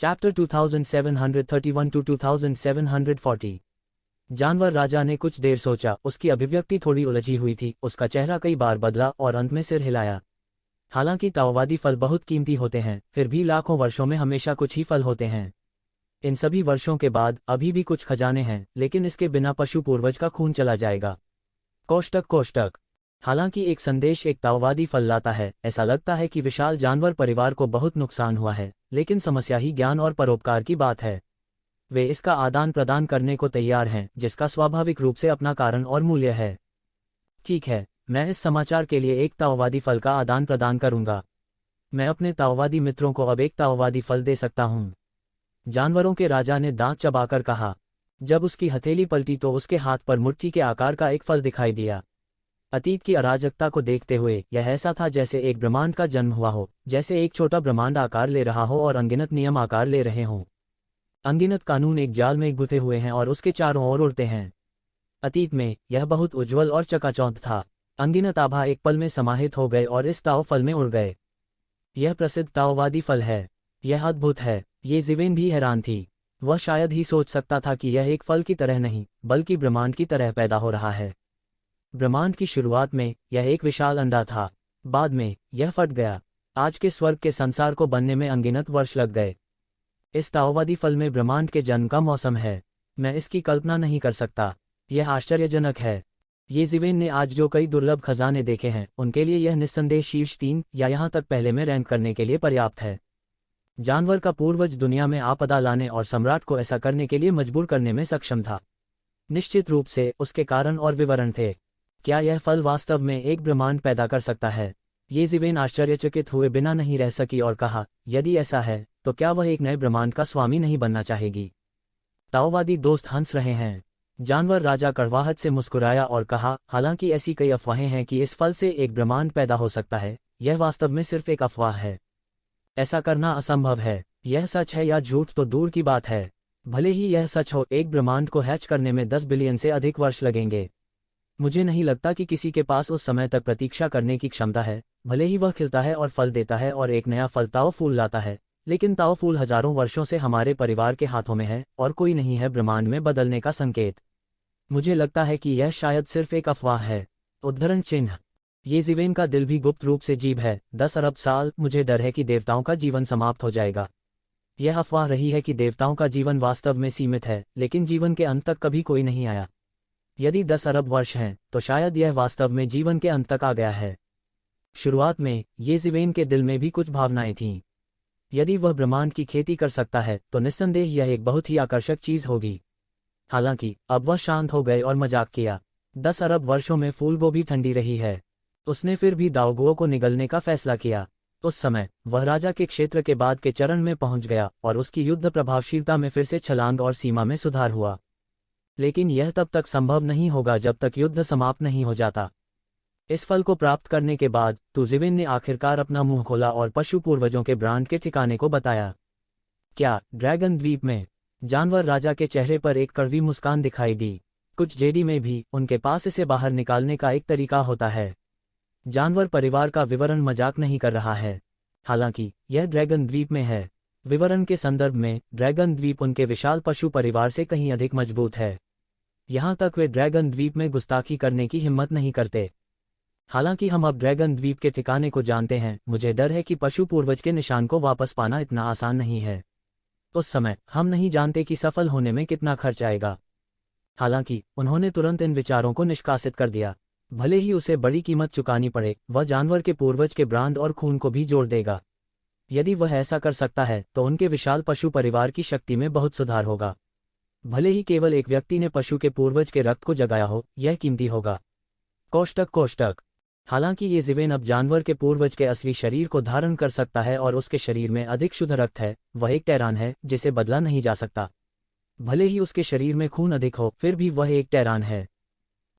Chapter 2731 to 2740। जानवर राजा ने कुछ देर सोचा, उसकी अभिव्यक्ति थोड़ी उलझी हुई थी, उसका चेहरा कई बार बदला और अंत में सिर हिलाया। हालांकि ताओवादी फल बहुत कीमती होते हैं, फिर भी लाखों वर्षों में हमेशा कुछ ही फल होते हैं। इन सभी वर्षों के बाद अभी भी कुछ खजाने हैं, लेकिन इसके बिना पशु पूर्वज का खून चला जाएगा। कोष्टक कोष्टक। हालांकि एक संदेश एक ताओवादी फल लाता है। ऐसा लगता है कि विशाल जानवर परिवार को बहुत नुकसान हुआ है, लेकिन समस्या ही ज्ञान और परोपकार की बात है। वे इसका आदान प्रदान करने को तैयार हैं, जिसका स्वाभाविक रूप से अपना कारण और मूल्य है। ठीक है, मैं इस समाचार के लिए एक ताओवादी फल का आदान प्रदान करूंगा। मैं अपने ताओवादी मित्रों को अब एक ताओवादी फल दे सकता हूं। जानवरों के राजा ने दांत चबाकर कहा। जब उसकी हथेली पलटी तो उसके हाथ पर मुट्ठी के आकार का एक फल दिखाई दिया। अतीत की अराजकता को देखते हुए यह ऐसा था जैसे एक ब्रह्मांड का जन्म हुआ हो, जैसे एक छोटा ब्रह्मांड आकार ले रहा हो और अनगिनत नियम आकार ले रहे हों। अनगिनत कानून एक जाल में गुथे हुए हैं और उसके चारों ओर उड़ते हैं। अतीत में यह बहुत उज्ज्वल और चकाचौंध था। अनगिनत आभा एक पल में समाहित हो गए और इस ताओ फल में उड़ गए। यह प्रसिद्ध ताओवादी फल है। यह अद्भुत है। ये जिवेन भी हैरान थी। वह शायद ही सोच सकता था कि यह एक फल की तरह नहीं, बल्कि ब्रह्मांड की तरह पैदा हो रहा है। ब्रह्मांड की शुरुआत में यह एक विशाल अंडा था। बाद में यह फट गया। आज के स्वर्ग के संसार को बनने में अनगिनत वर्ष लग गए। इस ताओवादी फल में ब्रह्मांड के जन्म का मौसम है। मैं इसकी कल्पना नहीं कर सकता। यह आश्चर्यजनक है। ये जिवेन ने आज जो कई दुर्लभ खजाने देखे हैं, उनके लिए यह निस्संदेह शीर्ष 3 या यहाँ तक पहले में रैंक करने के लिए पर्याप्त है। जानवर का पूर्वज दुनिया में आपदा लाने और सम्राट को ऐसा करने के लिए मजबूर करने में सक्षम था। निश्चित रूप से उसके कारण और विवरण थे। क्या यह फल वास्तव में एक ब्रह्मांड पैदा कर सकता है? ये जिवेन आश्चर्यचकित हुए बिना नहीं रह सकी और कहा, यदि ऐसा है तो क्या वह एक नए ब्रह्मांड का स्वामी नहीं बनना चाहेगी? ताओवादी दोस्त हंस रहे हैं। जानवर राजा कड़वाहट से मुस्कुराया और कहा, हालांकि ऐसी कई अफवाहें हैं कि इस फल से एक ब्रह्मांड पैदा हो सकता है, यह वास्तव में सिर्फ एक अफवाह है। ऐसा करना असंभव है। यह सच है या झूठ तो दूर की बात है। भले ही यह सच हो, एक ब्रह्मांड को हैच करने में 10 बिलियन से अधिक वर्ष लगेंगे। मुझे नहीं लगता कि किसी के पास उस समय तक प्रतीक्षा करने की क्षमता है। भले ही वह खिलता है और फल देता है और एक नया फल ताओ फूल लाता है, लेकिन ताओ फूल हजारों वर्षों से हमारे परिवार के हाथों में है और कोई नहीं है ब्रह्मांड में बदलने का संकेत। मुझे लगता है कि यह शायद सिर्फ एक अफवाह है। उद्धरण चिन्ह। ये जिवेन का दिल भी गुप्त रूप से जीव है। 10 अरब साल, मुझे डर है कि देवताओं का जीवन समाप्त हो जाएगा। यह अफवाह रही है कि देवताओं का जीवन वास्तव में सीमित है, लेकिन जीवन के अंत तक कभी कोई नहीं आया। यदि 10 अरब वर्ष हैं, तो शायद यह वास्तव में जीवन के अंत तक आ गया है। शुरुआत में ये जिवेन के दिल में भी कुछ भावनाएं थीं। यदि वह ब्रह्मांड की खेती कर सकता है तो निस्संदेह यह एक बहुत ही आकर्षक चीज होगी। हालांकि अब वह शांत हो गए और मजाक किया। 10 अरब वर्षों में फूलगोभी ठंडी रही है। उसने फिर भी दाओगुओ को निगलने का फैसला किया। उस समय वह राजा के क्षेत्र के बाद के चरण में पहुंच गया और उसकी युद्ध प्रभावशीलता में फिर से छलांग और सीमा में सुधार हुआ। लेकिन यह तब तक संभव नहीं होगा जब तक युद्ध समाप्त नहीं हो जाता। इस फल को प्राप्त करने के बाद जिवेन ने आखिरकार अपना मुंह खोला और पशु पूर्वजों के ब्रांड के ठिकाने को बताया। क्या ड्रैगन द्वीप में? जानवर राजा के चेहरे पर एक कड़वी मुस्कान दिखाई दी। कुछ जेडी में भी उनके पास इसे बाहर निकालने का एक तरीका होता है। जानवर परिवार का विवरण मजाक नहीं कर रहा है। हालांकि यह ड्रैगन द्वीप में है। विवरण के संदर्भ में ड्रैगन द्वीप उनके विशाल पशु परिवार से कहीं अधिक मजबूत है। यहां तक वे ड्रैगन द्वीप में गुस्ताखी करने की हिम्मत नहीं करते। हालांकि हम अब ड्रैगन द्वीप के ठिकाने को जानते हैं, मुझे डर है कि पशु पूर्वज के निशान को वापस पाना इतना आसान नहीं है। उस समय हम नहीं जानते कि सफल होने में कितना खर्च आएगा। हालांकि उन्होंने तुरंत इन विचारों को निष्कासित कर दिया। भले ही उसे बड़ी कीमत चुकानी पड़े, वह जानवर के पूर्वज के ब्रांड और खून को भी जोड़ देगा। यदि वह ऐसा कर सकता है तो उनके विशाल पशु परिवार की शक्ति में बहुत सुधार होगा। भले ही केवल एक व्यक्ति ने पशु के पूर्वज के रक्त को जगाया हो, यह कीमती होगा। कोष्टक कोष्टक। हालांकि ये जिवेन अब जानवर के पूर्वज के असली शरीर को धारण कर सकता है और उसके शरीर में अधिक शुद्ध रक्त है, वह एक टैरान है जिसे बदला नहीं जा सकता। भले ही उसके शरीर में खून अधिक हो, फिर भी वह एक टैरान है।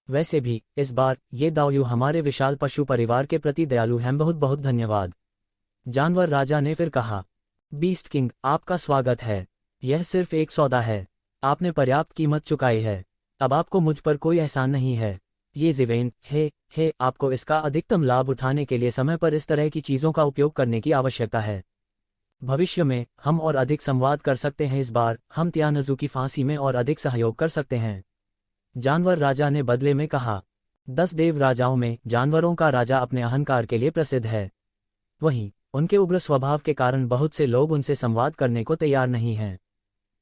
वैसे भी इस बार ये दाओयू हमारे विशाल पशु परिवार के प्रति दयालु हैं। बहुत बहुत धन्यवाद। जानवर राजा ने फिर कहा। बीस्ट किंग, आपका स्वागत है। यह सिर्फ एक सौदा है। आपने पर्याप्त कीमत चुकाई है। अब आपको मुझ पर कोई एहसान नहीं है। ये जिवेन, हे, आपको इसका अधिकतम लाभ उठाने के लिए समय पर इस तरह की चीजों का उपयोग करने की आवश्यकता है। भविष्य में हम और अधिक संवाद कर सकते हैं। इस बार हम त्यानजू की फांसी में और अधिक सहयोग कर सकते हैं। जानवर राजा ने बदले में कहा। 10 देव राजाओं में जानवरों का राजा अपने अहंकार के लिए प्रसिद्ध है। वहीं उनके उग्र स्वभाव के कारण बहुत से लोग उनसे संवाद करने को तैयार नहीं हैं।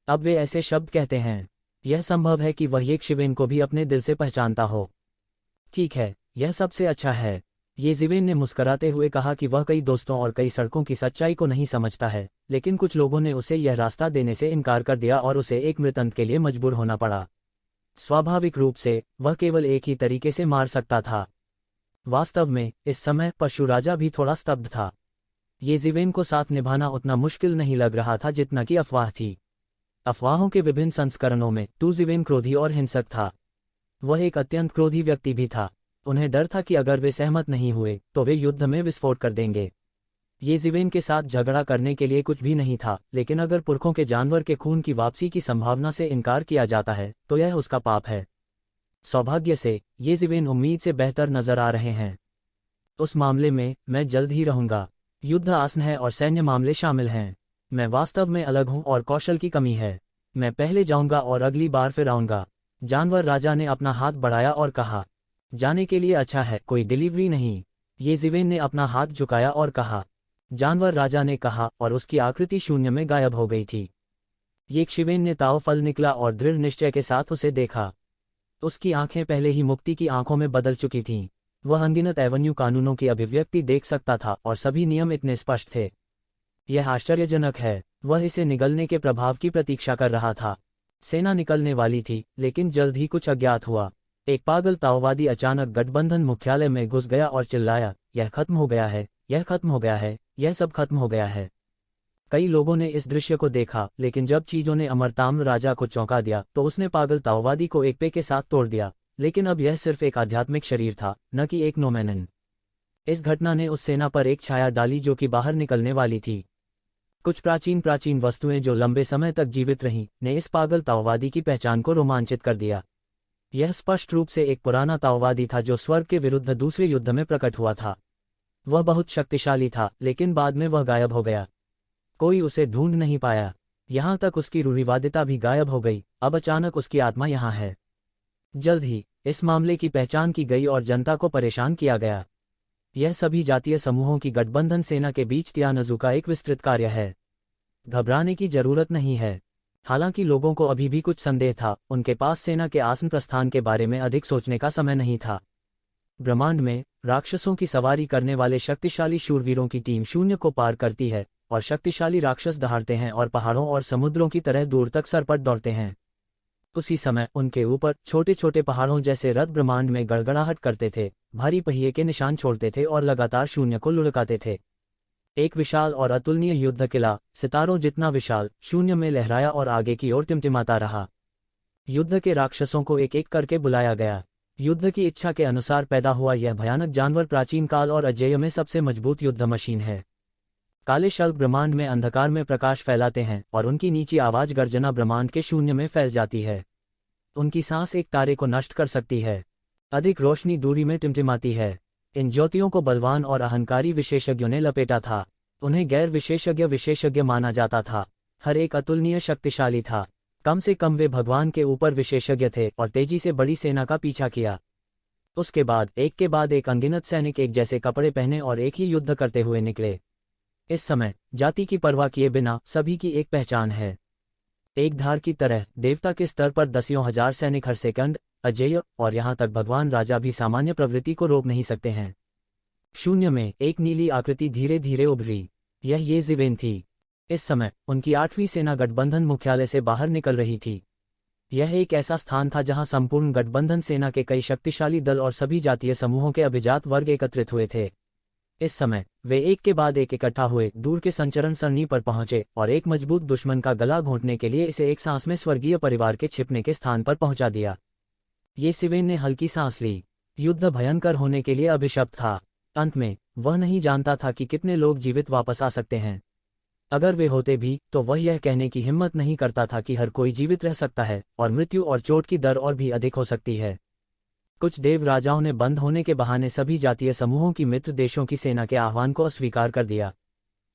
अब वे ऐसे शब्द कहते हैं। यह संभव है कि वह एक शिवेन को भी अपने दिल से पहचानता हो। ठीक है, यह सबसे अच्छा है। ये जिवेन ने मुस्कराते हुए कहा कि वह कई दोस्तों और कई सड़कों की सच्चाई को नहीं समझता है, लेकिन कुछ लोगों ने उसे यह रास्ता देने से इनकार कर दिया और उसे एक मृतंत के लिए मजबूर होना पड़ा। स्वाभाविक रूप से वह केवल एक ही तरीके से मार सकता था। वास्तव में इस समय पशु राजा भी थोड़ा स्तब्ध था। ये जिवेन को साथ निभाना उतना मुश्किल नहीं लग रहा था जितना कि अफवाह थी। अफवाहों के विभिन्न संस्करणों में जिवेन क्रोधी और हिंसक था। वह एक अत्यंत क्रोधी व्यक्ति भी था। उन्हें डर था कि अगर वे सहमत नहीं हुए तो वे युद्ध में विस्फोट कर देंगे। ये जिवेन के साथ झगड़ा करने के लिए कुछ भी नहीं था, लेकिन अगर पुरखों के जानवर के खून की वापसी की संभावना से इनकार किया जाता है तो यह उसका पाप है। सौभाग्य से ये जिवेन उम्मीद से बेहतर नजर आ रहे हैं। उस मामले में मैं जल्द ही रहूंगा। युद्ध आसन है और सैन्य मामले शामिल हैं। मैं वास्तव में अलग हूं और कौशल की कमी है। मैं पहले जाऊंगा और अगली बार फिर आऊंगा। जानवर राजा ने अपना हाथ बढ़ाया और कहा, जाने के लिए अच्छा है, कोई डिलीवरी नहीं। ये जिवेन ने अपना हाथ झुकाया और कहा। जानवर राजा ने कहा और उसकी आकृति शून्य में गायब हो गई थी। ये शिवेन ने ताव फल निकला और दृढ़ निश्चय के साथ उसे देखा। उसकी आंखें पहले ही मुक्ति की आंखों में बदल चुकी थीं। वह अनगिनत एवेन्यू कानूनों की अभिव्यक्ति देख सकता था और सभी नियम इतने स्पष्ट थे। यह आश्चर्यजनक है। वह इसे निगलने के प्रभाव की प्रतीक्षा कर रहा था। सेना निकलने वाली थी, लेकिन जल्द ही कुछ अज्ञात हुआ। एक पागल ताओवादी अचानक गठबंधन मुख्यालय में घुस गया और चिल्लाया, यह खत्म हो गया है, यह खत्म हो गया है, यह सब खत्म हो गया है। कई लोगों ने इस दृश्य को देखा, लेकिन जब चीजों ने अमरताम्र राजा को चौंका दिया तो उसने पागल ताओवादी को एक पे के साथ तोड़ दिया। लेकिन अब यह सिर्फ एक आध्यात्मिक शरीर था, न कि एक नोमेनन। इस घटना ने उस सेना पर एक छाया डाली जो कि बाहर निकलने वाली थी। कुछ प्राचीन वस्तुएं जो लंबे समय तक जीवित रहीं, ने इस पागल ताओवादी की पहचान को रोमांचित कर दिया। यह स्पष्ट रूप से एक पुराना ताओवादी था जो स्वर्ग के विरुद्ध दूसरे युद्ध में प्रकट हुआ था। वह बहुत शक्तिशाली था, लेकिन बाद में वह गायब हो गया। कोई उसे ढूंढ नहीं पाया। यहां तक उसकी रूढ़िवादिता भी गायब हो गई। अब अचानक उसकी आत्मा यहां है। जल्द ही इस मामले की पहचान की गई और जनता को परेशान किया गया। यह सभी जातीय समूहों की गठबंधन सेना के बीच त्यानजू का एक विस्तृत कार्य है। घबराने की जरूरत नहीं है। हालांकि लोगों को अभी भी कुछ संदेह था, उनके पास सेना के आसन प्रस्थान के बारे में अधिक सोचने का समय नहीं था। ब्रह्मांड में राक्षसों की सवारी करने वाले शक्तिशाली शूरवीरों की टीम शून्य को पार करती है और शक्तिशाली राक्षस दहाड़ते हैं और पहाड़ों और समुद्रों की तरह दूर तक सरपट दौड़ते हैं। उसी समय उनके ऊपर छोटे छोटे पहाड़ों जैसे रथ ब्रह्मांड में गड़गड़ाहट करते थे, भारी पहिए के निशान छोड़ते थे और लगातार शून्य को लुढ़काते थे। एक विशाल और अतुलनीय युद्ध किला, सितारों जितना विशाल, शून्य में लहराया और आगे की ओर टिमटिमाता रहा। युद्ध के राक्षसों को एक एक करके बुलाया गया। युद्ध की इच्छा के अनुसार पैदा हुआ यह भयानक जानवर प्राचीन काल और अजेय में सबसे मजबूत युद्ध मशीन है। काले शल्क ब्रह्मांड में अंधकार में प्रकाश फैलाते हैं और उनकी नीची आवाज गर्जना ब्रह्मांड के शून्य में फैल जाती है। उनकी सांस एक तारे को नष्ट कर सकती है। अधिक रोशनी दूरी में टिमटिमाती है। इन ज्योतियों को बलवान और अहंकारी विशेषज्ञों ने लपेटा था। उन्हें गैर विशेषज्ञ माना जाता था। हर एक अतुलनीय शक्तिशाली था। कम से कम वे भगवान के ऊपर विशेषज्ञ थे और तेजी से बड़ी सेना का पीछा किया। उसके बाद एक के बाद एक अनगिनत सैनिक एक जैसे कपड़े पहने और एक ही युद्ध करते हुए निकले। इस समय जाति की परवाह किए बिना सभी की एक पहचान है। एक धार की तरह देवता के स्तर पर दसियों हजार सैनिक हर सेकंड, अजेय, और यहां तक भगवान राजा भी सामान्य प्रवृत्ति को रोक नहीं सकते हैं। शून्य में एक नीली आकृति धीरे धीरे उभरी। यह ये जिवेन थी। इस समय उनकी 8वीं सेना गठबंधन मुख्यालय से बाहर निकल रही थी। यह एक ऐसा स्थान था जहां संपूर्ण गठबंधन सेना के कई शक्तिशाली दल और सभी जातीय समूहों के अभिजात वर्ग एकत्रित हुए थे। इस समय वे एक के बाद एक इकट्ठा हुए, दूर के संचरण सरणी पर पहुंचे और एक मजबूत दुश्मन का गला घोंटने के लिए इसे एक सांस में स्वर्गीय परिवार के छिपने के स्थान पर पहुंचा दिया। ये सिवेन ने हल्की सांस ली। युद्ध भयंकर होने के लिए अभिशप्त था। अंत में वह नहीं जानता था कि कितने लोग जीवित वापस आ सकते हैं। अगर वे होते भी तो वह यह कहने की हिम्मत नहीं करता था कि हर कोई जीवित रह सकता है और मृत्यु और चोट की दर और भी अधिक हो सकती है। कुछ देव राजाओं ने बंद होने के बहाने सभी जातीय समूहों की मित्र देशों की सेना के आह्वान को अस्वीकार कर दिया।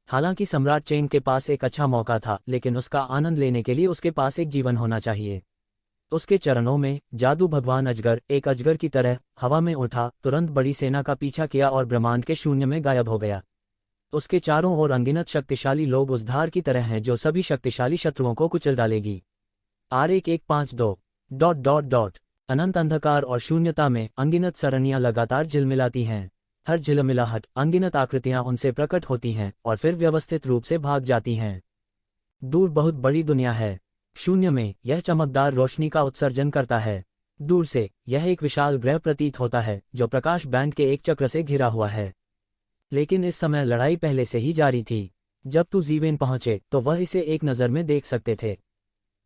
हालांकि सम्राट चेंग के पास एक अच्छा मौका था, लेकिन उसका आनंद लेने के लिए उसके पास एक जीवन होना चाहिए। उसके चरणों में जादू भगवान अजगर एक अजगर की तरह हवा में उठा, तुरंत बड़ी सेना का पीछा किया और ब्रह्मांड के शून्य में गायब हो गया। उसके चारों ओर अनगिनत शक्तिशाली लोग उस धार की तरह हैं जो सभी शक्तिशाली शत्रुओं को कुचल डालेगी। R1152 अनंत अंधकार और शून्यता में अनगिनत सरणियां लगातार झिलमिलाती हैं। हर झिलमिलाहट अनगिनत आकृतियां उनसे प्रकट होती हैं और फिर व्यवस्थित रूप से भाग जाती हैं। दूर बहुत बड़ी दुनिया है। शून्य में यह चमकदार रोशनी का उत्सर्जन करता है। दूर से यह एक विशाल ग्रह प्रतीत होता है जो प्रकाश बैंड के एक चक्र से घिरा हुआ है। लेकिन इस समय लड़ाई पहले से ही जारी थी। जब तू जीवेन पहुंचे तो वह इसे एक नज़र में देख सकते थे।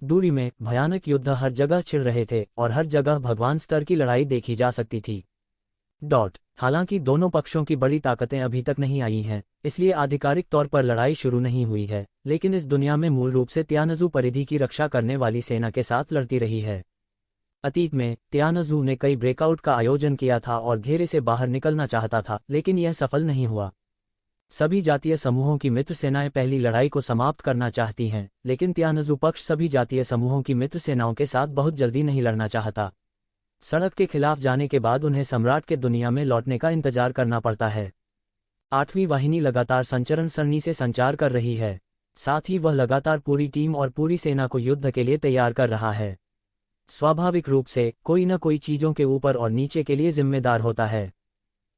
दूरी में भयानक युद्ध हर जगह छिड़ रहे थे और हर जगह भगवान स्तर की लड़ाई देखी जा सकती थी। हालांकि दोनों पक्षों की बड़ी ताकतें अभी तक नहीं आई हैं, इसलिए आधिकारिक तौर पर लड़ाई शुरू नहीं हुई है, लेकिन इस दुनिया में मूल रूप से तियानजू परिधि की रक्षा करने वाली सेना के साथ लड़ती रही है। अतीत में तियानजू ने कई ब्रेकआउट का आयोजन किया था और घेरे से बाहर निकलना चाहता था, लेकिन यह सफल नहीं हुआ। सभी जातीय समूहों की मित्र सेनाएं पहली लड़ाई को समाप्त करना चाहती हैं, लेकिन तियानजू पक्ष सभी जातीय समूहों की मित्र सेनाओं के साथ बहुत जल्दी नहीं लड़ना चाहता। सड़क के खिलाफ जाने के बाद उन्हें सम्राट के दुनिया में लौटने का इंतजार करना पड़ता है। 8वीं वाहिनी लगातार संचरण सरणी से संचार कर रही है, साथ ही वह लगातार पूरी टीम और पूरी सेना को युद्ध के लिए तैयार कर रहा है। स्वाभाविक रूप से कोई न कोई चीजों के ऊपर और नीचे के लिए जिम्मेदार होता है।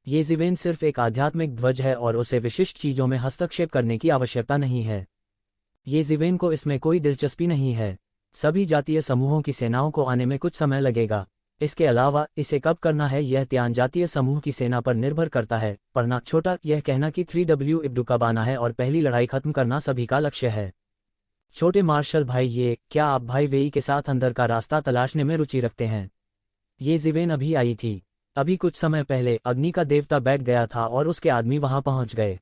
ये जीवेन सिर्फ एक आध्यात्मिक ध्वज है और उसे विशिष्ट चीजों में हस्तक्षेप करने की आवश्यकता नहीं है। ये जीवेन को इसमें कोई दिलचस्पी नहीं है। सभी जातीय समूहों की सेनाओं को आने में कुछ समय लगेगा। इसके अलावा इसे कब करना है यह त्यान जातीय समूह की सेना पर निर्भर करता है। पढ़ना छोटा यह कहना कि 3W इब्डू कब आना है और पहली लड़ाई खत्म करना सभी का लक्ष्य है। छोटे मार्शल भाई, ये क्या आप भाई वेई के साथ अंदर का रास्ता तलाशने में रुचि रखते हैं? ये जीवेन अभी आई थी। अभी कुछ समय पहले अग्नि का देवता बैठ गया था और उसके आदमी वहां पहुंच गए।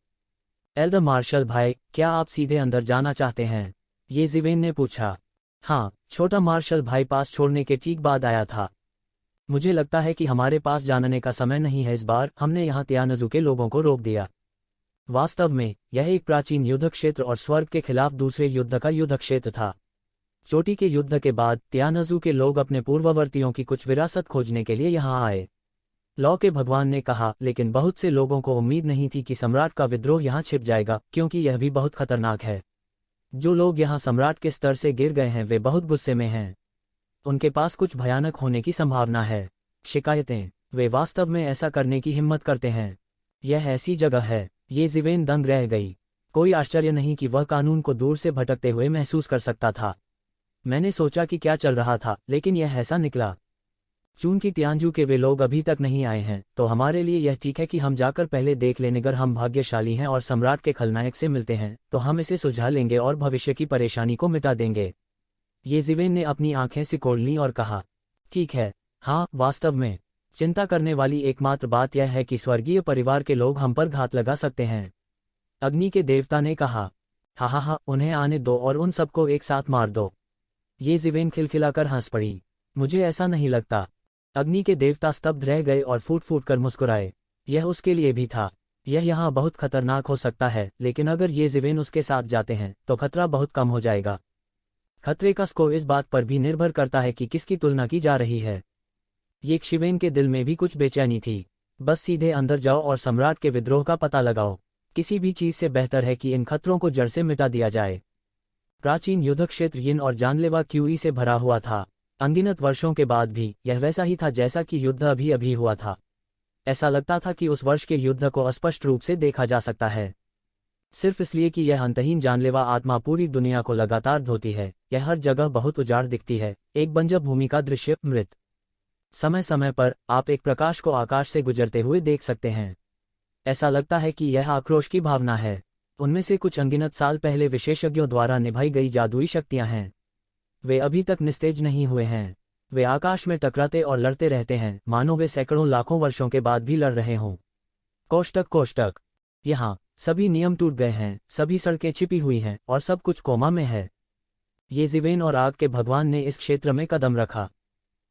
एल्डर मार्शल भाई, क्या आप सीधे अंदर जाना चाहते हैं? ये जीवेन ने पूछा। हाँ, छोटा मार्शल भाई पास छोड़ने के ठीक बाद आया था। मुझे लगता है कि हमारे पास जानने का समय नहीं है। इस बार हमने यहाँ तियानजू के लोगों को रोक दिया। वास्तव में यह एक प्राचीन युद्ध क्षेत्र और स्वर्ग के खिलाफ दूसरे युद्ध का युद्ध क्षेत्र था। चोटी के युद्ध के बाद तियानजू के लोग अपने पूर्ववर्तियों की कुछ विरासत खोजने के लिए यहाँ आए। लौ के भगवान ने कहा, लेकिन बहुत से लोगों को उम्मीद नहीं थी कि सम्राट का विद्रोह यहाँ छिप जाएगा, क्योंकि यह भी बहुत खतरनाक है। जो लोग यहाँ सम्राट के स्तर से गिर गए हैं वे बहुत गुस्से में हैं। उनके पास कुछ भयानक होने की संभावना है। शिकायतें, वे वास्तव में ऐसा करने की हिम्मत करते हैं। यह ऐसी जगह है। ये जीवेन दंग रह गई। कोई आश्चर्य नहीं कि वह कानून को दूर से भटकते हुए महसूस कर सकता था। मैंने सोचा कि क्या चल रहा था, लेकिन यह ऐसा निकला। चूंकि तियानजू के वे लोग अभी तक नहीं आए हैं, तो हमारे लिए यह ठीक है कि हम जाकर पहले देख लें। अगर हम भाग्यशाली हैं और सम्राट के खलनायक से मिलते हैं, तो हम इसे सुलझा लेंगे और भविष्य की परेशानी को मिटा देंगे। ये जीवेन ने अपनी आंखें सिकोड़ लीं और कहा, ठीक है। हाँ, वास्तव में चिंता करने वाली एकमात्र बात यह है कि स्वर्गीय परिवार के लोग हम पर घात लगा सकते हैं। अग्नि के देवता ने कहा। हा, उन्हें आने दो और उन सबको एक साथ मार दो। ये जीवेन खिलखिलाकर हंस पड़ी। मुझे ऐसा नहीं लगता। अग्नि के देवता स्तब्ध रह गए और फूट फूट कर मुस्कुराए। यह उसके लिए भी था। यह यहाँ बहुत खतरनाक हो सकता है, लेकिन अगर ये जीवेन उसके साथ जाते हैं तो खतरा बहुत कम हो जाएगा। खतरे का स्कोर इस बात पर भी निर्भर करता है कि किसकी तुलना की जा रही है। ये शिवेन के दिल में भी कुछ बेचैनी थी। बस सीधे अंदर जाओ और सम्राट के विद्रोह का पता लगाओ। किसी भी चीज से बेहतर है कि इन खतरों को जड़ से मिटा दिया जाए। प्राचीन युद्ध क्षेत्र यिन और जानलेवा क्यूई से भरा हुआ था। अनगिनत वर्षों के बाद भी यह वैसा ही था जैसा कि युद्ध अभी अभी हुआ था। ऐसा लगता था कि उस वर्ष के युद्ध को स्पष्ट रूप से देखा जा सकता है, सिर्फ इसलिए कि यह अंतहीन जानलेवा आत्मा पूरी दुनिया को लगातार धोती है। यह हर जगह बहुत उजाड़ दिखती है, एक बंजर भूमि का दृश्य, मृत। समय समय पर आप एक प्रकाश को आकाश से गुजरते हुए देख सकते हैं। ऐसा लगता है कि यह आक्रोश की भावना है। उनमें से कुछ अनगिनत साल पहले विशेषज्ञों द्वारा निभाई गई जादुई शक्तियां हैं। वे अभी तक निस्तेज नहीं हुए हैं। वे आकाश में टकराते और लड़ते रहते हैं, मानो वे सैकड़ों लाखों वर्षों के बाद भी लड़ रहे हों। कोष्टक। यहाँ सभी नियम टूट गए हैं, सभी सड़कें छिपी हुई हैं और सब कुछ कोमा में है। ये जीवेन और आग के भगवान ने इस क्षेत्र में कदम रखा।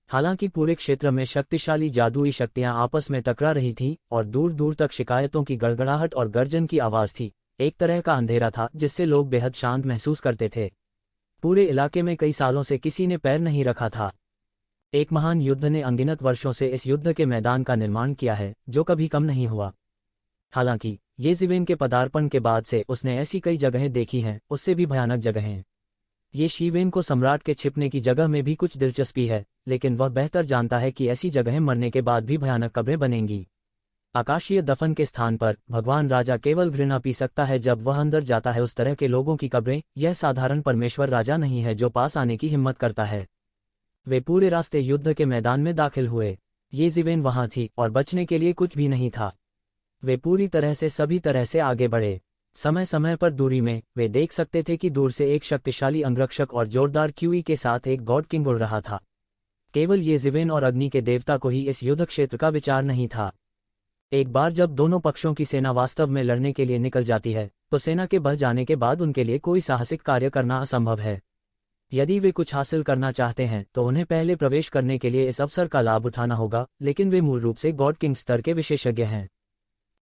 हालांकि पूरे क्षेत्र में शक्तिशाली जादुई शक्तियां आपस में टकरा रही थीं और दूर दूर तक शिकायतों की गड़गड़ाहट और गर्जन की आवाज थी। एक तरह का अंधेरा था जिससे लोग बेहद शांत महसूस करते थे। पूरे इलाके में कई सालों से किसी ने पैर नहीं रखा था। एक महान युद्ध ने अनगिनत वर्षों से इस युद्ध के मैदान का निर्माण किया है, जो कभी कम नहीं हुआ। हालांकि येज़िवेन के पदार्पण के बाद से उसने ऐसी कई जगहें देखी हैं, उससे भी भयानक जगहें। ये शीवेन को सम्राट के छिपने की जगह में भी कुछ दिलचस्पी है, लेकिन वह बेहतर जानता है कि ऐसी जगहें मरने के बाद भी भयानक कब्रें बनेंगी। आकाशीय दफन के स्थान पर भगवान राजा केवल घृणा पी सकता है जब वह अंदर जाता है उस तरह के लोगों की कब्रें। यह साधारण परमेश्वर राजा नहीं है जो पास आने की हिम्मत करता है। वे पूरे रास्ते युद्ध के मैदान में दाखिल हुए। येज़िवेन वहां थी और बचने के लिए कुछ भी नहीं था। वे पूरी तरह से सभी तरह से आगे बढ़े। समय समय पर दूरी में वे देख सकते थे कि दूर से एक शक्तिशाली अंगरक्षक और जोरदार क्यूई के साथ एक गॉड किंग उड़ रहा था। केवल येज़िवेन और अग्नि के देवता को ही इस युद्ध क्षेत्र का विचार नहीं था। एक बार जब दोनों पक्षों की सेना वास्तव में लड़ने के लिए निकल जाती है, तो सेना के बह जाने के बाद उनके लिए कोई साहसिक कार्य करना असंभव है। यदि वे कुछ हासिल करना चाहते हैं तो उन्हें पहले प्रवेश करने के लिए इस अवसर का लाभ उठाना होगा, लेकिन वे मूल रूप से गॉड किंग स्तर के विशेषज्ञ हैं।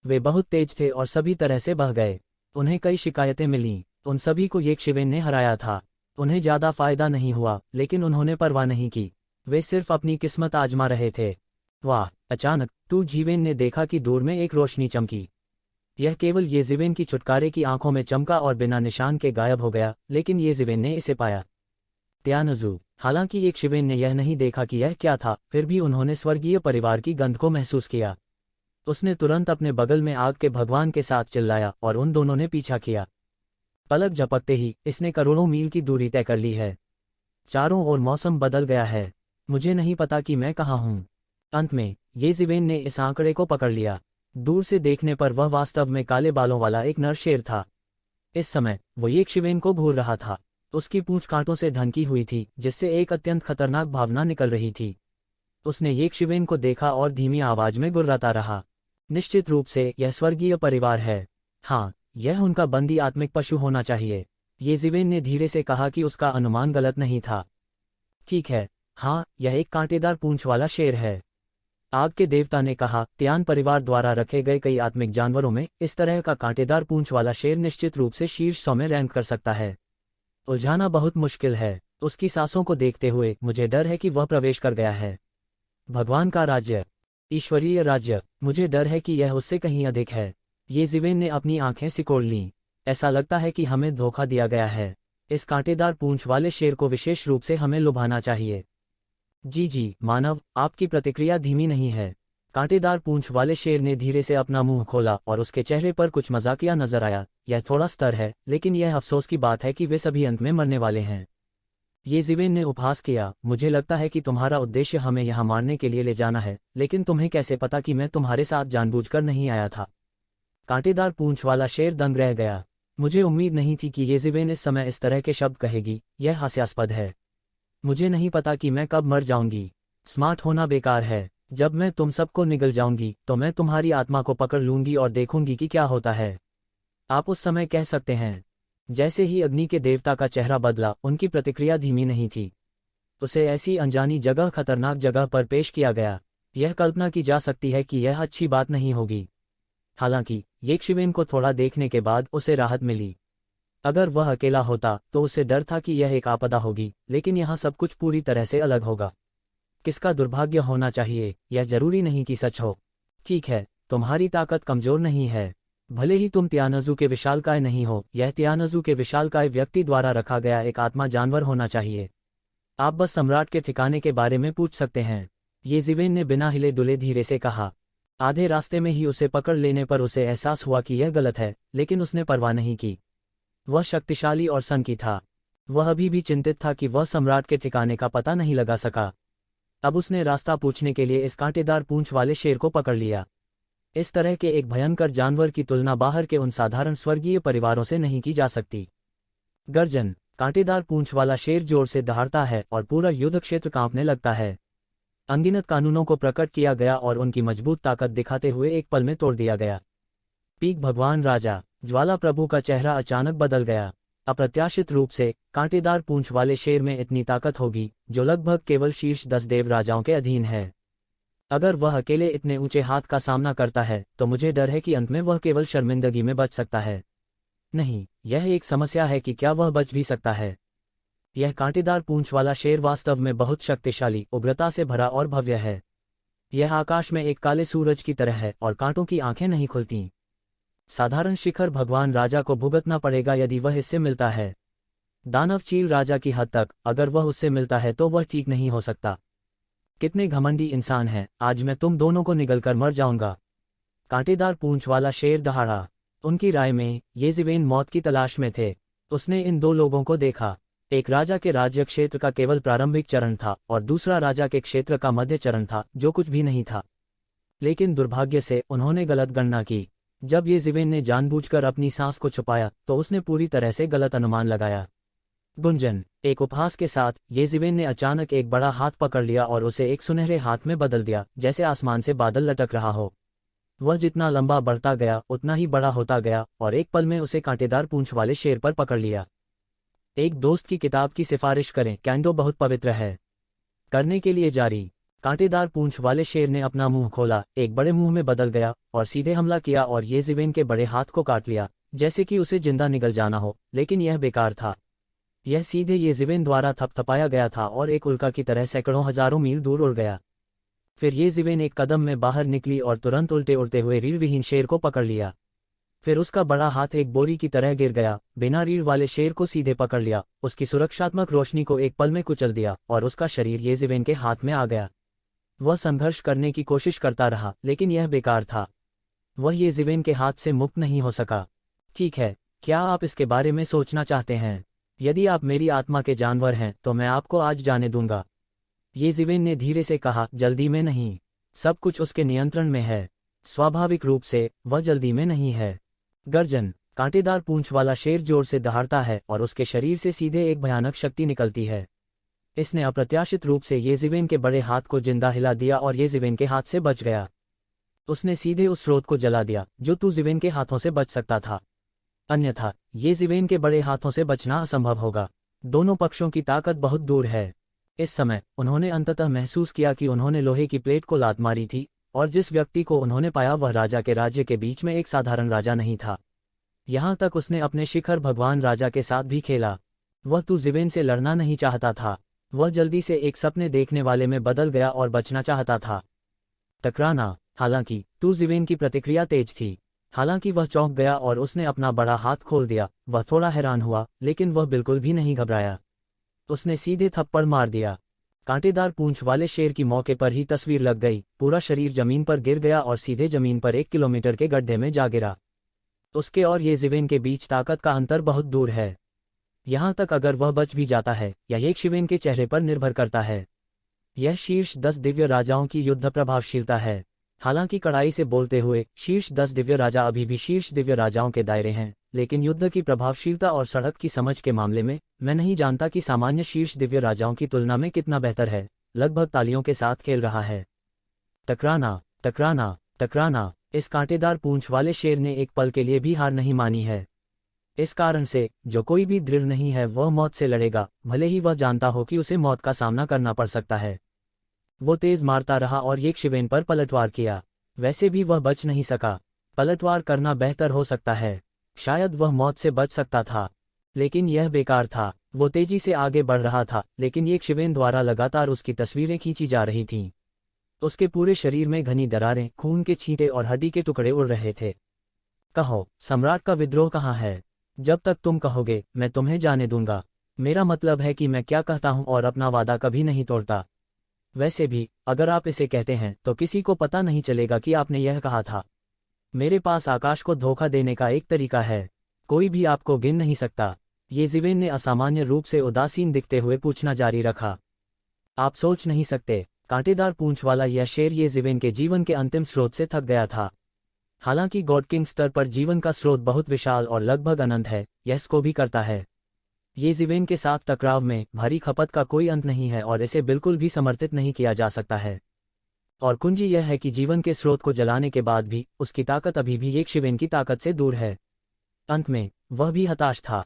वे बहुत तेज थे और सभी तरह से बह गए। उन्हें कई शिकायतें मिलीं, उन सभी को येज़िवेन ने हराया था। उन्हें ज्यादा फायदा नहीं हुआ, लेकिन उन्होंने परवाह नहीं की। वे सिर्फ अपनी किस्मत आजमा रहे थे। वाह! अचानक येज़िवेन ने देखा कि दूर में एक रोशनी चमकी। यह केवल येज़िवेन की छुटकारे की आंखों में चमका और बिना निशान के गायब हो गया, लेकिन येज़िवेन ने इसे पाया। त्यानज़ू। हालांकि येज़िवेन ने यह नहीं देखा कि यह क्या था, फिर भी उन्होंने स्वर्गीय परिवार की गंध को महसूस किया। उसने तुरंत अपने बगल में आग के भगवान के साथ चिल्लाया और उन दोनों ने पीछा किया। पलक झपकते ही इसने करोड़ों मील की दूरी तय कर ली है। चारों ओर मौसम बदल गया है। मुझे नहीं पता कि मैं कहाँ हूँ। अंत में येज़िवेन ने इस आंकड़े को पकड़ लिया। दूर से देखने पर वह वास्तव में काले बालों वाला एक नर शेर था। इस समय वो येज़िवेन को घूर रहा था। उसकी पूंछ कांटों से ढंकी हुई थी, जिससे एक अत्यंत खतरनाक भावना निकल रही थी। उसने येज़िवेन को देखा और धीमी आवाज में गुर्राता रहा। निश्चित रूप से यह स्वर्गीय परिवार है। हाँ, यह उनका बंदी आत्मिक पशु होना चाहिए। येज़िवेन ने धीरे से कहा कि उसका अनुमान गलत नहीं था। ठीक है, हाँ, यह एक कांटेदार पूंछ वाला शेर है। आग के देवता ने कहा, त्यान परिवार द्वारा रखे गए कई आत्मिक जानवरों में इस तरह का कांटेदार पूंछ वाला शेर निश्चित रूप से शीर्ष 100 में रैंक कर सकता है। उलझाना बहुत मुश्किल है। उसकी सांसों को देखते हुए मुझे डर है कि वह प्रवेश कर गया है। भगवान का राज्य, ईश्वरीय राज्य, मुझे डर है कि यह उससे कहीं अधिक है। येज़िवेन ने अपनी आंखें सिकोड़ लीं। ऐसा लगता है कि हमें धोखा दिया गया है। इस कांटेदार पूंछ वाले शेर को विशेष रूप से हमें लुभाना चाहिए। जी मानव, आपकी प्रतिक्रिया धीमी नहीं है। कांटेदार पूंछ वाले शेर ने धीरे से अपना मुंह खोला और उसके चेहरे पर कुछ मजाकिया नजर आया। यह थोड़ा स्तर है, लेकिन यह अफसोस की बात है कि वे सभी अंत में मरने वाले हैं। येज़िवेन ने उपहास किया, मुझे लगता है कि तुम्हारा उद्देश्य हमें यहाँ मारने के लिए ले जाना है, लेकिन तुम्हें कैसे पता कि मैं तुम्हारे साथ जानबूझकर नहीं आया था? कांटेदार पूंछ वाला शेर दंग रह गया। मुझे उम्मीद नहीं थी कि येज़िवेन इस समय इस तरह के शब्द कहेगी। यह हास्यास्पद है। मुझे नहीं पता कि मैं कब मर जाऊंगी। स्मार्ट होना बेकार है। जब मैं तुम सबको निगल जाऊंगी तो मैं तुम्हारी आत्मा को पकड़ लूंगी और देखूंगी कि क्या होता है। आप उस समय कह सकते हैं। जैसे ही अग्नि के देवता का चेहरा बदला, उनकी प्रतिक्रिया धीमी नहीं थी। उसे ऐसी अनजानी जगह, खतरनाक जगह पर पेश किया गया। यह कल्पना की जा सकती है कि यह अच्छी बात नहीं होगी। हालांकि येज़िवेन को थोड़ा देखने के बाद उसे राहत मिली। अगर वह अकेला होता तो उसे डर था कि यह एक आपदा होगी, लेकिन यहाँ सब कुछ पूरी तरह से अलग होगा। किसका दुर्भाग्य होना चाहिए, यह जरूरी नहीं कि सच हो। ठीक है, तुम्हारी ताकत कमजोर नहीं है। भले ही तुम त्यानज़ू के विशालकाय नहीं हो, यह त्यानज़ू के विशालकाय व्यक्ति द्वारा रखा गया एक आत्मा जानवर होना चाहिए। आप बस सम्राट के ठिकाने के बारे में पूछ सकते हैं। येज़िवेन ने बिना हिले डुले धीरे से कहा। आधे रास्ते में ही उसे पकड़ लेने पर उसे एहसास हुआ कि यह गलत है, लेकिन उसने परवाह नहीं की। वह शक्तिशाली और सनकी था। वह अभी भी चिंतित था कि वह सम्राट के ठिकाने का पता नहीं लगा सका। अब उसने रास्ता पूछने के लिए इस कांटेदार पूंछ वाले शेर को पकड़ लिया। इस तरह के एक भयंकर जानवर की तुलना बाहर के उन साधारण स्वर्गीय परिवारों से नहीं की जा सकती। गर्जन। कांटेदार पूंछ वाला शेर जोर से दहाड़ता है और पूरा युद्ध क्षेत्र कांपने लगता है। अनगिनत कानूनों को प्रकट किया गया और उनकी मजबूत ताकत दिखाते हुए एक पल में तोड़ दिया गया। पीक भगवान राजा ज्वाला प्रभु का चेहरा अचानक बदल गया। अप्रत्याशित रूप से कांटेदार पूंछ वाले शेर में इतनी ताकत होगी, जो लगभग केवल शीर्ष 10 देव राजाओं के अधीन है। अगर वह अकेले इतने ऊंचे हाथ का सामना करता है तो मुझे डर है कि अंत में वह केवल शर्मिंदगी में बच सकता है। नहीं, यह एक समस्या है कि क्या वह बच भी सकता है। यह कांटेदार पूंछ वाला शेर वास्तव में बहुत शक्तिशाली, उग्रता से भरा और भव्य है। यह आकाश में एक काले सूरज की तरह है और कांटों की आंखें नहीं खुलती। साधारण शिखर भगवान राजा को भुगतना पड़ेगा यदि वह इससे मिलता है। दानव चील राजा की हद तक, अगर वह उससे मिलता है तो वह ठीक नहीं हो सकता। कितने घमंडी इंसान हैं, आज मैं तुम दोनों को निगलकर मर जाऊंगा। कांटेदार पूंछ वाला शेर दहाड़ा। उनकी राय में येज़िवेन मौत की तलाश में थे। उसने इन दो लोगों को देखा। एक राजा के राज्य क्षेत्र का केवल प्रारंभिक चरण था और दूसरा राजा के क्षेत्र का मध्य चरण था, जो कुछ भी नहीं था। लेकिन दुर्भाग्य से उन्होंने गलत गणना की। जब येज़िवेन ने जानबूझकर अपनी सांस को छुपाया तो उसने पूरी तरह से गलत अनुमान लगाया। गुंजन। एक उपहास के साथ येज़िवेन ने अचानक एक बड़ा हाथ पकड़ लिया और उसे एक सुनहरे हाथ में बदल दिया, जैसे आसमान से बादल लटक रहा हो। वह जितना लंबा बढ़ता गया उतना ही बड़ा होता गया और एक पल में उसे कांटेदार पूंछ वाले शेर पर पकड़ लिया। एक दोस्त की किताब की सिफारिश करें, कैंडो बहुत पवित्र है। करने के लिए जारी। कांटेदार पूंछ वाले शेर ने अपना मुंह खोला, एक बड़े मुंह में बदल गया और सीधे हमला किया और येज़िवेन के बड़े हाथ को काट लिया, जैसे कि उसे जिंदा निगल जाना हो। लेकिन यह बेकार था। यह सीधे येज़िवेन द्वारा थपथपाया गया था और एक उल्का की तरह सैकड़ों हजारों मील दूर उड़ गया। फिर येज़िवेन एक कदम में बाहर निकली और तुरंत उल्टे उड़ते हुए रीढ़ विहीन शेर को पकड़ लिया। फिर उसका बड़ा हाथ एक बोरी की तरह गिर गया, बिना रीढ़ वाले शेर को सीधे पकड़ लिया, उसकी सुरक्षात्मक रोशनी को एक पल में कुचल दिया और उसका शरीर येज़िवेन के हाथ में आ गया। वह संघर्ष करने की कोशिश करता रहा, लेकिन यह बेकार था। वह येज़िवेन के हाथ से मुक्त नहीं हो सका। ठीक है, क्या आप इसके बारे में सोचना चाहते हैं? यदि आप मेरी आत्मा के जानवर हैं तो मैं आपको आज जाने दूंगा। येज़िवेन ने धीरे से कहा, जल्दी में नहीं। सब कुछ उसके नियंत्रण में है। स्वाभाविक रूप से वह जल्दी में नहीं है। गर्जन। कांटेदार पूंछ वाला शेर जोर से दहाड़ता है और उसके शरीर से सीधे एक भयानक शक्ति निकलती है। इसने अप्रत्याशित रूप से येज़िवेन के बड़े हाथ को जिंदा हिला दिया और येज़िवेन के हाथ से बच गया। उसने सीधे उस स्रोत को जला दिया जो येज़िवेन के हाथों से बच सकता था। अन्यथा येज़िवेन के बड़े हाथों से बचना असंभव होगा। दोनों पक्षों की ताकत बहुत दूर है। इस समय उन्होंने अंततः महसूस किया कि उन्होंने लोहे की प्लेट को लात मारी थी और जिस व्यक्ति को उन्होंने पाया वह राजा के राज्य के बीच में एक साधारण राजा नहीं था। यहाँ तक उसने अपने शिखर भगवान राजा के साथ भी खेला। वह येज़िवेन से लड़ना नहीं चाहता था। वह जल्दी से एक सपने देखने वाले में बदल गया और बचना चाहता था। टकराना। हालांकि येज़िवेन की प्रतिक्रिया तेज थी। हालांकि वह चौंक गया और उसने अपना बड़ा हाथ खोल दिया। वह थोड़ा हैरान हुआ, लेकिन वह बिल्कुल भी नहीं घबराया। उसने सीधे थप्पड़ मार दिया। कांटेदार पूंछ वाले शेर की मौके पर ही तस्वीर लग गई। पूरा शरीर जमीन पर गिर गया और सीधे जमीन पर 1 किलोमीटर के गड्ढे में जा गिरा। उसके और येज़िवेन के बीच ताकत का अंतर बहुत दूर है। यहाँ तक अगर वह बच भी जाता है, यह येज़िवेन के चेहरे पर निर्भर करता है। यह शीर्ष 10 दिव्य राजाओं की युद्ध प्रभावशीलता है। हालांकि कड़ाई से बोलते हुए शीर्ष 10 दिव्य राजा अभी भी शीर्ष दिव्य राजाओं के दायरे हैं, लेकिन युद्ध की प्रभावशीलता और सड़क की समझ के मामले में मैं नहीं जानता कि सामान्य शीर्ष दिव्य राजाओं की तुलना में कितना बेहतर है। लगभग तालियों के साथ खेल रहा है। टकराना, टकराना, टकराना। इस कांटेदार पूंछ वाले शेर ने एक पल के लिए भी हार नहीं मानी है। इस कारण से जो कोई भी दृढ़ नहीं है वह मौत से लड़ेगा, भले ही वह जानता हो कि उसे मौत का सामना करना पड़ सकता है। वो तेज मारता रहा और येज़िवेन पर पलटवार किया। वैसे भी वह बच नहीं सका। पलटवार करना बेहतर हो सकता है। शायद वह मौत से बच सकता था, लेकिन यह बेकार था। वो तेजी से आगे बढ़ रहा था, लेकिन येज़िवेन द्वारा लगातार उसकी तस्वीरें खींची जा रही थीं। उसके पूरे शरीर में घनी दरारें, खून के छींटे और हड्डी के टुकड़े उड़ रहे थे। कहो, सम्राट का विद्रोह कहाँ है? जब तक तुम कहोगे मैं तुम्हें जाने दूंगा। मेरा मतलब है कि मैं क्या कहता हूँ और अपना वादा कभी नहीं तोड़ता। वैसे भी अगर आप इसे कहते हैं तो किसी को पता नहीं चलेगा कि आपने यह कहा था। मेरे पास आकाश को धोखा देने का एक तरीका है। कोई भी आपको गिन नहीं सकता। येज़िवेन ने असामान्य रूप से उदासीन दिखते हुए पूछना जारी रखा। आप सोच नहीं सकते, कांटेदार पूंछ वाला यह शेर येज़िवेन के जीवन के अंतिम स्रोत से थक गया था। हालांकि गॉड किंग स्तर पर जीवन का स्रोत बहुत विशाल और लगभग अनंत है, यह इसको भी करता है। येज़िवेन के साथ टकराव में भारी खपत का कोई अंत नहीं है और इसे बिल्कुल भी समर्थित नहीं किया जा सकता है। और कुंजी यह है कि जीवन के स्रोत को जलाने के बाद भी उसकी ताकत अभी भी येज़िवेन की ताकत से दूर है। अंत में वह भी हताश था,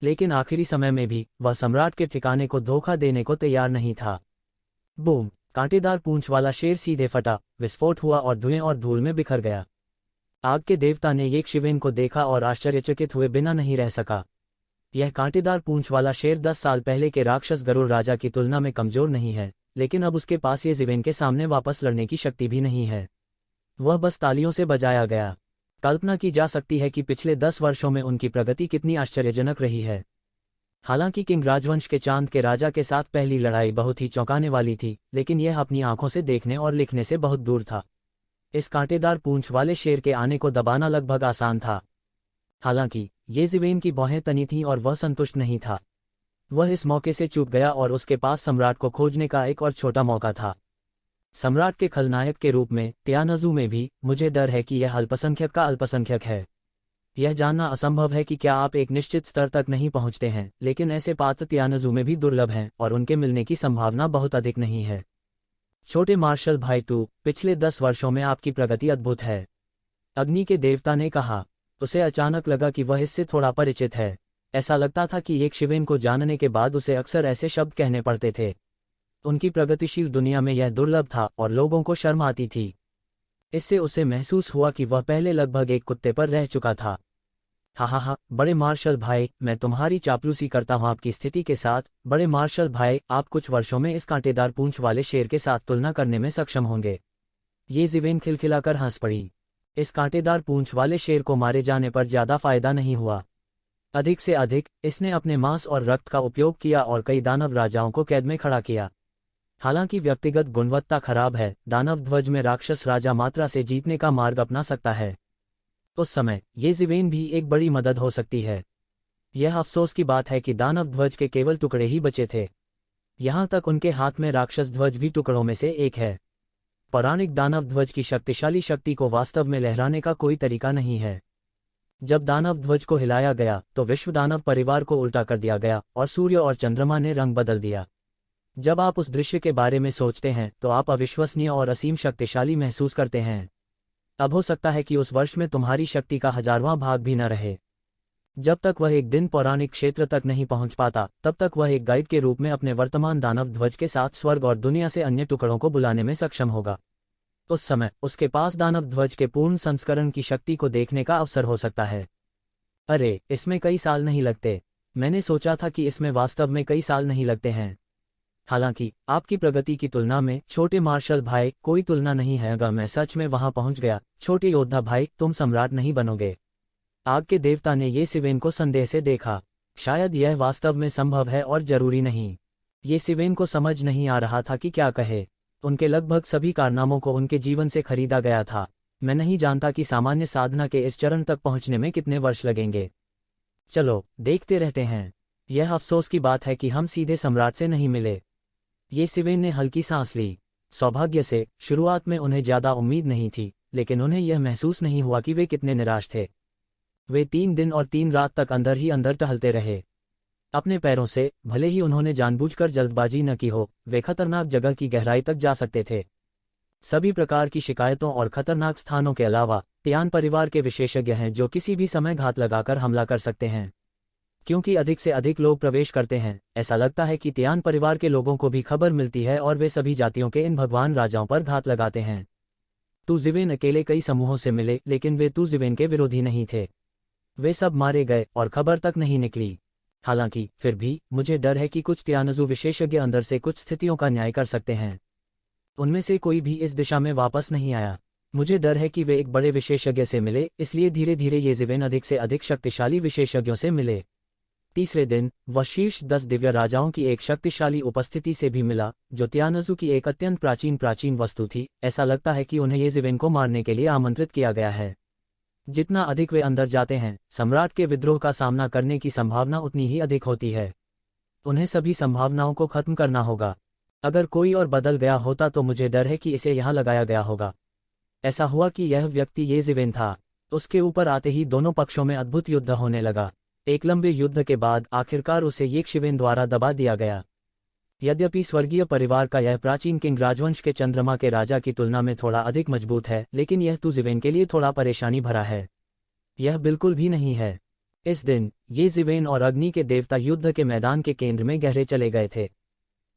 लेकिन आखिरी समय में भी वह सम्राट के ठिकाने को धोखा देने को तैयार नहीं था। बूम! कांटेदार पूंछ वाला शेर सीधे फटा, विस्फोट हुआ और धुएं और धूल में बिखर गया। आग के देवता ने यक्षिवेन को देखा और आश्चर्यचकित हुए बिना नहीं रह सका। यह कांटेदार पूंछ वाला शेर 10 साल पहले के राक्षस गरुड़ राजा की तुलना में कमजोर नहीं है, लेकिन अब उसके पास यज़िवेन के सामने वापस लड़ने की शक्ति भी नहीं है। वह बस तालियों से बजाया गया। कल्पना की जा सकती है कि पिछले 10 वर्षों में उनकी प्रगति कितनी आश्चर्यजनक रही है। हालांकि किंग राजवंश के चांद के राजा के साथ पहली लड़ाई बहुत ही चौंकाने वाली थी, लेकिन यह अपनी आंखों से देखने और लिखने से बहुत दूर था। इस कांटेदार पूंछ वाले शेर के आने को दबाना लगभग आसान था। हालांकि यज़िवेन की भौहें तनी थीं और वह संतुष्ट नहीं था। वह इस मौके से चूक गया और उसके पास सम्राट को खोजने का एक और छोटा मौका था। सम्राट के खलनायक के रूप में त्यानज़ू में भी मुझे डर है कि यह अल्पसंख्यक का अल्पसंख्यक है। यह जानना असंभव है कि क्या आप एक निश्चित स्तर तक नहीं पहुंचते हैं, लेकिन ऐसे पात्र त्यानज़ू में भी दुर्लभ हैं और उनके मिलने की संभावना बहुत अधिक नहीं है। छोटे मार्शल भाई, तू पिछले 10 वर्षों में आपकी प्रगति अद्भुत है, अग्नि के देवता ने कहा। उसे अचानक लगा कि वह इससे थोड़ा परिचित है। ऐसा लगता था कि यक्षिवेन को जानने के बाद उसे अक्सर ऐसे शब्द कहने पड़ते थे। उनकी प्रगतिशील दुनिया में यह दुर्लभ था और लोगों को शर्म आती थी। इससे उसे महसूस हुआ कि वह पहले लगभग एक कुत्ते पर रह चुका था। हा, बड़े मार्शल भाई, मैं तुम्हारी चापलूसी करता हूं आपकी स्थिति के साथ। बड़े मार्शल भाई, आप कुछ वर्षों में इस कांटेदार पूंछ वाले शेर के साथ तुलना करने में सक्षम होंगे। यज़िवेन खिलखिलाकर हंस पड़ी। इस कांटेदार पूंछ वाले शेर को मारे जाने पर ज्यादा फायदा नहीं हुआ। अधिक से अधिक इसने अपने मांस और रक्त का उपयोग किया और कई दानव राजाओं को कैद में खड़ा किया। हालांकि व्यक्तिगत गुणवत्ता खराब है, दानव ध्वज में राक्षस राजा मात्रा से जीतने का मार्ग अपना सकता है। उस समय यज़िवेन भी एक बड़ी मदद हो सकती है। यह अफसोस की बात है कि दानव ध्वज के केवल टुकड़े ही बचे थे। यहां तक उनके हाथ में राक्षस ध्वज भी टुकड़ों में से एक है। पौराणिक दानव ध्वज की शक्तिशाली शक्ति को वास्तव में लहराने का कोई तरीका नहीं है। जब दानव ध्वज को हिलाया गया तो विश्व दानव परिवार को उल्टा कर दिया गया और सूर्य और चंद्रमा ने रंग बदल दिया। जब आप उस दृश्य के बारे में सोचते हैं तो आप अविश्वसनीय और असीम शक्तिशाली महसूस करते हैं। अब हो सकता है कि उस वर्ष में तुम्हारी शक्ति का 1000वां भाग भी न रहे। जब तक वह एक दिन पौराणिक क्षेत्र तक नहीं पहुंच पाता, तब तक वह एक गाइड के रूप में अपने वर्तमान दानव ध्वज के साथ स्वर्ग और दुनिया से अन्य टुकड़ों को बुलाने में सक्षम होगा। उस समय उसके पास दानव ध्वज के पूर्ण संस्करण की शक्ति को देखने का अवसर हो सकता है। अरे, इसमें कई साल नहीं लगते। मैंने सोचा था कि इसमें वास्तव में कई साल नहीं लगते हैं। हालांकि आपकी प्रगति की तुलना में छोटे मार्शल भाई कोई तुलना नहीं है। अगर मैं सच में वहां पहुंच गया, छोटे योद्धा भाई, तुम सम्राट नहीं बनोगे। आग के देवता ने यज़िवेन को संदेह से देखा। शायद यह वास्तव में संभव है और जरूरी नहीं। यज़िवेन को समझ नहीं आ रहा था कि क्या कहे। उनके लगभग सभी कारनामों को उनके जीवन से खरीदा गया था। मैं नहीं जानता कि सामान्य साधना के इस चरण तक पहुंचने में कितने वर्ष लगेंगे। चलो देखते रहते हैं। यह अफसोस की बात है कि हम सीधे सम्राट से नहीं मिले। यज़िवेन ने हल्की सांस ली। सौभाग्य से शुरुआत में उन्हें ज्यादा उम्मीद नहीं थी, लेकिन उन्हें यह महसूस नहीं हुआ कि वे कितने निराश थे। वे 3 दिन और 3 रात तक अंदर ही अंदर टहलते रहे। अपने पैरों से, भले ही उन्होंने जानबूझकर जल्दबाजी न की हो, वे खतरनाक जगह की गहराई तक जा सकते थे। सभी प्रकार की शिकायतों और खतरनाक स्थानों के अलावा त्यान परिवार के विशेषज्ञ हैं जो किसी भी समय घात लगाकर हमला कर सकते हैं। क्योंकि अधिक से अधिक लोग प्रवेश करते हैं, ऐसा लगता है कि त्यान परिवार के लोगों को भी खबर मिलती है और वे सभी जातियों के इन भगवान राजाओं पर घात लगाते हैं। यज़िवेन अकेले कई समूहों से मिले, लेकिन वे यज़िवेन के विरोधी नहीं थे। वे सब मारे गए और खबर तक नहीं निकली। हालांकि फिर भी मुझे डर है कि कुछ त्यानज़ू विशेषज्ञ अंदर से कुछ स्थितियों का न्याय कर सकते हैं। उनमें से कोई भी इस दिशा में वापस नहीं आया। मुझे डर है कि वे एक बड़े विशेषज्ञ से मिले, इसलिए धीरे धीरे यज़िवेन अधिक से अधिक शक्तिशाली विशेषज्ञों से मिले। तीसरे दिन वह शीर्ष 10 दिव्य राजाओं की एक शक्तिशाली उपस्थिति से भी मिला, जो त्यानज़ू की एक अत्यंत प्राचीन वस्तु थी। ऐसा लगता है कि उन्हें यज़िवेन को मारने के लिए आमंत्रित किया गया है। जितना अधिक वे अंदर जाते हैं, सम्राट के विद्रोह का सामना करने की संभावना उतनी ही अधिक होती है। उन्हें सभी संभावनाओं को खत्म करना होगा। अगर कोई और बदल गया होता तो मुझे डर है कि इसे यहाँ लगाया गया होगा। ऐसा हुआ कि यह व्यक्ति यज़िवेन था। उसके ऊपर आते ही दोनों पक्षों में अद्भुत युद्ध होने लगा। एक लंबे युद्ध के बाद आखिरकार उसे यक्षिवेन द्वारा दबा दिया गया। यद्यपि स्वर्गीय परिवार का यह प्राचीन किंग राजवंश के चंद्रमा के राजा की तुलना में थोड़ा अधिक मजबूत है, लेकिन यह यज़िवेन के लिए थोड़ा परेशानी भरा है। यह बिल्कुल भी नहीं है। इस दिन यज़िवेन और अग्नि के देवता युद्ध के मैदान के केंद्र में गहरे चले गए थे।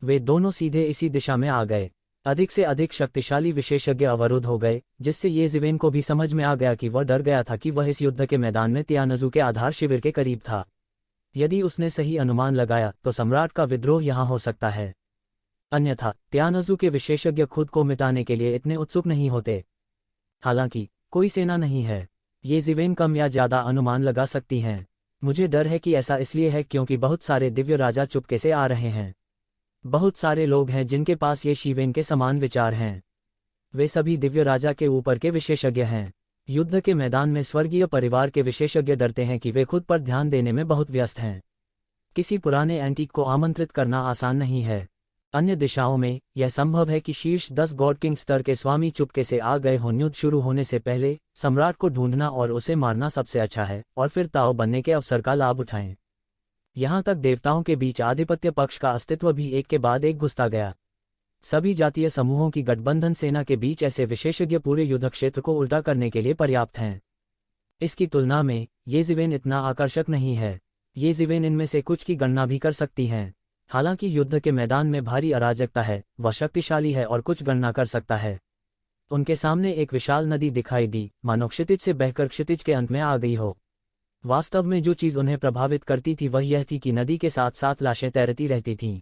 वे दोनों सीधे इसी दिशा में आ गए। अधिक से अधिक शक्तिशाली विशेषज्ञ अवरुद्ध हो गए, जिससे येज़िवेन को भी समझ में आ गया कि वह डर गया था कि वह इस युद्ध के मैदान में तियानजू के आधार शिविर के करीब था। यदि उसने सही अनुमान लगाया तो सम्राट का विद्रोह यहाँ हो सकता है। अन्यथा तियानजू के विशेषज्ञ खुद को मिटाने के लिए इतने उत्सुक नहीं होते। हालांकि कोई सेना नहीं है, येज़िवेन कम या ज्यादा अनुमान लगा सकती हैं। मुझे डर है कि ऐसा इसलिए है क्योंकि बहुत सारे दिव्य राजा चुपके से आ रहे हैं। बहुत सारे लोग हैं जिनके पास ये शीवेन के समान विचार हैं। वे सभी दिव्य राजा के ऊपर के विशेषज्ञ हैं। युद्ध के मैदान में स्वर्गीय परिवार के विशेषज्ञ डरते हैं कि वे खुद पर ध्यान देने में बहुत व्यस्त हैं। किसी पुराने एंटीक को आमंत्रित करना आसान नहीं है। अन्य दिशाओं में यह संभव है कि शीर्ष 10 गॉड किंग स्तर के स्वामी चुपके से आ गए हों। युद्ध शुरू होने से पहले सम्राट को ढूंढना और उसे मारना सबसे अच्छा है, और फिर ताऊ बनने के अवसर का लाभ उठाएं। यहाँ तक देवताओं के बीच आधिपत्य पक्ष का अस्तित्व भी एक के बाद एक घुसता गया। सभी जातीय समूहों की गठबंधन सेना के बीच ऐसे विशेषज्ञ पूरे युद्ध क्षेत्र को उल्टा करने के लिए पर्याप्त हैं। इसकी तुलना में येज़िवेन इतना आकर्षक नहीं है। येज़िवेन इनमें से कुछ की गणना भी कर सकती हैं। हालांकि युद्ध के मैदान में भारी अराजकता है, वह शक्तिशाली है और कुछ गणना कर सकता है। उनके सामने एक विशाल नदी दिखाई दी, मानो क्षितिज से बहकर क्षितिज के अंत में आ गई हो। वास्तव में जो चीज उन्हें प्रभावित करती थी वह यह थी कि नदी के साथ साथ लाशें तैरती रहती थीं।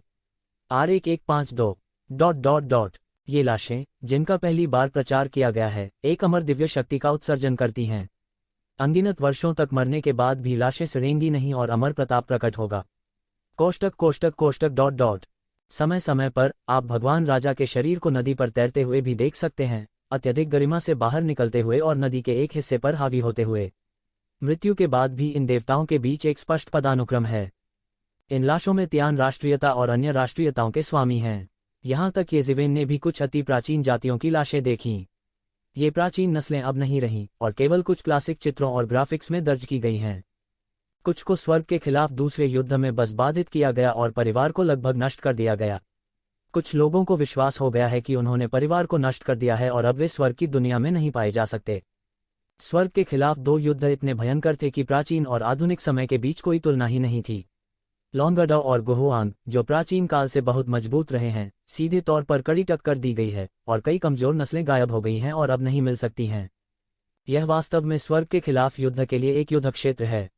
R1152 ये लाशें, जिनका पहली बार प्रचार किया गया है, एक अमर दिव्य शक्ति का उत्सर्जन करती हैं। अनगिनत वर्षों तक मरने के बाद भी लाशें सड़ेंगी नहीं और अमर प्रताप प्रकट होगा। .. समय समय पर आप भगवान राजा के शरीर को नदी पर तैरते हुए भी देख सकते हैं, अत्यधिक गरिमा से बाहर निकलते हुए और नदी के एक हिस्से पर हावी होते हुए। मृत्यु के बाद भी इन देवताओं के बीच एक स्पष्ट पदानुक्रम है। इन लाशों में तियान राष्ट्रीयता और अन्य राष्ट्रीयताओं के स्वामी हैं। यहाँ तक येज़िवेन ने भी कुछ अति प्राचीन जातियों की लाशें देखीं। ये प्राचीन नस्लें अब नहीं रहीं और केवल कुछ क्लासिक चित्रों और ग्राफिक्स में दर्ज की गई हैं। कुछ को स्वर्ग के खिलाफ दूसरे युद्ध में बस बाधित किया गया और परिवार को लगभग नष्ट कर दिया गया। कुछ लोगों को विश्वास हो गया है कि उन्होंने परिवार को नष्ट कर दिया है और अब वे स्वर्ग की दुनिया में नहीं पाए जा सकते। स्वर्ग के खिलाफ 2 युद्ध इतने भयंकर थे कि प्राचीन और आधुनिक समय के बीच कोई तुलना ही नहीं थी। लोंगडो और गुहुआंग, जो प्राचीन काल से बहुत मजबूत रहे हैं, सीधे तौर पर कड़ी टक्कर दी गई है और कई कमजोर नस्लें गायब हो गई हैं और अब नहीं मिल सकती हैं। यह वास्तव में स्वर्ग के खिलाफ युद्ध के लिए एक युद्ध क्षेत्र है,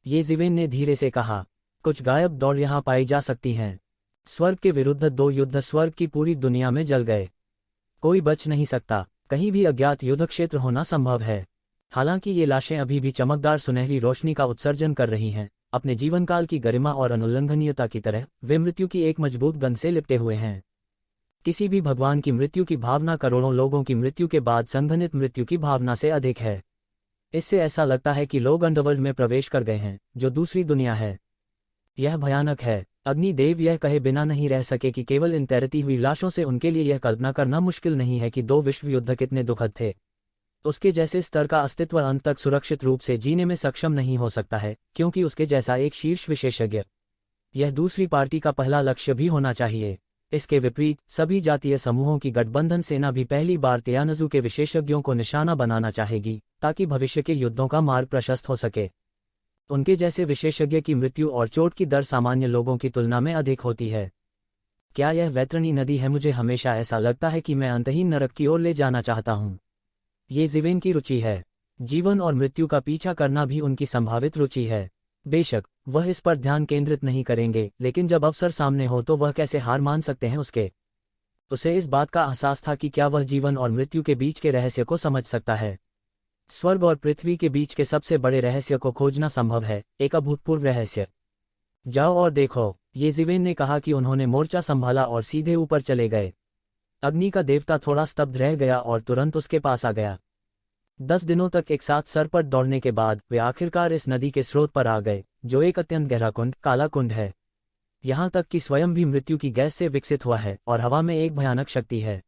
येज़िवेन ने धीरे से कहा। कुछ गायब दौड़ यहाँ पाई जा सकती हैं। स्वर्ग के विरुद्ध 2 युद्ध स्वर्ग की पूरी दुनिया में जल गए। कोई बच नहीं सकता। कहीं भी अज्ञात युद्ध क्षेत्र होना संभव है। हालांकि ये लाशें अभी भी चमकदार सुनहरी रोशनी का उत्सर्जन कर रही हैं। अपने जीवनकाल की गरिमा और अनुल्लंघनीयता की तरह वे मृत्यु की एक मजबूत गंध से लिपटे हुए हैं। किसी भी भगवान की मृत्यु की भावना करोड़ों लोगों की मृत्यु के बाद संघनित मृत्यु की भावना से अधिक है। इससे ऐसा लगता है कि लोग अंडरवर्ल्ड में प्रवेश कर गए हैं, जो दूसरी दुनिया है। यह भयानक है। अग्निदेव यह कहे बिना नहीं रह सके कि केवल इन तैरती हुई लाशों से उनके लिए यह कल्पना करना मुश्किल नहीं है कि 2 विश्व युद्ध कितने दुखद थे। उसके जैसे स्तर का अस्तित्व अंत तक सुरक्षित रूप से जीने में सक्षम नहीं हो सकता है, क्योंकि उसके जैसा एक शीर्ष विशेषज्ञ यह दूसरी पार्टी का पहला लक्ष्य भी होना चाहिए। इसके विपरीत सभी जातीय समूहों की गठबंधन सेना भी पहली बार तियानजू के विशेषज्ञों को निशाना बनाना चाहेगी, ताकि भविष्य के युद्धों का मार्ग प्रशस्त हो सके। उनके जैसे विशेषज्ञ की मृत्यु और चोट की दर सामान्य लोगों की तुलना में अधिक होती है। क्या यह वैतरणी नदी है? मुझे हमेशा ऐसा लगता है कि मैं अंतहीन नरक की ओर ले जाना चाहता हूँ। येज़िवेन की रुचि है। जीवन और मृत्यु का पीछा करना भी उनकी संभावित रुचि है। बेशक वह इस पर ध्यान केंद्रित नहीं करेंगे, लेकिन जब अवसर सामने हो तो वह कैसे हार मान सकते हैं? उसे इस बात का एहसास था कि क्या वह जीवन और मृत्यु के बीच के रहस्य को समझ सकता है। स्वर्ग और पृथ्वी के बीच के सबसे बड़े रहस्य को खोजना संभव है, एक अभूतपूर्व रहस्य। जाओ और देखो, येज़िवेन ने कहा कि उन्होंने मोर्चा संभाला और सीधे ऊपर चले गए। अग्नि का देवता थोड़ा स्तब्ध रह गया और तुरंत उसके पास आ गया। 10 दिनों तक एक साथ सर पर दौड़ने के बाद वे आखिरकार इस नदी के स्रोत पर आ गए, जो एक अत्यंत गहरा कुंड, काला कुंड है। यहाँ तक कि स्वयं भी मृत्यु की गैस से विकसित हुआ है और हवा में एक भयानक शक्ति है।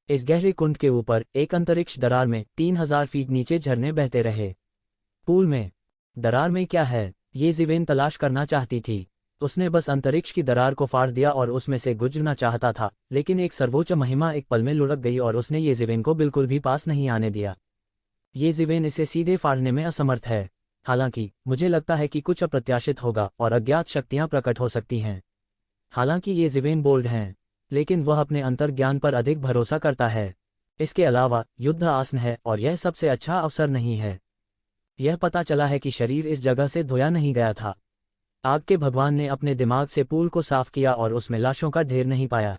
इस गहरे कुंड के ऊपर एक अंतरिक्ष दरार में 3000 फीट नीचे झरने बहते रहे। पूल में दरार में क्या है? येज़िवेन तलाश करना चाहती थी। उसने बस अंतरिक्ष की दरार को फाड़ दिया और उसमें से गुजरना चाहता था, लेकिन एक सर्वोच्च महिमा एक पल में लुढ़क गई और उसने येज़िवेन को बिल्कुल भी पास नहीं आने दिया। येज़िवेन इसे सीधे फाड़ने में असमर्थ है। हालांकि मुझे लगता है कि कुछ अप्रत्याशित होगा और अज्ञात शक्तियां प्रकट हो सकती हैं। हालांकि येज़िवेन बोल्ड हैं। लेकिन वह अपने अंतर्ज्ञान पर अधिक भरोसा करता है। इसके अलावा युद्ध आसन है और यह सबसे अच्छा अवसर नहीं है। यह पता चला है कि शरीर इस जगह से धोया नहीं गया था। आग के भगवान ने अपने दिमाग से पूल को साफ किया और उसमें लाशों का ढेर नहीं पाया।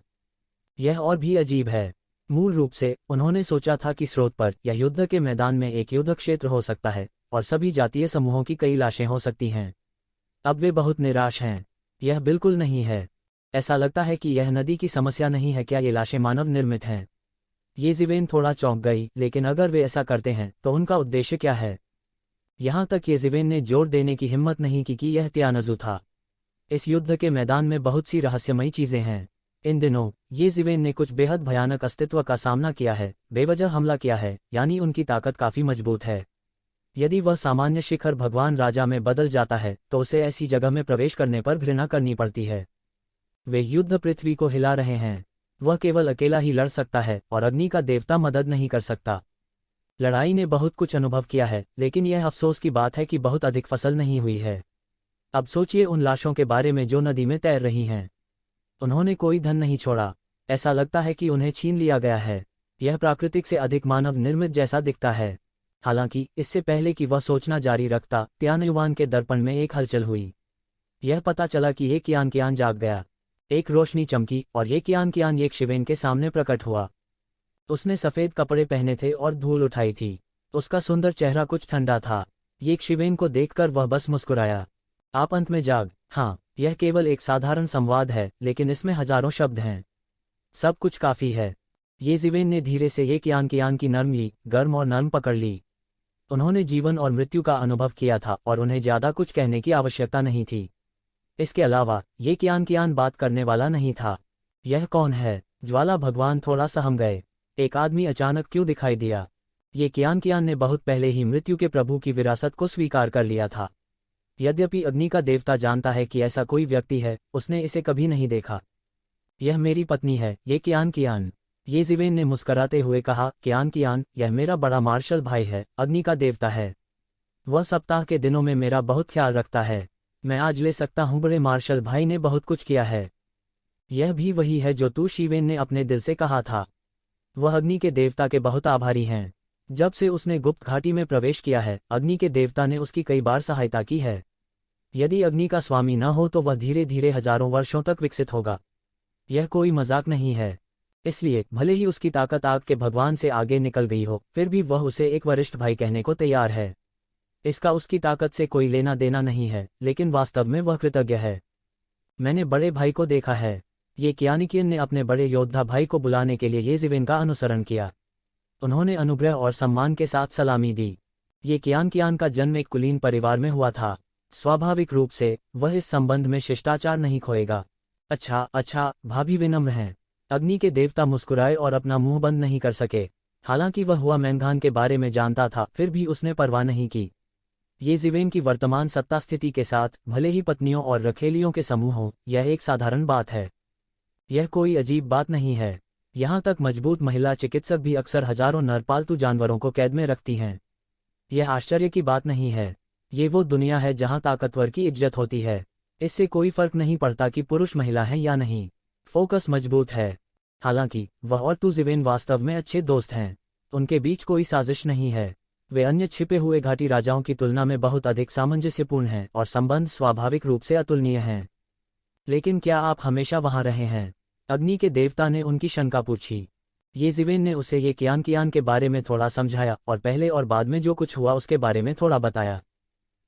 यह और भी अजीब है। मूल रूप से उन्होंने सोचा था कि स्रोत पर या युद्ध के मैदान में एक युद्ध क्षेत्र हो सकता है और सभी जातीय समूहों की कई लाशें हो सकती हैं। अब वे बहुत निराश हैं। यह बिल्कुल नहीं है। ऐसा लगता है कि यह नदी की समस्या नहीं है। क्या ये लाशें मानव निर्मित हैं? येज़िवेन थोड़ा चौंक गई, लेकिन अगर वे ऐसा करते हैं तो उनका उद्देश्य क्या है? यहाँ तक येज़िवेन ने जोर देने की हिम्मत नहीं की कि यह त्यानज़ु था। इस युद्ध के मैदान में बहुत सी रहस्यमयी चीज़ें हैं। इन दिनों येज़िवेन ने कुछ बेहद भयानक अस्तित्व का सामना किया है, बेवजह हमला किया है, यानी उनकी ताकत काफ़ी मजबूत है। यदि वह सामान्य शिखर भगवान राजा में बदल जाता है तो उसे ऐसी जगह में प्रवेश करने पर घृणा करनी पड़ती है। वे युद्ध पृथ्वी को हिला रहे हैं। वह केवल अकेला ही लड़ सकता है और अग्नि का देवता मदद नहीं कर सकता। लड़ाई ने बहुत कुछ अनुभव किया है, लेकिन यह अफसोस की बात है कि बहुत अधिक फसल नहीं हुई है। अब सोचिए उन लाशों के बारे में जो नदी में तैर रही हैं। उन्होंने कोई धन नहीं छोड़ा। ऐसा लगता है कि उन्हें छीन लिया गया है। यह प्राकृतिक से अधिक मानव निर्मित जैसा दिखता है। हालांकि इससे पहले कि वह सोचना जारी रखता, त्यानयुवान के दर्पण में एक हलचल हुई। यह पता चला कि ये कियान जाग गया। एक रोशनी चमकी और ये कियान येशिवेन के सामने प्रकट हुआ। उसने सफ़ेद कपड़े पहने थे और धूल उठाई थी। उसका सुंदर चेहरा कुछ ठंडा था। येशिवेन को देखकर वह बस मुस्कुराया। आप अंत में जाग। हाँ, यह केवल एक साधारण संवाद है, लेकिन इसमें हजारों शब्द हैं। सब कुछ काफ़ी है। येज़िवेन ने धीरे से ये कियान की नर्म ली, गर्म और नर्म पकड़ ली। उन्होंने जीवन और मृत्यु का अनुभव किया था और उन्हें ज़्यादा कुछ कहने की आवश्यकता नहीं थी। इसके अलावा ये कियान बात करने वाला नहीं था। यह कौन है? ज्वाला भगवान थोड़ा सहम गए। एक आदमी अचानक क्यों दिखाई दिया? ये कियान ने बहुत पहले ही मृत्यु के प्रभु की विरासत को स्वीकार कर लिया था। यद्यपि अग्नि का देवता जानता है कि ऐसा कोई व्यक्ति है, उसने इसे कभी नहीं देखा। यह मेरी पत्नी है, ये कियान। येज़िवेन ने मुस्कराते हुए कहा, कियान, यह मेरा बड़ा मार्शल भाई है, अग्नि का देवता है। वह सप्ताह के दिनों में मेरा बहुत ख्याल रखता है। मैं आज ले सकता हूँ, बड़े मार्शल भाई ने बहुत कुछ किया है। यह भी वही है जो तू शिवेन ने अपने दिल से कहा था। वह अग्नि के देवता के बहुत आभारी हैं। जब से उसने गुप्त घाटी में प्रवेश किया है, अग्नि के देवता ने उसकी कई बार सहायता की है। यदि अग्नि का स्वामी न हो तो वह धीरे धीरे हजारों वर्षों तक विकसित होगा। यह कोई मजाक नहीं है। इसलिए भले ही उसकी ताकत आग के भगवान से आगे निकल गई हो, फिर भी वह उसे एक वरिष्ठ भाई कहने को तैयार है। इसका उसकी ताकत से कोई लेना देना नहीं है, लेकिन वास्तव में वह कृतज्ञ है। मैंने बड़े भाई को देखा है। ये कियान ने अपने बड़े योद्धा भाई को बुलाने के लिए येज़िवेन का अनुसरण किया। उन्होंने अनुग्रह और सम्मान के साथ सलामी दी। ये कियान का जन्म एक कुलीन परिवार में हुआ था। स्वाभाविक रूप से वह इस संबंध में शिष्टाचार नहीं खोएगा। अच्छा, भाभी विनम्र हैं। अग्नि के देवता मुस्कुराए और अपना मुंह बंद नहीं कर सके। हालांकि वह हुआ मैंगान के बारे में जानता था, फिर भी उसने परवाह नहीं की। येज़िवेन की वर्तमान सत्ता स्थिति के साथ, भले ही पत्नियों और रखेलियों के समूह हों, यह एक साधारण बात है। यह कोई अजीब बात नहीं है। यहाँ तक मजबूत महिला चिकित्सक भी अक्सर हजारों नरपालतू जानवरों को कैद में रखती हैं। यह आश्चर्य की बात नहीं है। ये वो दुनिया है जहाँ ताकतवर की इज्जत होती है। इससे कोई फर्क नहीं पड़ता कि पुरुष महिला हैं या नहीं। फोकस मजबूत है। हालांकि वह और येज़िवेन वास्तव में अच्छे दोस्त हैं। उनके बीच कोई साजिश नहीं है। वे अन्य छिपे हुए घाटी राजाओं की तुलना में बहुत अधिक सामंजस्यपूर्ण हैं और संबंध स्वाभाविक रूप से अतुलनीय हैं। लेकिन क्या आप हमेशा वहां रहे हैं? अग्नि के देवता ने उनकी शंका पूछी। येज़िवेन ने उसे ये कियान के बारे में थोड़ा समझाया और पहले और बाद में जो कुछ हुआ उसके बारे में थोड़ा बताया।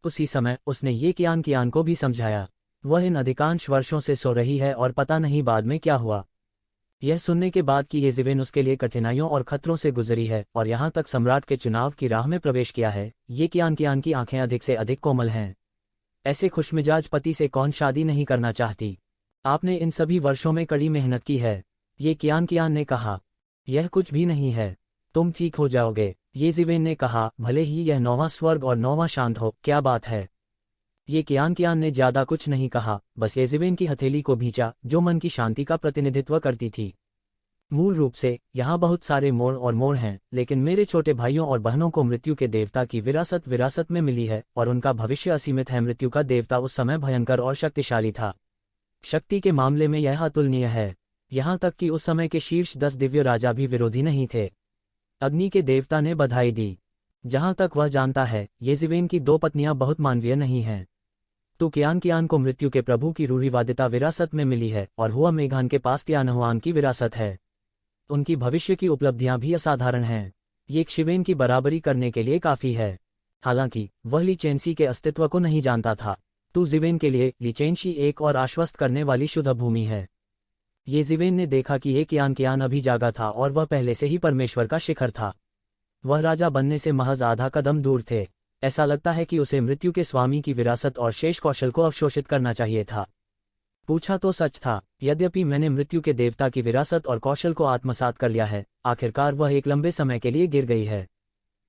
उसी समय उसने ये कियान को भी समझाया। वह इन अधिकांश वर्षों से सो रही है और पता नहीं बाद में क्या हुआ। यह सुनने के बाद कि येज़िवेन उसके लिए कठिनाइयों और खतरों से गुजरी है और यहाँ तक सम्राट के चुनाव की राह में प्रवेश किया है, ये कियान की आंखें अधिक से अधिक कोमल हैं। ऐसे खुशमिजाज पति से कौन शादी नहीं करना चाहती? आपने इन सभी वर्षों में कड़ी मेहनत की है, ये कियान ने कहा। यह कुछ भी नहीं है, तुम ठीक हो जाओगे, येज़िवेन ने कहा। भले ही यह 9वां स्वर्ग और 9वां शांत हो, क्या बात है? ये कियान ने ज्यादा कुछ नहीं कहा, बस येज़िवेन की हथेली को भींचा, जो मन की शांति का प्रतिनिधित्व करती थी। मूल रूप से यहाँ बहुत सारे मोड़ हैं, लेकिन मेरे छोटे भाइयों और बहनों को मृत्यु के देवता की विरासत में मिली है और उनका भविष्य असीमित है। मृत्यु का देवता उस समय भयंकर और शक्तिशाली था। शक्ति के मामले में यह अतुलनीय है। यहाँ तक कि उस समय के शीर्ष 10 दिव्य राजा भी विरोधी नहीं थे। अग्नि के देवता ने बधाई दी। जहाँ तक वह जानता है, येज़िवेन की 2 पत्नियां बहुत मानवीय नहीं हैं। तो कियान को मृत्यु के प्रभु की रूढ़िवादिता विरासत में मिली है और हुआ मेघान के पास त्यानहुआन की विरासत है। उनकी भविष्य की उपलब्धियां भी असाधारण हैं। ये क्षिवेन की बराबरी करने के लिए काफी है। हालांकि वह ली चेंसी के अस्तित्व को नहीं जानता था। तो ज़िवेन के लिए ली चेंसी एक और आश्वस्त करने वाली शुद्ध भूमि है। ये ज़िवेन ने देखा कि ये कियान अभी जागा था और वह पहले से ही परमेश्वर का शिखर था। वह राजा बनने से महज आधा कदम दूर थे। ऐसा लगता है कि उसे मृत्यु के स्वामी की विरासत और शेष कौशल को अवशोषित करना चाहिए था। पूछा तो सच था। यद्यपि मैंने मृत्यु के देवता की विरासत और कौशल को आत्मसात कर लिया है, आखिरकार वह एक लंबे समय के लिए गिर गई है।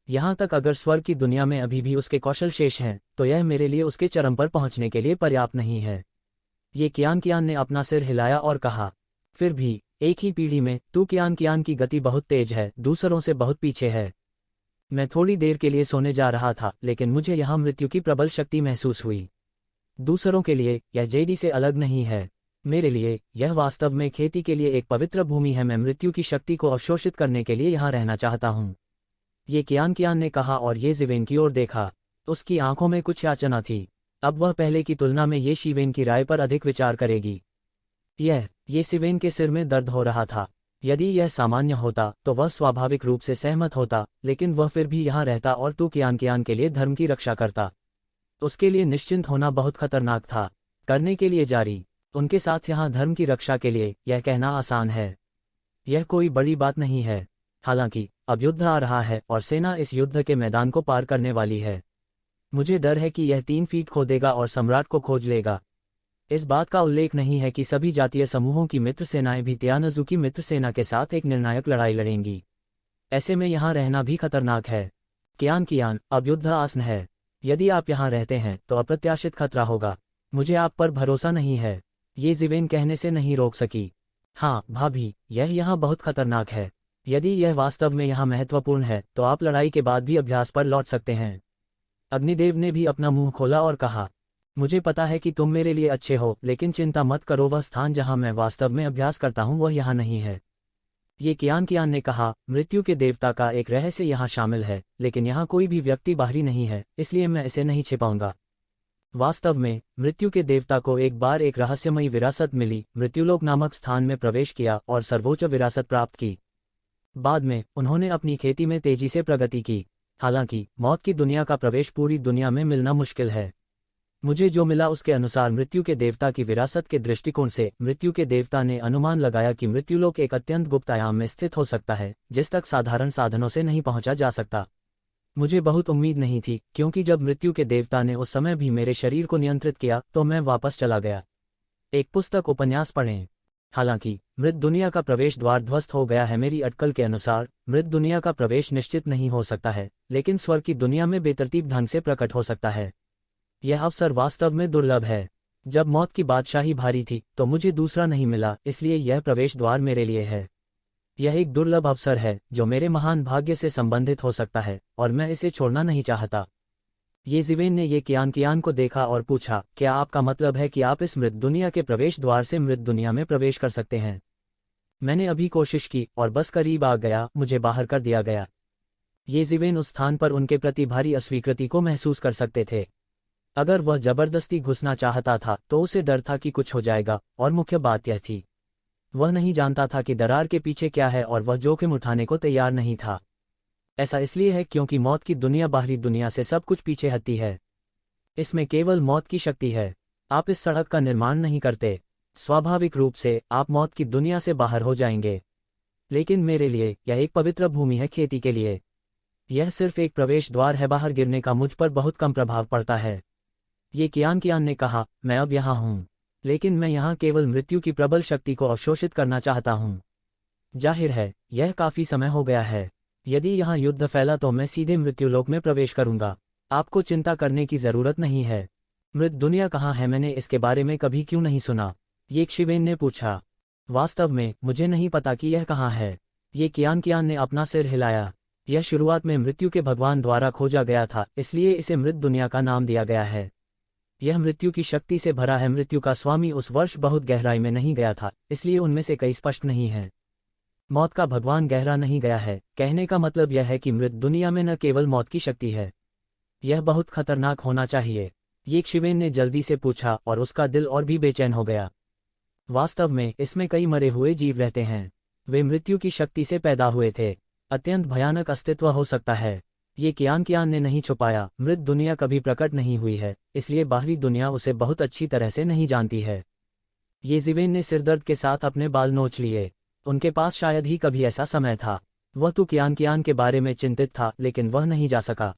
यहाँ तक अगर स्वर्ग की दुनिया में अभी भी उसके कौशल शेष हैं, तो यह मेरे लिए उसके चरम पर पहुंचने के लिए पर्याप्त नहीं है। ये कियान ने अपना सिर हिलाया और कहा, फिर भी एक ही पीढ़ी में तू कियान की गति बहुत तेज है, दूसरों से बहुत पीछे है। मैं थोड़ी देर के लिए सोने जा रहा था, लेकिन मुझे यहाँ मृत्यु की प्रबल शक्ति महसूस हुई। दूसरों के लिए यह जेडी से अलग नहीं है। मेरे लिए यह वास्तव में खेती के लिए एक पवित्र भूमि है। मैं मृत्यु की शक्ति को अवशोषित करने के लिए यहाँ रहना चाहता हूँ। ये कियान ने कहा और ये ज़िवेन की ओर देखा। उसकी आंखों में कुछ याचना थी। अब वह पहले की तुलना में ये शीवेन की राय पर अधिक विचार करेगी। ये ज़िवेन के सिर में दर्द हो रहा था। यदि यह सामान्य होता तो वह स्वाभाविक रूप से सहमत होता, लेकिन वह फिर भी यहाँ रहता और तू कियान के लिए धर्म की रक्षा करता। उसके लिए निश्चिंत होना बहुत खतरनाक था। करने के लिए जारी उनके साथ यहाँ धर्म की रक्षा के लिए, यह कहना आसान है। यह कोई बड़ी बात नहीं है। हालांकि अब युद्ध आ रहा है और सेना इस युद्ध के मैदान को पार करने वाली है। मुझे डर है कि यह 3 फीट खोदेगा और सम्राट को खोज लेगा। इस बात का उल्लेख नहीं है कि सभी जातीय समूहों की मित्र सेनाएं भी त्यानजू की मित्र सेना के साथ एक निर्णायक लड़ाई लड़ेंगी। ऐसे में यहाँ रहना भी खतरनाक है। कियान, अब युद्ध आसन है। यदि आप यहाँ रहते हैं तो अप्रत्याशित खतरा होगा। मुझे आप पर भरोसा नहीं है। ये ज़िवेन कहने से नहीं रोक सकी। हाँ भाभी, यह यहाँ बहुत खतरनाक है। यदि यह वास्तव में यहाँ महत्वपूर्ण है तो आप लड़ाई के बाद भी अभ्यास पर लौट सकते हैं। अग्निदेव ने भी अपना मुंह खोला और कहा, मुझे पता है कि तुम मेरे लिए अच्छे हो, लेकिन चिंता मत करो, वह स्थान जहाँ मैं वास्तव में अभ्यास करता हूँ वह यहाँ नहीं है। ये कियान ने कहा, मृत्यु के देवता का एक रहस्य यहाँ शामिल है, लेकिन यहाँ कोई भी व्यक्ति बाहरी नहीं है, इसलिए मैं इसे नहीं छिपाऊंगा। वास्तव में मृत्यु के देवता को एक बार एक रहस्यमयी विरासत मिली, मृत्युलोक नामक स्थान में प्रवेश किया और सर्वोच्च विरासत प्राप्त की। बाद में उन्होंने अपनी खेती में तेजी से प्रगति की। हालांकि मौत की दुनिया का प्रवेश पूरी दुनिया में मिलना मुश्किल है। मुझे जो मिला उसके अनुसार मृत्यु के देवता की विरासत के दृष्टिकोण से मृत्यु के देवता ने अनुमान लगाया कि मृत्युलोक एक अत्यंत गुप्त आयाम में स्थित हो सकता है, जिस तक साधारण साधनों से नहीं पहुंचा जा सकता। मुझे बहुत उम्मीद नहीं थी, क्योंकि जब मृत्यु के देवता ने उस समय भी मेरे शरीर को नियंत्रित किया तो मैं वापस चला गया। एक पुस्तक उपन्यास पढ़ें। हालांकि मृत दुनिया का प्रवेश द्वार ध्वस्त हो गया है। मेरी अटकल के अनुसार मृत दुनिया का प्रवेश निश्चित नहीं हो सकता है, लेकिन स्वर्ग की दुनिया में बेतरतीब ढंग से प्रकट हो सकता है। यह अवसर वास्तव में दुर्लभ है। जब मौत की बादशाही भारी थी तो मुझे दूसरा नहीं मिला, इसलिए यह प्रवेश द्वार मेरे लिए है। यह एक दुर्लभ अवसर है जो मेरे महान भाग्य से संबंधित हो सकता है और मैं इसे छोड़ना नहीं चाहता। ये ज़िवेन ने ये कियान को देखा और पूछा, क्या आपका मतलब है कि आप इस मृत दुनिया के प्रवेश द्वार से मृत दुनिया में प्रवेश कर सकते हैं? मैंने अभी कोशिश की और बस करीब आ गया, मुझे बाहर कर दिया गया। ये ज़िवेन उस स्थान पर उनके प्रति भारी अस्वीकृति को महसूस कर सकते थे। अगर वह जबरदस्ती घुसना चाहता था तो उसे डर था कि कुछ हो जाएगा, और मुख्य बात यह थी, वह नहीं जानता था कि दरार के पीछे क्या है और वह जोखिम उठाने को तैयार नहीं था। ऐसा इसलिए है क्योंकि मौत की दुनिया बाहरी दुनिया से सब कुछ पीछे हटती है। इसमें केवल मौत की शक्ति है। आप इस सड़क का निर्माण नहीं करते, स्वाभाविक रूप से आप मौत की दुनिया से बाहर हो जाएंगे। लेकिन मेरे लिए यह एक पवित्र भूमि है खेती के लिए। यह सिर्फ एक प्रवेश द्वार है, बाहर गिरने का मुझ पर बहुत कम प्रभाव पड़ता है। ये कियान ने कहा, मैं अब यहाँ हूँ, लेकिन मैं यहाँ केवल मृत्यु की प्रबल शक्ति को अवशोषित करना चाहता हूँ। जाहिर है यह काफी समय हो गया है। यदि यहाँ युद्ध फैला तो मैं सीधे मृत्युलोक में प्रवेश करूंगा। आपको चिंता करने की जरूरत नहीं है। मृत दुनिया कहाँ है? मैंने इसके बारे में कभी क्यों नहीं सुना? ये क्षिवेन ने पूछा। वास्तव में मुझे नहीं पता कि यह कहाँ है। ये कियान ने अपना सिर हिलाया। यह शुरुआत में मृत्यु के भगवान द्वारा खोजा गया था, इसलिए इसे मृत दुनिया का नाम दिया गया है। यह मृत्यु की शक्ति से भरा है। मृत्यु का स्वामी उस वर्ष बहुत गहराई में नहीं गया था, इसलिए उनमें से कई स्पष्ट नहीं है। मौत का भगवान गहरा नहीं गया है, कहने का मतलब यह है कि मृत दुनिया में न केवल मौत की शक्ति है। यह बहुत खतरनाक होना चाहिए, यक्षिवेन ने जल्दी से पूछा, और उसका दिल और भी बेचैन हो गया। वास्तव में इसमें कई मरे हुए जीव रहते हैं। वे मृत्यु की शक्ति से पैदा हुए थे। अत्यंत भयानक अस्तित्व हो सकता है। ये कियान ने नहीं छुपाया, मृत दुनिया कभी प्रकट नहीं हुई है, इसलिए बाहरी दुनिया उसे बहुत अच्छी तरह से नहीं जानती है। येजिवेन ने सिरदर्द के साथ अपने बाल नोच लिए। उनके पास शायद ही कभी ऐसा समय था। वह तो कियान के बारे में चिंतित था, लेकिन वह नहीं जा सका।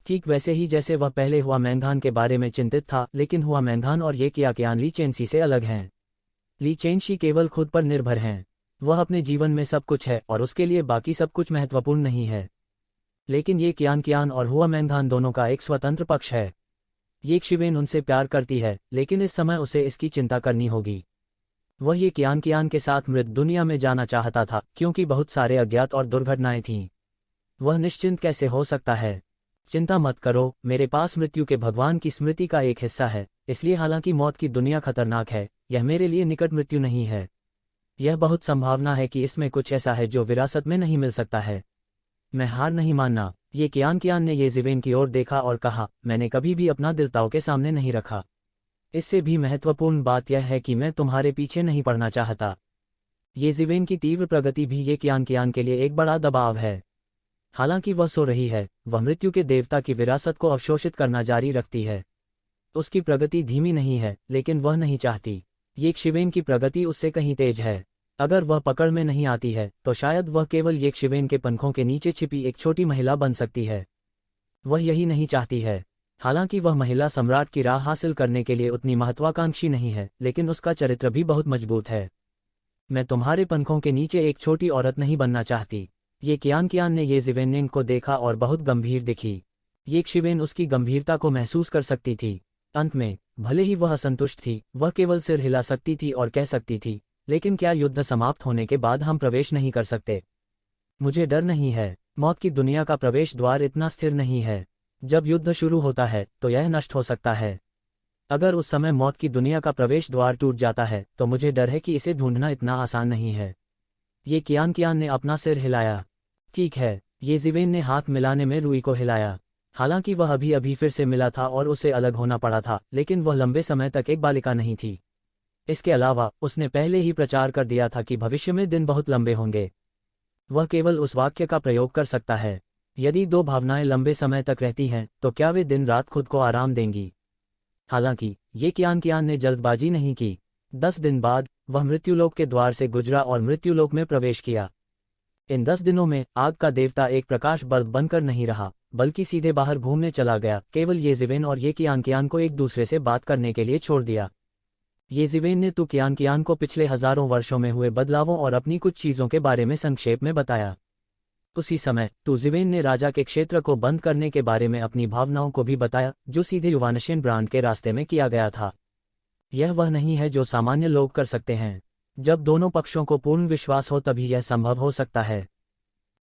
ठीक वैसे ही जैसे वह पहले हुआ मैंगान के बारे में चिंतित था, लेकिन हुआ मैंगान और ये कियान ली चेंसी से अलग हैं। ली चेंसी केवल खुद पर निर्भर हैं। वह अपने जीवन में सब कुछ है और उसके लिए बाकी सब कुछ महत्वपूर्ण नहीं है। लेकिन ये कियान और हुआ मैंगान दोनों का एक स्वतंत्र पक्ष है। यक्षिवेन उनसे प्यार करती है, लेकिन इस समय उसे इसकी चिंता करनी होगी। वह ये कियान के साथ मृत दुनिया में जाना चाहता था, क्योंकि बहुत सारे अज्ञात और दुर्घटनाएं थीं। वह निश्चिंत कैसे हो सकता है? चिंता मत करो, मेरे पास मृत्यु के भगवान की स्मृति का एक हिस्सा है, इसलिए हालांकि मौत की दुनिया खतरनाक है, यह मेरे लिए निकट मृत्यु नहीं है। यह बहुत संभावना है कि इसमें कुछ ऐसा है जो विरासत में नहीं मिल सकता है। मैं हार नहीं मानना। ये कियान ने येजिवेन की ओर देखा और कहा, मैंने कभी भी अपना दिल ताऊ के सामने नहीं रखा। इससे भी महत्वपूर्ण बात यह है कि मैं तुम्हारे पीछे नहीं पड़ना चाहता। येजिवेन की तीव्र प्रगति भी ये कियान के लिए एक बड़ा दबाव है। हालांकि वह सो रही है, वह मृत्यु के देवता की विरासत को अवशोषित करना जारी रखती है। उसकी प्रगति धीमी नहीं है, लेकिन वह नहीं चाहती। यक्षिवेन की प्रगति उससे कहीं तेज है। अगर वह पकड़ में नहीं आती है, तो शायद वह केवल यक्षिवेन के पंखों के नीचे छिपी एक छोटी महिला बन सकती है। वह यही नहीं चाहती है। हालांकि वह महिला सम्राट की राह हासिल करने के लिए उतनी महत्वाकांक्षी नहीं है, लेकिन उसका चरित्र भी बहुत मजबूत है। मैं तुम्हारे पंखों के नीचे एक छोटी औरत नहीं बनना चाहती। ये कियान ने येजिवेन को देखा और बहुत गंभीर दिखी। यक्षिवेन उसकी गंभीरता को महसूस कर सकती थी। अंत में, भले ही वह असंतुष्ट थी, वह केवल सिर हिला सकती थी और कह सकती थी, लेकिन क्या युद्ध समाप्त होने के बाद हम प्रवेश नहीं कर सकते? मुझे डर नहीं है। मौत की दुनिया का प्रवेश द्वार इतना स्थिर नहीं है। जब युद्ध शुरू होता है तो यह नष्ट हो सकता है। अगर उस समय मौत की दुनिया का प्रवेश द्वार टूट जाता है, तो मुझे डर है कि इसे ढूंढना इतना आसान नहीं है। ये कियान ने अपना सिर हिलाया। ठीक है, येजिवेन ने हाथ मिलाने में रुई को हिलाया। हालांकि वह अभी अभी फिर से मिला था और उसे अलग होना पड़ा था, लेकिन वह लंबे समय तक एक बालिका नहीं थी। इसके अलावा उसने पहले ही प्रचार कर दिया था कि भविष्य में दिन बहुत लंबे होंगे। वह केवल उस वाक्य का प्रयोग कर सकता है। यदि दो भावनाएं लंबे समय तक रहती हैं, तो क्या वे दिन रात खुद को आराम देंगी? हालांकि ये कियान ने जल्दबाजी नहीं की। 10 दिन बाद वह मृत्युलोक के द्वार से गुजरा और मृत्युलोक में प्रवेश किया। इन 10 दिनों में आग का देवता एक प्रकाश बल्ब बनकर नहीं रहा, बल्कि सीधे बाहर घूमने चला गया। केवल येजिवेन और ये कियान को एक दूसरे से बात करने के लिए छोड़ दिया। येजिवेन ने तू कियान को पिछले हजारों वर्षों में हुए बदलावों और अपनी कुछ चीजों के बारे में संक्षेप में बताया। उसी समय तू जिवेन ने राजा के क्षेत्र को बंद करने के बारे में अपनी भावनाओं को भी बताया, जो सीधे युवानशियन ब्रांड के रास्ते में किया गया था। यह वह नहीं है जो सामान्य लोग कर सकते हैं। जब दोनों पक्षों को पूर्ण विश्वास हो तभी यह संभव हो सकता है।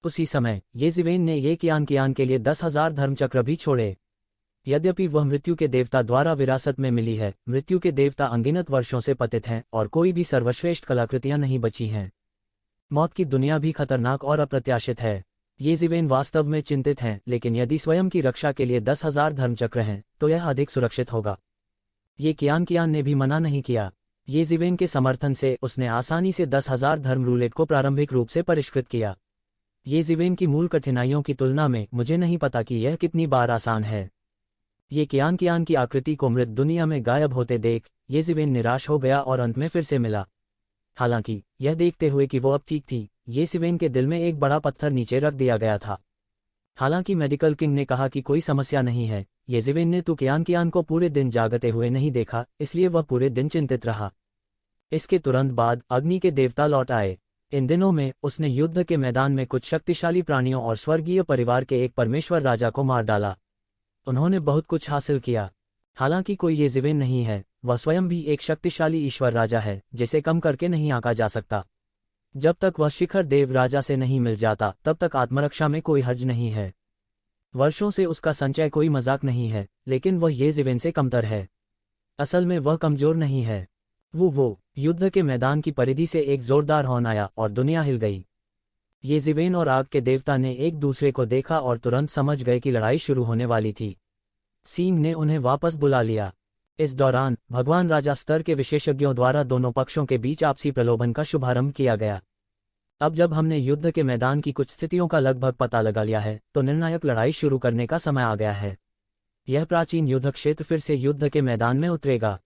उसी समय येजिवेन ने ये कियान के लिए 10,000 धर्मचक्र भी छोड़े। यद्यपि वह मृत्यु के देवता द्वारा विरासत में मिली है, मृत्यु के देवता अनगिनत वर्षों से पतित हैं और कोई भी सर्वश्रेष्ठ कलाकृतियां नहीं बची हैं। मौत की दुनिया भी खतरनाक और अप्रत्याशित है। येजिवेन वास्तव में चिंतित हैं, लेकिन यदि स्वयं की रक्षा के लिए 10,000 धर्मचक्र हैं, तो यह अधिक सुरक्षित होगा। ये कियान ने भी मना नहीं किया। येजिवेन के समर्थन से उसने आसानी से 10,000 धर्म रूलेट को प्रारंभिक रूप से परिष्कृत किया। येजिवेन की मूल कठिनाइयों की तुलना में मुझे नहीं पता कि यह कितनी बार आसान है। ये कियान की आकृति को मृत दुनिया में गायब होते देख येजिवेन निराश हो गया और अंत में फिर से मिला। हालांकि यह देखते हुए कि वो अब ठीक थी, येजिवेन के दिल में एक बड़ा पत्थर नीचे रख दिया गया था। हालांकि मेडिकल किंग ने कहा कि कोई समस्या नहीं है। येजिवेन ने तू कियान को पूरे दिन जागते हुए नहीं देखा, इसलिए वह पूरे दिन चिंतित रहा। इसके तुरंत बाद अग्नि के देवता लौट आए। इन दिनों में उसने युद्ध के मैदान में कुछ शक्तिशाली प्राणियों और स्वर्गीय परिवार के एक परमेश्वर राजा को मार डाला। उन्होंने बहुत कुछ हासिल किया। हालांकि कोई येजिवेन नहीं है, वह स्वयं भी एक शक्तिशाली ईश्वर राजा है, जिसे कम करके नहीं आंका जा सकता। जब तक वह शिखर देव राजा से नहीं मिल जाता, तब तक आत्मरक्षा में कोई हर्ज नहीं है। वर्षों से उसका संचय कोई मजाक नहीं है, लेकिन वह येज़िवेन से कमतर है। असल में वह कमजोर नहीं है। वो युद्ध के मैदान की परिधि से एक जोरदार हॉर्न आया और दुनिया हिल गई। येज़िवेन और आग के देवता ने एक दूसरे को देखा और तुरंत समझ गए कि लड़ाई शुरू होने वाली थी। सींग ने उन्हें वापस बुला लिया। इस दौरान भगवान राजा स्तर के विशेषज्ञों द्वारा दोनों पक्षों के बीच आपसी प्रलोभन का शुभारंभ किया गया। अब जब हमने युद्ध के मैदान की कुछ स्थितियों का लगभग पता लगा लिया है, तो निर्णायक लड़ाई शुरू करने का समय आ गया है। यह प्राचीन युद्ध क्षेत्र फिर से युद्ध के मैदान में उतरेगा।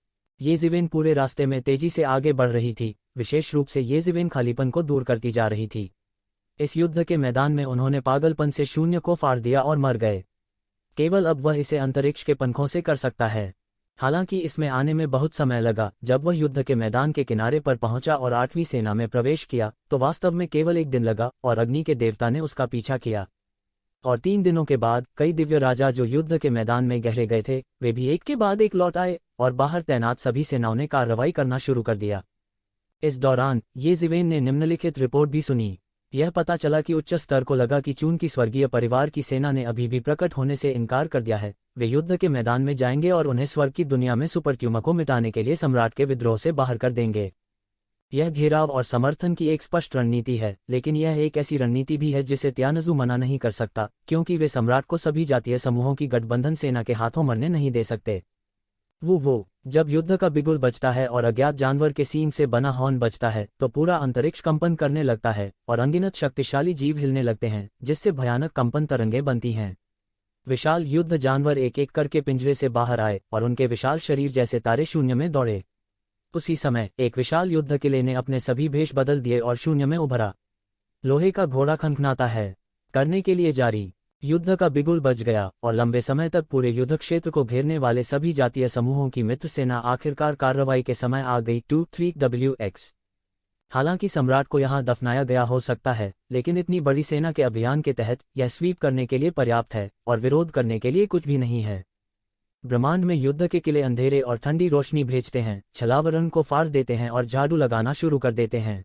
येज़िवेन पूरे रास्ते में तेजी से आगे बढ़ रही थी, विशेष रूप से येज़िवेन खालीपन को दूर करती जा रही थी। इस युद्ध के मैदान में उन्होंने पागलपन से शून्य को फाड़ दिया और मर गए। केवल अब वह इसे अंतरिक्ष के पंखों से कर सकता है। हालांकि इसमें आने में बहुत समय लगा। जब वह युद्ध के मैदान के किनारे पर पहुंचा और 8वीं सेना में प्रवेश किया, तो वास्तव में केवल एक दिन लगा और अग्नि के देवता ने उसका पीछा किया। और 3 दिनों के बाद कई दिव्य राजा जो युद्ध के मैदान में गहरे गए थे, वे भी एक के बाद एक लौट आए और बाहर तैनात सभी सेनाओं ने कार्रवाई करना शुरू कर दिया। इस दौरान येज़िवेन ने निम्नलिखित रिपोर्ट भी सुनी। यह पता चला कि उच्च स्तर को लगा कि चून की स्वर्गीय परिवार की सेना ने अभी भी प्रकट होने से इनकार कर दिया है। वे युद्ध के मैदान में जाएंगे और उन्हें स्वर्ग की दुनिया में सुपरट्यूमा को मिटाने के लिए सम्राट के विद्रोह से बाहर कर देंगे। यह घेराव और समर्थन की एक स्पष्ट रणनीति है, लेकिन यह एक ऐसी रणनीति भी है जिसे त्यानजू मना नहीं कर सकता, क्योंकि वे सम्राट को सभी जातीय समूहों की गठबंधन सेना के हाथों मरने नहीं दे सकते। जब युद्ध का बिगुल बजता है और अज्ञात जानवर के सींग से बना हॉर्न बजता है, तो पूरा अंतरिक्ष कंपन करने लगता है और अनगिनत शक्तिशाली जीव हिलने लगते हैं, जिससे भयानक कंपन तरंगें बनती हैं। विशाल युद्ध जानवर एक एक करके पिंजरे से बाहर आए और उनके विशाल शरीर जैसे तारे शून्य में दौड़े। उसी समय एक विशाल युद्ध किले ने अपने सभी भेष बदल दिए और शून्य में उभरा। लोहे का घोड़ा खनखनाता है, करने के लिए जारी। युद्ध का बिगुल बज गया और लंबे समय तक पूरे युद्ध क्षेत्र को घेरने वाले सभी जातीय समूहों की मित्र सेना आखिरकार कार्रवाई के समय आ गई। 2-3 हालांकि सम्राट को यहां दफनाया गया हो सकता है, लेकिन इतनी बड़ी सेना के अभियान के तहत यह स्वीप करने के लिए पर्याप्त है और विरोध करने के लिए कुछ भी नहीं है। ब्रह्मांड में युद्ध के किले अंधेरे और ठंडी रोशनी भेजते हैं, छलावरण को फाड़ देते हैं और झाड़ू लगाना शुरू कर देते हैं।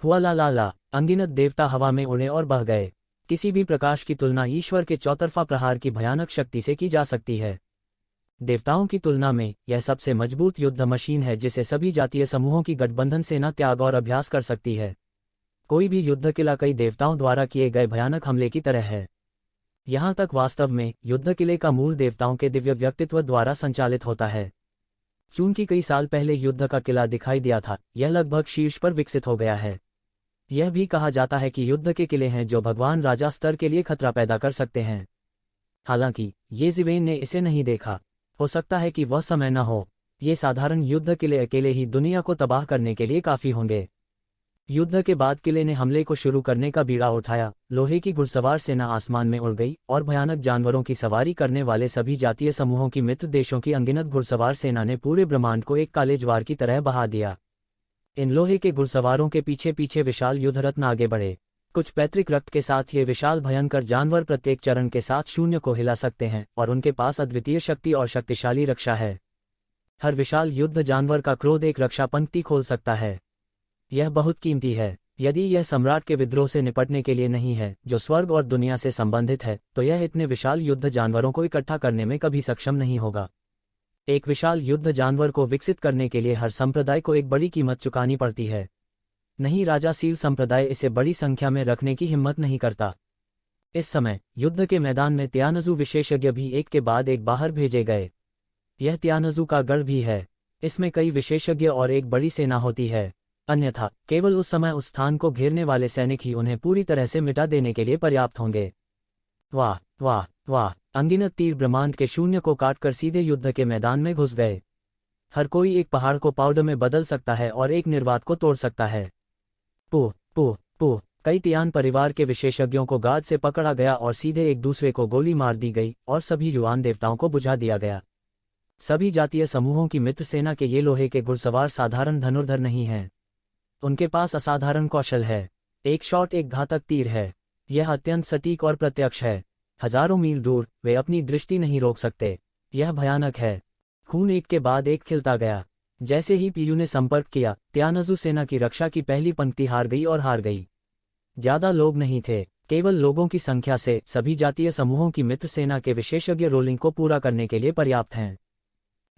हुआ ला ला ला, अनगिनत देवता हवा में उड़े और बह गए। किसी भी प्रकाश की तुलना ईश्वर के चौतरफा प्रहार की भयानक शक्ति से की जा सकती है। देवताओं की तुलना में यह सबसे मजबूत युद्ध मशीन है जिसे सभी जातीय समूहों की गठबंधन सेना त्याग और अभ्यास कर सकती है। कोई भी युद्ध किला कई देवताओं द्वारा किए गए भयानक हमले की तरह है। यहाँ तक वास्तव में युद्ध किले का मूल देवताओं के दिव्य व्यक्तित्व द्वारा संचालित होता है। चूंकि कई साल पहले युद्ध का किला दिखाई दिया था, यह लगभग शीर्ष पर विकसित हो गया है। यह भी कहा जाता है कि युद्ध के किले हैं जो भगवान राजा स्तर के लिए खतरा पैदा कर सकते हैं। हालांकि येज़िवेन ने इसे नहीं देखा। हो सकता है कि वह समय न हो। ये साधारण युद्ध किले अकेले ही दुनिया को तबाह करने के लिए काफी होंगे। युद्ध के बाद किले ने हमले को शुरू करने का बीड़ा उठाया। लोहे की घुड़सवार सेना आसमान में उड़ गई और भयानक जानवरों की सवारी करने वाले सभी जातीय समूहों की मित्र देशों की अनगिनत घुड़सवार सेना ने पूरे ब्रह्मांड को एक काले ज्वार की तरह बहा दिया। इन लोहे के घुड़सवारों के पीछे पीछे विशाल युद्धरत्न आगे बढ़े। कुछ पैतृक रक्त के साथ ये विशाल भयंकर जानवर प्रत्येक चरण के साथ शून्य को हिला सकते हैं और उनके पास अद्वितीय शक्ति और शक्तिशाली रक्षा है। हर विशाल युद्ध जानवर का क्रोध एक रक्षा पंक्ति खोल सकता है। यह बहुत कीमती है। यदि यह सम्राट के विद्रोह से निपटने के लिए नहीं है, जो स्वर्ग और दुनिया से संबंधित है, तो यह इतने विशाल युद्ध जानवरों को इकट्ठा करने में कभी सक्षम नहीं होगा। एक विशाल युद्ध जानवर को विकसित करने के लिए हर संप्रदाय को एक बड़ी कीमत चुकानी पड़ती है। नहीं, राजासील संप्रदाय इसे बड़ी संख्या में रखने की हिम्मत नहीं करता। इस समय युद्ध के मैदान में त्यानजू विशेषज्ञ भी एक के बाद एक बाहर भेजे गए। यह त्यानजू का गढ़ भी है। इसमें कई विशेषज्ञ और एक बड़ी सेना होती है। अन्यथा केवल उस समय उस स्थान को घेरने वाले सैनिक ही उन्हें पूरी तरह से मिटा देने के लिए पर्याप्त होंगे। वाह वाह वाह! अनगिनत तीर ब्रह्मांड के शून्य को काटकर सीधे युद्ध के मैदान में घुस गए। हर कोई एक पहाड़ को पाउडर में बदल सकता है और एक निर्वात को तोड़ सकता है। पुह पुह पुह! कई तियान परिवार के विशेषज्ञों को गाद से पकड़ा गया और सीधे एक दूसरे को गोली मार दी गई और सभी युवान देवताओं को बुझा दिया गया। सभी जातीय समूहों की मित्र सेना के ये लोहे के घुड़सवार साधारण धनुर्धर नहीं हैं। उनके पास असाधारण कौशल है। एक शॉट एक घातक तीर है। यह अत्यंत सटीक और प्रत्यक्ष है। हजारों मील दूर वे अपनी दृष्टि नहीं रोक सकते। यह भयानक है। खून एक के बाद एक खिलता गया। जैसे ही पीयू ने संपर्क किया, त्यानजू सेना की रक्षा की पहली पंक्ति हार गई और हार गई। ज्यादा लोग नहीं थे, केवल लोगों की संख्या से सभी जातीय समूहों की मित्र सेना के विशेषज्ञ रोलिंग को पूरा करने के लिए पर्याप्त हैं।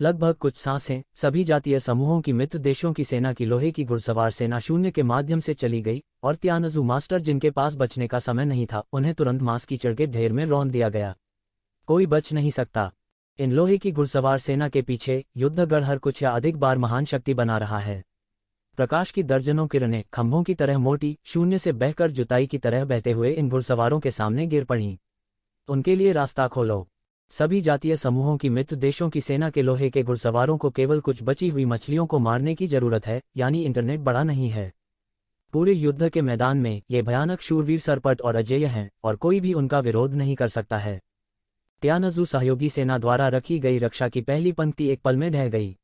लगभग कुछ सांसें सभी जातीय समूहों की मित्र देशों की सेना की लोहे की घुड़सवार सेना शून्य के माध्यम से चली गई और त्यानजू मास्टर जिनके पास बचने का समय नहीं था उन्हें तुरंत मांस कीचड़ के ढेर में रौंद दिया गया। कोई बच नहीं सकता। इन लोहे की घुड़सवार सेना के पीछे युद्धगढ़ हर कुछ या अधिक बार महान शक्ति बना रहा है। प्रकाश की दर्जनों किरणें खंभों की तरह मोटी शून्य से बहकर जुताई की तरह बहते हुए इन घुड़सवारों के सामने गिर पड़ीं। उनके लिए रास्ता खोलो। सभी जातीय समूहों की मित्र देशों की सेना के लोहे के घुड़सवारों को केवल कुछ बची हुई मछलियों को मारने की जरूरत है, यानी इंटरनेट बड़ा नहीं है। पूरे युद्ध के मैदान में ये भयानक शूरवीर सरपट और अजेय हैं और कोई भी उनका विरोध नहीं कर सकता है। त्यानजू सहयोगी सेना द्वारा रखी गई रक्षा की पहली पंक्ति एक पल में ढह गई।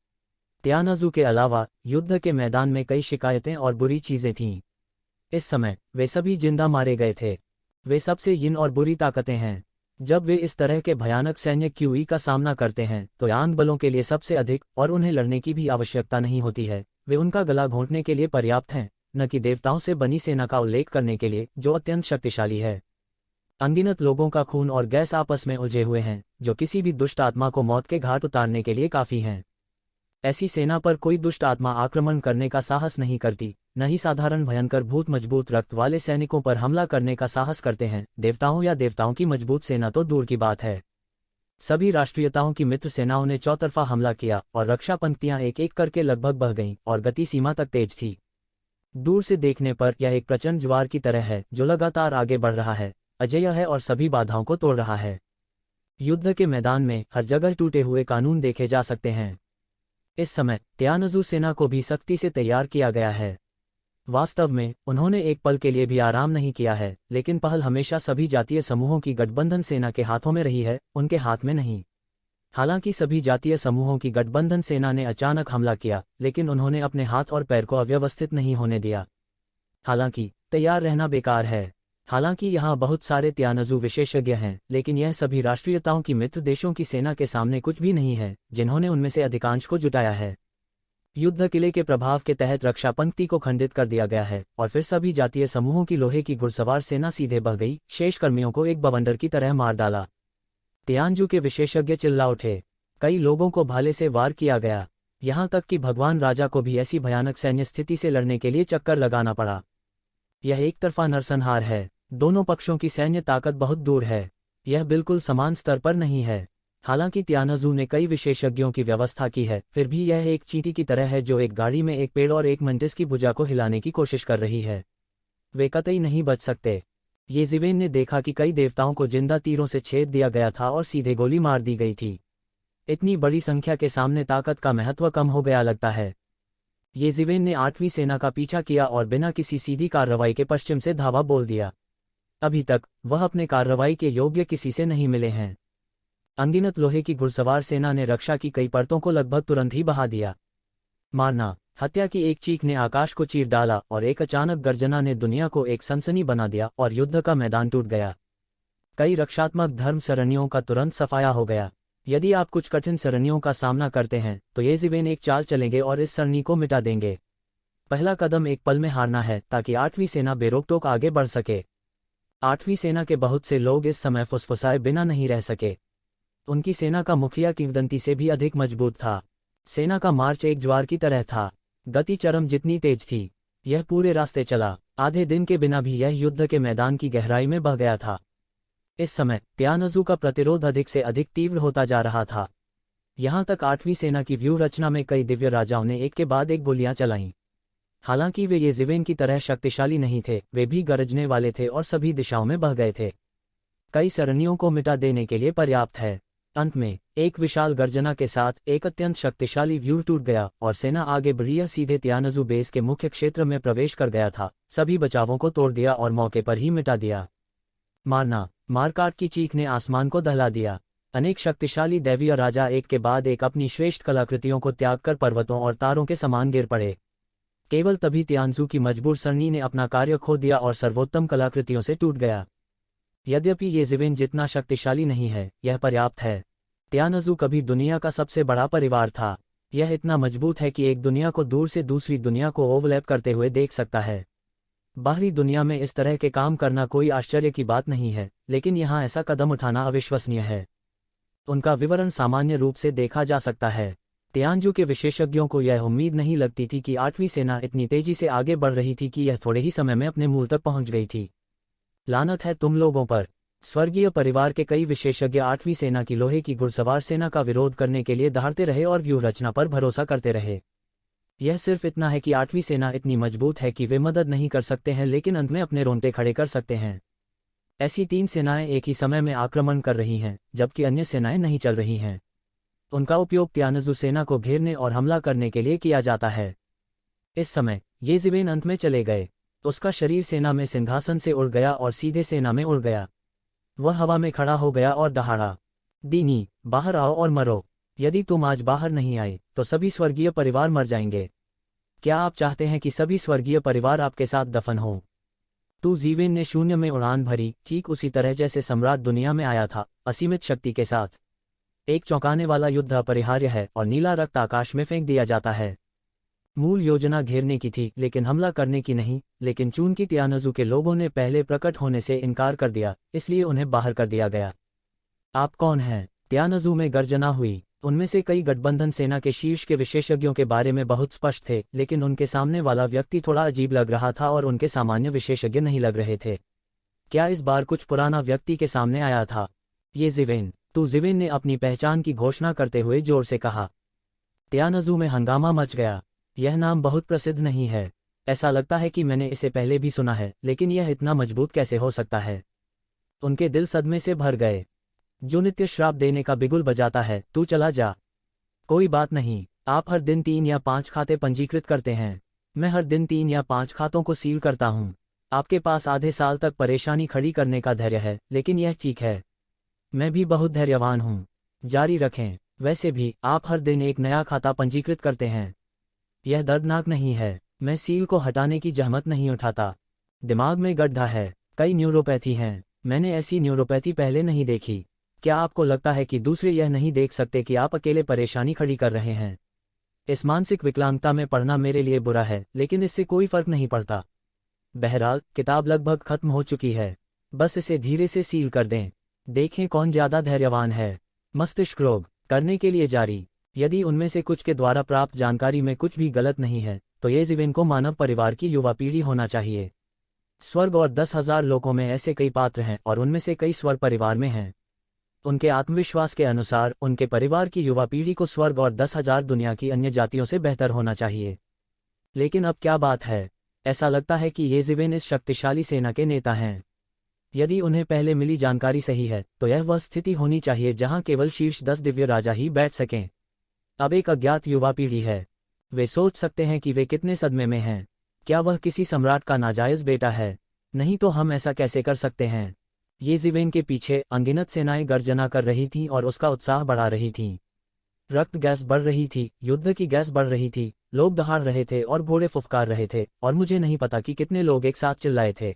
त्यानजू के अलावा युद्ध के मैदान में कई शिकायतें और बुरी चीजें थीं। इस समय वे सभी जिंदा मारे गए थे। वे सबसे यिन और बुरी ताकतें हैं। जब वे इस तरह के भयानक सैन्य क्यूई का सामना करते हैं तो यांग बलों के लिए सबसे अधिक और उन्हें लड़ने की भी आवश्यकता नहीं होती है। वे उनका गला घोंटने के लिए पर्याप्त हैं, न कि देवताओं से बनी सेना का उल्लेख करने के लिए जो अत्यंत शक्तिशाली है। अनगिनत लोगों का खून और गैस आपस में उलझे हुए हैं जो किसी भी दुष्ट आत्मा को मौत के घाट उतारने के लिए काफी हैं। ऐसी सेना पर कोई दुष्ट आत्मा आक्रमण करने का साहस नहीं करती, न ही साधारण भयंकर भूत मजबूत रक्त वाले सैनिकों पर हमला करने का साहस करते हैं। देवताओं या देवताओं की मजबूत सेना तो दूर की बात है। सभी राष्ट्रीयताओं की मित्र सेनाओं ने चौतरफा हमला किया और रक्षा पंक्तियां एक एक करके लगभग बह गईं और गति सीमा तक तेज थी। दूर से देखने पर यह एक प्रचंड ज्वार की तरह है जो लगातार आगे बढ़ रहा है, अजेय है और सभी बाधाओं को तोड़ रहा है। युद्ध के मैदान में हर जगह टूटे हुए कानून देखे जा सकते हैं। इस समय त्यानजू सेना को भी सख्ती से तैयार किया गया है। वास्तव में उन्होंने एक पल के लिए भी आराम नहीं किया है, लेकिन पहल हमेशा सभी जातीय समूहों की गठबंधन सेना के हाथों में रही है, उनके हाथ में नहीं। हालांकि सभी जातीय समूहों की गठबंधन सेना ने अचानक हमला किया, लेकिन उन्होंने अपने हाथ और पैर को अव्यवस्थित नहीं होने दिया। हालांकि तैयार रहना बेकार है। हालांकि यहाँ बहुत सारे त्यानजू विशेषज्ञ हैं, लेकिन यह सभी राष्ट्रीयताओं की मित्र देशों की सेना के सामने कुछ भी नहीं है, जिन्होंने उनमें से अधिकांश को जुटाया है। युद्ध किले के प्रभाव के तहत रक्षा पंक्ति को खंडित कर दिया गया है और फिर सभी जातीय समूहों की लोहे की घुड़सवार सेना सीधे बह गई, शेष कर्मियों को एक बवंडर की तरह मार डाला। त्यानजू के विशेषज्ञ चिल्ला उठे। कई लोगों को भाले से वार किया गया, यहाँ तक कि भगवान राजा को भी ऐसी भयानक सैन्य स्थिति से लड़ने के लिए चक्कर लगाना पड़ा। यह एक तरफा नरसंहार है। दोनों पक्षों की सैन्य ताकत बहुत दूर है। यह बिल्कुल समान स्तर पर नहीं है। हालांकि त्यानजू ने कई विशेषज्ञों की व्यवस्था की है, फिर भी यह एक चींटी की तरह है जो एक गाड़ी में एक पेड़ और एक मंटिस की भुजा को हिलाने की कोशिश कर रही है। वे कतई नहीं बच सकते। येजिवेन ने देखा कि कई देवताओं को जिंदा तीरों से छेद दिया गया था और सीधे गोली मार दी गई थी। इतनी बड़ी संख्या के सामने ताकत का महत्व कम हो गया लगता है। येजिवेन ने 8वीं सेना का पीछा किया और बिना किसी सीधी कार्रवाई के पश्चिम से धावा बोल दिया। अभी तक वह अपने कार्रवाई के योग्य किसी से नहीं मिले हैं। अनगिनत लोहे की घुड़सवार सेना ने रक्षा की कई परतों को लगभग तुरंत ही बहा दिया। मारना, हत्या की एक चीख ने आकाश को चीर डाला और एक अचानक गर्जना ने दुनिया को एक सनसनी बना दिया और युद्ध का मैदान टूट गया। कई रक्षात्मक धर्म सरणियों का तुरंत सफाया हो गया। यदि आप कुछ कठिन सरणियों का सामना करते हैं तो येजिवेन एक चाल चलेंगे और इस सरणी को मिटा देंगे। पहला कदम एक पल में हारना है ताकि 8वीं सेना बेरोकटोक आगे बढ़ सके। 8वीं सेना के बहुत से लोग इस समय फुसफुसाए बिना नहीं रह सके। उनकी सेना का मुखिया किंवदंती से भी अधिक मजबूत था। सेना का मार्च एक ज्वार की तरह था। गति चरम जितनी तेज थी। यह पूरे रास्ते चला। आधे दिन के बिना भी यह युद्ध के मैदान की गहराई में बह गया था। इस समय त्यानजू का प्रतिरोध अधिक से अधिक तीव्र होता जा रहा था। यहाँ तक 8वीं सेना की व्यूह रचना में कई दिव्य राजाओं ने एक के बाद एक गोलियां चलाईं। हालांकि वे येजिवेन की तरह शक्तिशाली नहीं थे, वे भी गरजने वाले थे और सभी दिशाओं में बह गए थे। कई सरणियों को मिटा देने के लिए पर्याप्त है। अंत में एक विशाल गर्जना के साथ एक अत्यंत शक्तिशाली व्यूह टूट गया और सेना आगे बढ़ी सीधे त्यानजू बेस के मुख्य क्षेत्र में प्रवेश कर गया था। सभी बचावों को तोड़ दिया और मौके पर ही मिटा दिया। मारना, मारकाट की चीख ने आसमान को दहला दिया। अनेक शक्तिशाली दैवीय राजा एक के बाद एक अपनी श्रेष्ठ कलाकृतियों को त्याग कर पर्वतों और तारों के समान गिर पड़े। केवल तभी त्यानजू की मजबूर सरणी ने अपना कार्य खो दिया और सर्वोत्तम कलाकृतियों से टूट गया। यद्यपि येजिवेन जितना शक्तिशाली नहीं है, यह पर्याप्त है। त्यानजू कभी दुनिया का सबसे बड़ा परिवार था। यह इतना मजबूत है कि एक दुनिया को दूर से दूसरी दुनिया को ओवरलैप करते हुए देख सकता है। बाहरी दुनिया में इस तरह के काम करना कोई आश्चर्य की बात नहीं है, लेकिन यहाँ ऐसा कदम उठाना अविश्वसनीय है। उनका विवरण सामान्य रूप से देखा जा सकता है। तियानजू के विशेषज्ञों को यह उम्मीद नहीं लगती थी कि 8वीं सेना इतनी तेजी से आगे बढ़ रही थी कि यह थोड़े ही समय में अपने मूल तक पहुंच गई थी। लानत है तुम लोगों पर। स्वर्गीय परिवार के कई विशेषज्ञ 8वीं सेना की लोहे की घुड़सवार सेना का विरोध करने के लिए दहाड़ते रहे और व्यूह रचना पर भरोसा करते रहे। यह सिर्फ इतना है कि 8वीं सेना इतनी मजबूत है कि वे मदद नहीं कर सकते हैं, लेकिन अंत में अपने रोंगटे खड़े कर सकते हैं। ऐसी 3 सेनाएं एक ही समय में आक्रमण कर रही हैं, जबकि अन्य सेनाएं नहीं चल रही हैं। उनका उपयोग तियानजू सेना को घेरने और हमला करने के लिए किया जाता है। इस समय ये ज़िवेन अंत में चले गए। उसका शरीर सेना में सिंहासन से उड़ गया और सीधे सेना में उड़ गया। वह हवा में खड़ा हो गया और दहाड़ा, दीनी, बाहर आओ और मरो। यदि तुम आज बाहर नहीं आए तो सभी स्वर्गीय परिवार मर जाएंगे। क्या आप चाहते हैं कि सभी स्वर्गीय परिवार आपके साथ दफन हो? तू ज़िवेन ने शून्य में उड़ान भरी, ठीक उसी तरह जैसे सम्राट दुनिया में आया था, असीमित शक्ति के साथ। एक चौंकाने वाला युद्ध अपरिहार्य है और नीला रक्त आकाश में फेंक दिया जाता है। मूल योजना घेरने की थी, लेकिन हमला करने की नहीं। लेकिन चूंकि तियानजू के लोगों ने पहले प्रकट होने से इनकार कर दिया, इसलिए उन्हें बाहर कर दिया गया। आप कौन हैं? तियानजू में गर्जना हुई। उनमें से कई गठबंधन सेना के शीर्ष के विशेषज्ञों के बारे में बहुत स्पष्ट थे, लेकिन उनके सामने वाला व्यक्ति थोड़ा अजीब लग रहा था और उनके सामान्य विशेषज्ञ नहीं लग रहे थे। क्या इस बार कुछ पुराना व्यक्ति के सामने आया था? ये ज़िवेन, तू ज़िवेन ने अपनी पहचान की घोषणा करते हुए जोर से कहा। तियानजू में हंगामा मच गया। यह नाम बहुत प्रसिद्ध नहीं है। ऐसा लगता है कि मैंने इसे पहले भी सुना है, लेकिन यह इतना मजबूत कैसे हो सकता है? उनके दिल सदमे से भर गए। जो नित्य श्राप देने का बिगुल बजाता है, तू चला जा। कोई बात नहीं, आप हर दिन 3 या 5 खाते पंजीकृत करते हैं। मैं हर दिन 3 या 5 खातों को सील करता हूं। आपके पास आधे साल तक परेशानी खड़ी करने का धैर्य है, लेकिन यह ठीक है। मैं भी बहुत धैर्यवान हूं। जारी रखें। वैसे भी आप हर दिन एक नया खाता पंजीकृत करते हैं। यह दर्दनाक नहीं है। मैं सील को हटाने की जहमत नहीं उठाता। दिमाग में गड्ढा है। कई न्यूरोपैथी हैं। मैंने ऐसी न्यूरोपैथी पहले नहीं देखी। क्या आपको लगता है कि दूसरे यह नहीं देख सकते कि आप अकेले परेशानी खड़ी कर रहे हैं? इस मानसिक विकलांगता में पढ़ना मेरे लिए बुरा है, लेकिन इससे कोई फर्क नहीं पड़ता। बहरहाल, किताब लगभग खत्म हो चुकी है। बस इसे धीरे से सील कर दें। देखें कौन ज्यादा धैर्यवान है। मस्तिष्क रोग करने के लिए जारी। यदि उनमें से कुछ के द्वारा प्राप्त जानकारी में कुछ भी गलत नहीं है, तो ये ज़िवेन को मानव परिवार की युवा पीढ़ी होना चाहिए। स्वर्ग और 10,000 लोगों में ऐसे कई पात्र हैं और उनमें से कई स्वर्ग परिवार में हैं। उनके आत्मविश्वास के अनुसार उनके परिवार की युवा पीढ़ी को स्वर्ग और 10,000 दुनिया की अन्य जातियों से बेहतर होना चाहिए। लेकिन अब क्या बात है? ऐसा लगता है कि ये ज़िवेन इस शक्तिशाली सेना के नेता हैं। यदि उन्हें पहले मिली जानकारी सही है, तो यह वह स्थिति होनी चाहिए जहां केवल शीर्ष 10 दिव्य राजा ही बैठ सकें। अब एक अज्ञात युवा पीढ़ी है। वे सोच सकते हैं कि वे कितने सदमे में हैं। क्या वह किसी सम्राट का नाजायज बेटा है? नहीं तो हम ऐसा कैसे कर सकते हैं? ये ज़िवेन के पीछे अनगिनत सेनाएं गर्जना कर रही थीं और उसका उत्साह बढ़ा रही थीं। रक्त गैस बढ़ रही थी, युद्ध की गैस बढ़ रही थी। लोग दहाड़ रहे थे और घोड़े फुफकार रहे थे, और मुझे नहीं पता कि कितने लोग एक साथ चिल्लाए थे।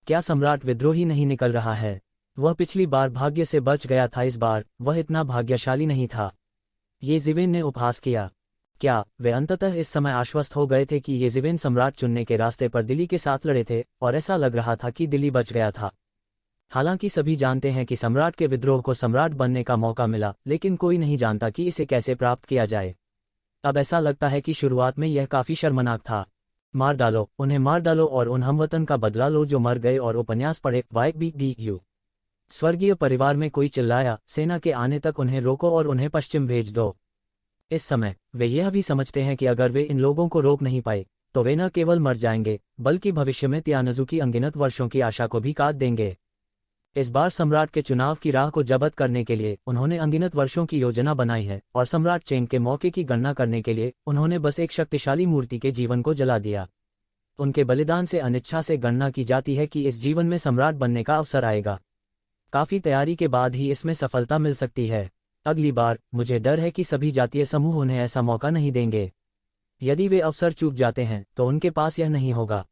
क्या सम्राट विद्रोही नहीं निकल रहा है? वह पिछली बार भाग्य से बच गया था, इस बार वह इतना भाग्यशाली नहीं था। ये ज़िवेन ने उपहास किया। क्या वे अंततः इस समय आश्वस्त हो गए थे कि ये ज़िवेन सम्राट चुनने के रास्ते पर दिल्ली के साथ लड़े थे, और ऐसा लग रहा था कि दिल्ली बच गया था? हालांकि सभी जानते हैं कि सम्राट के विद्रोह को सम्राट बनने का मौका मिला, लेकिन कोई नहीं जानता कि इसे कैसे प्राप्त किया जाए। अब ऐसा लगता है कि शुरुआत में यह काफी शर्मनाक था। मार डालो, उन्हें मार डालो और उन हमवतन का बदला लो जो मर गए और उपन्यास पढ़े। YBDU। स्वर्गीय परिवार में कोई चिल्लाया, सेना के आने तक उन्हें रोको और उन्हें पश्चिम भेज दो। इस समय वे यह भी समझते हैं कि अगर वे इन लोगों को रोक नहीं पाए, तो वे न केवल मर जाएंगे, बल्कि भविष्य में तियानजू की अनगिनत वर्षों की आशा को भी काट देंगे। इस बार सम्राट के चुनाव की राह को जब्त करने के लिए उन्होंने अनगिनत वर्षों की योजना बनाई है, और सम्राट चेंग के मौके की गणना करने के लिए उन्होंने बस एक शक्तिशाली मूर्ति के जीवन को जला दिया। उनके बलिदान से अनिच्छा से गणना की जाती है कि इस जीवन में सम्राट बनने का अवसर आएगा। काफी तैयारी के बाद ही इसमें सफलता मिल सकती है। अगली बार मुझे डर है कि सभी जातीय समूह उन्हें ऐसा मौका नहीं देंगे। यदि वे अवसर चूक जाते हैं तो उनके पास यह नहीं होगा।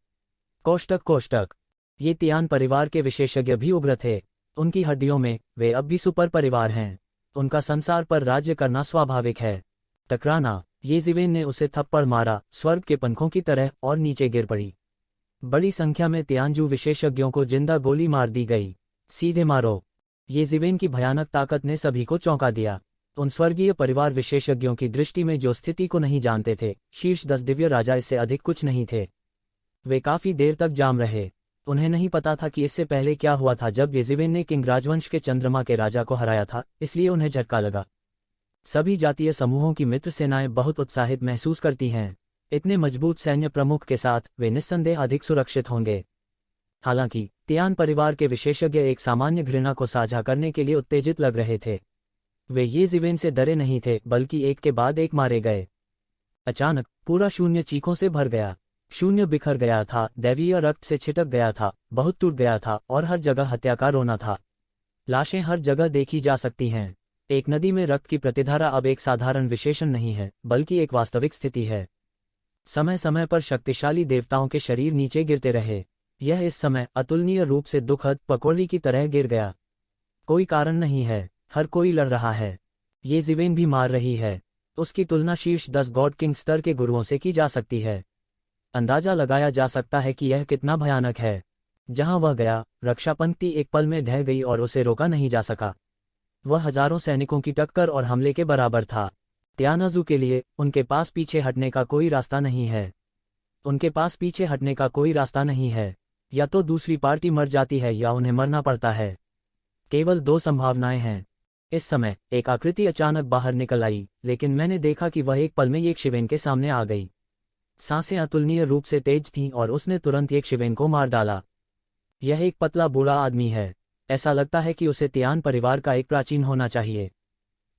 कोष्टक। ये तियान परिवार के विशेषज्ञ भी उग्र थे। उनकी हड्डियों में वे अब भी सुपर परिवार हैं। उनका संसार पर राज्य करना स्वाभाविक है। टकराना। ये ज़िवेन ने उसे थप्पड़ मारा, स्वर्ग के पंखों की तरह, और नीचे गिर पड़ी। बड़ी संख्या में तियानजू विशेषज्ञों को जिंदा गोली मार दी गई। सीधे मारो। ये ज़िवेन की भयानक ताकत ने सभी को चौंका दिया। उन स्वर्गीय परिवार विशेषज्ञों की दृष्टि में जो स्थिति को नहीं जानते थे, शीर्ष 10 दिव्य राजा इससे अधिक कुछ नहीं थे। वे काफी देर तक जाम रहे। उन्हें नहीं पता था कि इससे पहले क्या हुआ था जब ये ज़िवेन ने किंग राजवंश के चंद्रमा के राजा को हराया था, इसलिए उन्हें झटका लगा। सभी जातीय समूहों की मित्र सेनाएं बहुत उत्साहित महसूस करती हैं। इतने मजबूत सैन्य प्रमुख के साथ वे निस्संदेह अधिक सुरक्षित होंगे। हालांकि तियान परिवार के विशेषज्ञ एक सामान्य घृणा को साझा करने के लिए उत्तेजित लग रहे थे। वे ये ज़िवेन से डरे नहीं थे, बल्कि एक के बाद एक मारे गए। अचानक पूरा शून्य चीखों से भर गया। शून्य बिखर गया था, दैवीय रक्त से छिटक गया था, बहुत टूट गया था और हर जगह हत्या का रोना था। लाशें हर जगह देखी जा सकती हैं। एक नदी में रक्त की प्रतिधारा अब एक साधारण विशेषण नहीं है, बल्कि एक वास्तविक स्थिति है। समय समय पर शक्तिशाली देवताओं के शरीर नीचे गिरते रहे। यह इस समय अतुलनीय रूप से दुखद पकौड़ी की तरह गिर गया। कोई कारण नहीं है, हर कोई लड़ रहा है। ये ज़िवेन भी मार रही है। उसकी तुलना शीर्ष 10 गॉड किंग स्तर के गुरुओं से की जा सकती है। अंदाजा लगाया जा सकता है कि यह कितना भयानक है। जहां वह गया, रक्षा पंक्ति एक पल में ढह गई और उसे रोका नहीं जा सका। वह हजारों सैनिकों की टक्कर और हमले के बराबर था। तियानजू के लिए उनके पास पीछे हटने का कोई रास्ता नहीं है। उनके पास पीछे हटने का कोई रास्ता नहीं है। या तो दूसरी पार्टी मर जाती है या उन्हें मरना पड़ता है। केवल 2 संभावनाएं हैं। इस समय एक आकृति अचानक बाहर निकल आई, लेकिन मैंने देखा कि वह एक पल में एक शिवेन के सामने आ गई। सांसें अतुलनीय रूप से तेज थीं और उसने तुरंत एक शिवेन को मार डाला। यह एक पतला बूढ़ा आदमी है। ऐसा लगता है कि उसे तियान परिवार का एक प्राचीन होना चाहिए।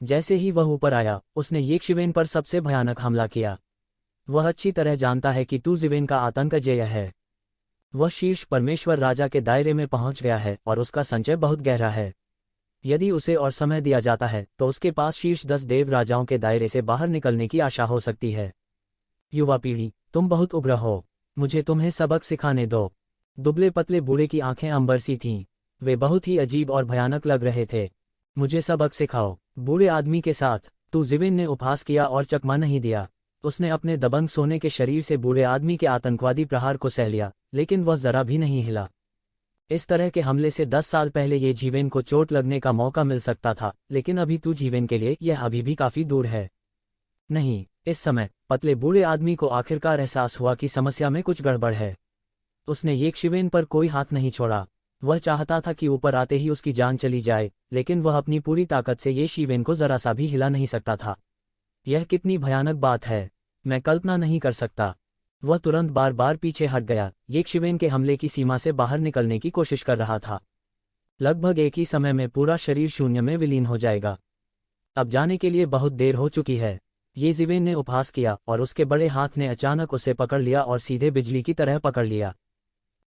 जैसे ही वह ऊपर आया, उसने येक शिवेन पर सबसे भयानक हमला किया। वह अच्छी तरह जानता है कि तू ज़िवेन का आतंक अजेय है। वह शीर्ष परमेश्वर राजा के दायरे में पहुंच गया है और उसका संचय बहुत गहरा है। यदि उसे और समय दिया जाता है तो उसके पास शीर्ष 10 देव राजाओं के दायरे से बाहर निकलने की आशा हो सकती है। युवा पीढ़ी, तुम बहुत उग्र हो। मुझे तुम्हें सबक सिखाने दो। दुबले पतले बूढ़े की आंखें अंबर सी थीं। वे बहुत ही अजीब और भयानक लग रहे थे। मुझे सबक सिखाओ। बूढ़े आदमी के साथ तू ज़िवेन ने उपहास किया और चकमा नहीं दिया। उसने अपने दबंग सोने के शरीर से बूढ़े आदमी के आतंकवादी प्रहार को सह लिया, लेकिन वह जरा भी नहीं हिला। इस तरह के हमले से 10 साल पहले ये ज़िवेन को चोट लगने का मौका मिल सकता था, लेकिन अभी तू ज़िवेन के लिए यह अभी भी काफी दूर है। नहीं, इस समय पतले बूढ़े आदमी को आखिरकार एहसास हुआ कि समस्या में कुछ गड़बड़ है। उसने येक शिवेन पर कोई हाथ नहीं छोड़ा। वह चाहता था कि ऊपर आते ही उसकी जान चली जाए, लेकिन वह अपनी पूरी ताकत से ये शिवेन को जरा सा भी हिला नहीं सकता था। यह कितनी भयानक बात है, मैं कल्पना नहीं कर सकता। वह तुरंत बार बार पीछे हट गया। येक शिवेन के हमले की सीमा से बाहर निकलने की कोशिश कर रहा था। लगभग एक ही समय में पूरा शरीर शून्य में विलीन हो जाएगा। अब जाने के लिए बहुत देर हो चुकी है। ये ज़िवेन ने उपहास किया और उसके बड़े हाथ ने अचानक उसे पकड़ लिया और सीधे बिजली की तरह पकड़ लिया।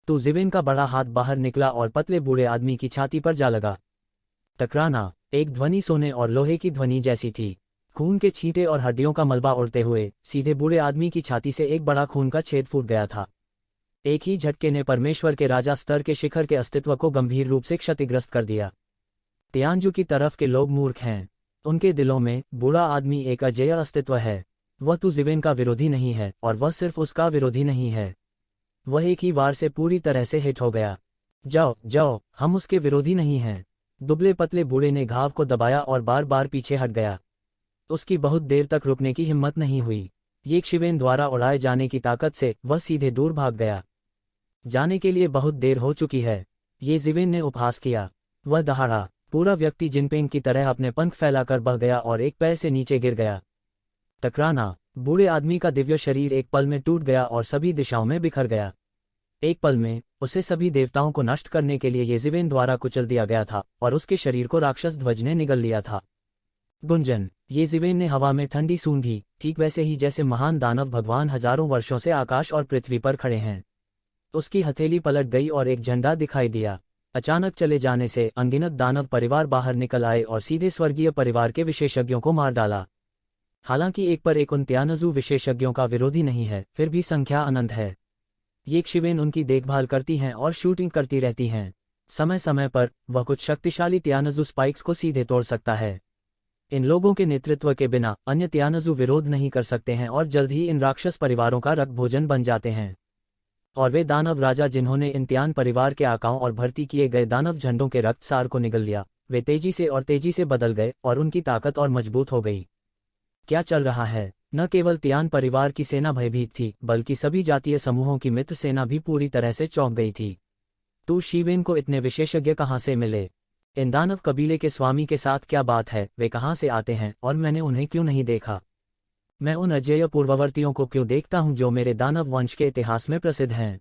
तो ज़िवेन का बड़ा हाथ बाहर निकला और पतले बूढ़े आदमी की छाती पर जा लगा। टकराना। एक ध्वनि सोने और लोहे की ध्वनि जैसी थी। खून के छींटे और हड्डियों का मलबा उड़ते हुए सीधे बूढ़े आदमी की छाती से एक बड़ा खून का छेद फूट गया था। एक ही झटके ने परमेश्वर के राजा स्तर के शिखर के अस्तित्व को गंभीर रूप से क्षतिग्रस्त कर दिया। तियानजू की तरफ के लोग मूर्ख हैं। उनके दिलों में बूढ़ा आदमी एक अजेय अस्तित्व है। वह तू ज़िवेन का विरोधी नहीं है और वह सिर्फ उसका विरोधी नहीं है। वह एक ही वार से पूरी तरह से हिट हो गया। जाओ जाओ, हम उसके विरोधी नहीं हैं। दुबले पतले बूढ़े ने घाव को दबाया और बार बार पीछे हट गया। उसकी बहुत देर तक रुकने की हिम्मत नहीं हुई। येक शिवेन द्वारा उड़ाए जाने की ताकत से वह सीधे दूर भाग गया। जाने के लिए बहुत देर हो चुकी है। ये ज़िवेन ने उपहास किया। वह दहाड़ा। पूरा व्यक्ति जिनपेंग की तरह अपने पंख फैलाकर बह गया और एक पैर से नीचे गिर गया। टकराना। बूढ़े आदमी का दिव्य शरीर एक पल में टूट गया और सभी दिशाओं में बिखर गया। एक पल में उसे सभी देवताओं को नष्ट करने के लिए ये ज़िवेन द्वारा कुचल दिया गया था और उसके शरीर को राक्षस ध्वज ने निगल लिया था। गुंजन। ये ज़िवेन ने हवा में ठंडी सूंघी, ठीक वैसे ही जैसे महान दानव भगवान हजारों वर्षों से आकाश और पृथ्वी पर खड़े हैं। उसकी हथेली पलट गई और एक झंडा दिखाई दिया। अचानक चले जाने से अनगिनत दानव परिवार बाहर निकल आए और सीधे स्वर्गीय परिवार के विशेषज्ञों को मार डाला। हालांकि एक पर एक उन तियानजू विशेषज्ञों का विरोधी नहीं है, फिर भी संख्या अनंत है। येक शिवेन उनकी देखभाल करती हैं और शूटिंग करती रहती हैं। समय समय पर वह कुछ शक्तिशाली तियानजू स्पाइक्स को सीधे तोड़ सकता है। इन लोगों के नेतृत्व के बिना अन्य तियानजू विरोध नहीं कर सकते हैं और जल्द ही इन राक्षस परिवारों का रक्त भोजन बन जाते हैं। और वे दानव राजा जिन्होंने इंतियान परिवार के आकाओं और भर्ती किए गए दानव झंडों के रक्तसार को निगल लिया, वे तेजी से बदल गए और उनकी ताकत और मजबूत हो गई। क्या चल रहा है? न केवल तियान परिवार की सेना भयभीत थी, बल्कि सभी जातीय समूहों की मित्र सेना भी पूरी तरह से चौंक गई थी। तू शीवेन को इतने विशेषज्ञ कहाँ से मिले? इन दानव कबीले के स्वामी के साथ क्या बात है? वे कहाँ से आते हैं और मैंने उन्हें क्यों नहीं देखा? मैं उन अजेय पूर्ववर्तियों को क्यों देखता हूँ जो मेरे दानव वंश के इतिहास में प्रसिद्ध हैं?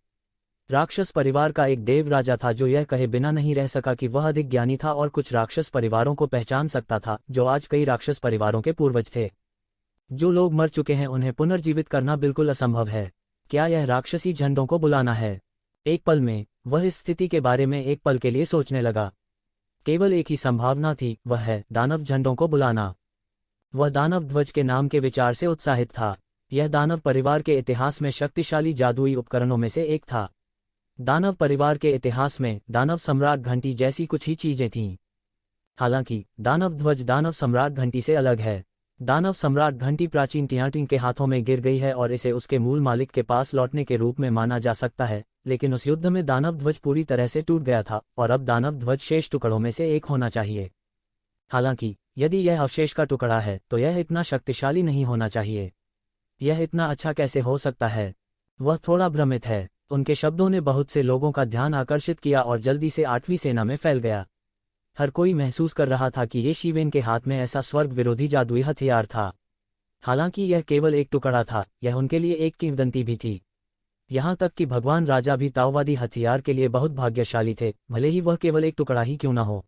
राक्षस परिवार का एक देव राजा था जो यह कहे बिना नहीं रह सका कि वह अधिक ज्ञानी था और कुछ राक्षस परिवारों को पहचान सकता था जो आज कई राक्षस परिवारों के पूर्वज थे। जो लोग मर चुके हैं उन्हें पुनर्जीवित करना बिल्कुल असंभव है। क्या यह राक्षसी झंडों को बुलाना है? एक पल में वह इस स्थिति के बारे में एक पल के लिए सोचने लगा। केवल एक ही संभावना थी, वह है दानव झंडों को बुलाना। वह दानव ध्वज के नाम के विचार से उत्साहित था। यह दानव परिवार के इतिहास में शक्तिशाली जादुई उपकरणों में से एक था। दानव परिवार के इतिहास में दानव सम्राट घंटी जैसी कुछ ही चीजें थीं। हालांकि दानव ध्वज दानव सम्राट घंटी से अलग है। दानव सम्राट घंटी प्राचीन टियाटिंग के हाथों में गिर गई है और इसे उसके मूल मालिक के पास लौटने के रूप में माना जा सकता है, लेकिन उस युद्ध में दानव ध्वज पूरी तरह से टूट गया था और अब दानव ध्वज शेष टुकड़ों में से एक होना चाहिए। हालांकि यदि यह अवशेष का टुकड़ा है तो यह इतना शक्तिशाली नहीं होना चाहिए। यह इतना अच्छा कैसे हो सकता है? वह थोड़ा भ्रमित है। उनके शब्दों ने बहुत से लोगों का ध्यान आकर्षित किया और जल्दी से 8वीं सेना में फैल गया। हर कोई महसूस कर रहा था कि ये शीवेन के हाथ में ऐसा स्वर्ग विरोधी जादुई हथियार था। हालांकि यह केवल एक टुकड़ा था, यह उनके लिए एक किंवदंती भी थी। यहाँ तक कि भगवान राजा भी ताओवादी हथियार के लिए बहुत भाग्यशाली थे, भले ही वह केवल एक टुकड़ा ही क्यों न हो।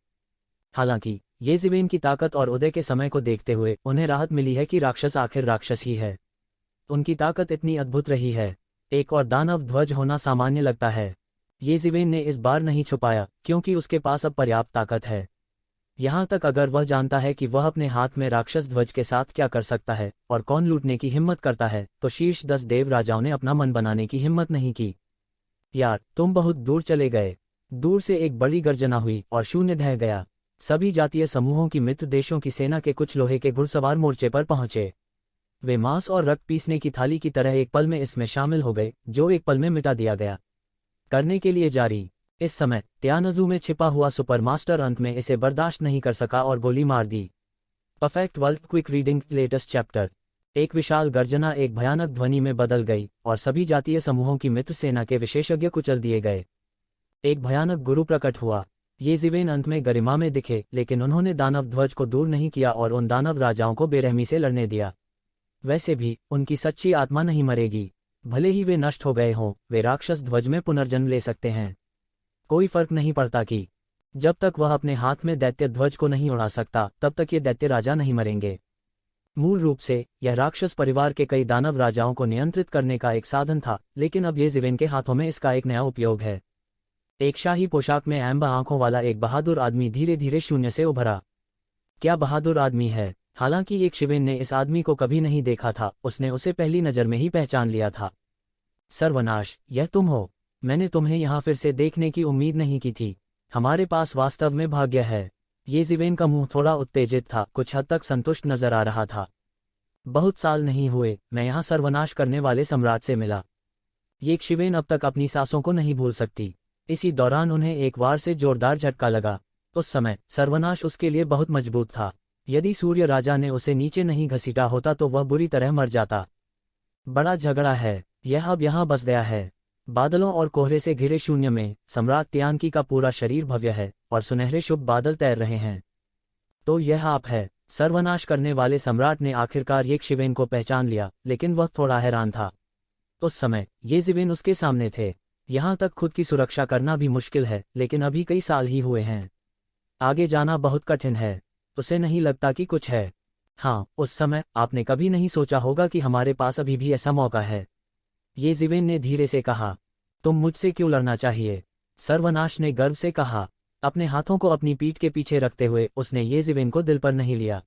हालांकि ये ज़िवेन की ताकत और उदय के समय को देखते हुए उन्हें राहत मिली है कि राक्षस आखिर राक्षस ही है। उनकी ताकत इतनी अद्भुत रही है। एक और दानव ध्वज होना सामान्य लगता है। ये ज़िवेन ने इस बार नहीं छुपाया क्योंकि उसके पास अब पर्याप्त ताकत है। यहाँ तक अगर वह जानता है कि वह अपने हाथ में राक्षस ध्वज के साथ क्या कर सकता है और कौन लूटने की हिम्मत करता है, तो शीर्ष 10 देव राजाओं ने अपना मन बनाने की हिम्मत नहीं की। यार, तुम बहुत दूर चले गए। दूर से एक बड़ी गर्जना हुई और शून्य ढह गया। सभी जातीय समूहों की मित्र देशों की सेना के कुछ लोहे के घुड़सवार मोर्चे पर पहुंचे। वे मांस और रक्त पीसने की थाली की तरह एक पल में इसमें शामिल हो गए, जो एक पल में मिटा दिया गया। करने के लिए जारी। इस समय त्यानजू में छिपा हुआ सुपरमास्टर अंत में इसे बर्दाश्त नहीं कर सका और गोली मार दी। Perfect world quick reading latest chapter. एक विशाल गर्जना एक भयानक ध्वनि में बदल गई और सभी जातीय समूहों की मित्र सेना के विशेषज्ञ कुचल दिए गए। एक भयानक गुरु प्रकट हुआ। ये ज़िवेन अंत में गरिमा में दिखे, लेकिन उन्होंने दानव ध्वज को दूर नहीं किया और उन दानव राजाओं को बेरहमी से लड़ने दिया। वैसे भी उनकी सच्ची आत्मा नहीं मरेगी। भले ही वे नष्ट हो गए हों, वे राक्षस ध्वज में पुनर्जन्म ले सकते हैं। कोई फर्क नहीं पड़ता कि जब तक वह अपने हाथ में दैत्य ध्वज को नहीं उड़ा सकता, तब तक ये दैत्य राजा नहीं मरेंगे। मूल रूप से यह राक्षस परिवार के कई दानव राजाओं को नियंत्रित करने का एक साधन था, लेकिन अब ये ज़िवेन के हाथों में इसका एक नया उपयोग है। एक शाही पोशाक में एम्बर आंखों वाला एक बहादुर आदमी धीरे धीरे शून्य से उभरा। क्या बहादुर आदमी है! हालांकि एक शीवेन ने इस आदमी को कभी नहीं देखा था, उसने उसे पहली नज़र में ही पहचान लिया था। सर्वनाश, यह तुम हो! मैंने तुम्हें यहाँ फिर से देखने की उम्मीद नहीं की थी। हमारे पास वास्तव में भाग्य है। ये ज़िवेन का मुंह थोड़ा उत्तेजित था, कुछ हद तक संतुष्ट नजर आ रहा था। बहुत साल नहीं हुए मैं यहाँ सर्वनाश करने वाले सम्राट से मिला। ये शीवेन अब तक अपनी सांसों को नहीं भूल सकती। इसी दौरान उन्हें एक बार से जोरदार झटका लगा। उस समय सर्वनाश उसके लिए बहुत मजबूत था। यदि सूर्य राजा ने उसे नीचे नहीं घसीटा होता तो वह बुरी तरह मर जाता। बड़ा झगड़ा है। यह अब यहाँ बस गया है। बादलों और कोहरे से घिरे शून्य में सम्राट तियानकी का पूरा शरीर भव्य है और सुनहरे शुभ बादल तैर रहे हैं। तो यह आप है। सर्वनाश करने वाले सम्राट ने आखिरकार ये शीवेन को पहचान लिया, लेकिन वह थोड़ा हैरान था। उस समय ये ज़िवेन उसके सामने थे। यहाँ तक खुद की सुरक्षा करना भी मुश्किल है, लेकिन अभी कई साल ही हुए हैं। आगे जाना बहुत कठिन है। उसे नहीं लगता कि कुछ है। हाँ, उस समय आपने कभी नहीं सोचा होगा कि हमारे पास अभी भी ऐसा मौका है। ये ज़िवेन ने धीरे से कहा। तुम मुझसे क्यों लड़ना चाहिए? सर्वनाश ने गर्व से कहा। अपने हाथों को अपनी पीठ के पीछे रखते हुए उसने ये ज़िवेन को दिल पर नहीं लिया।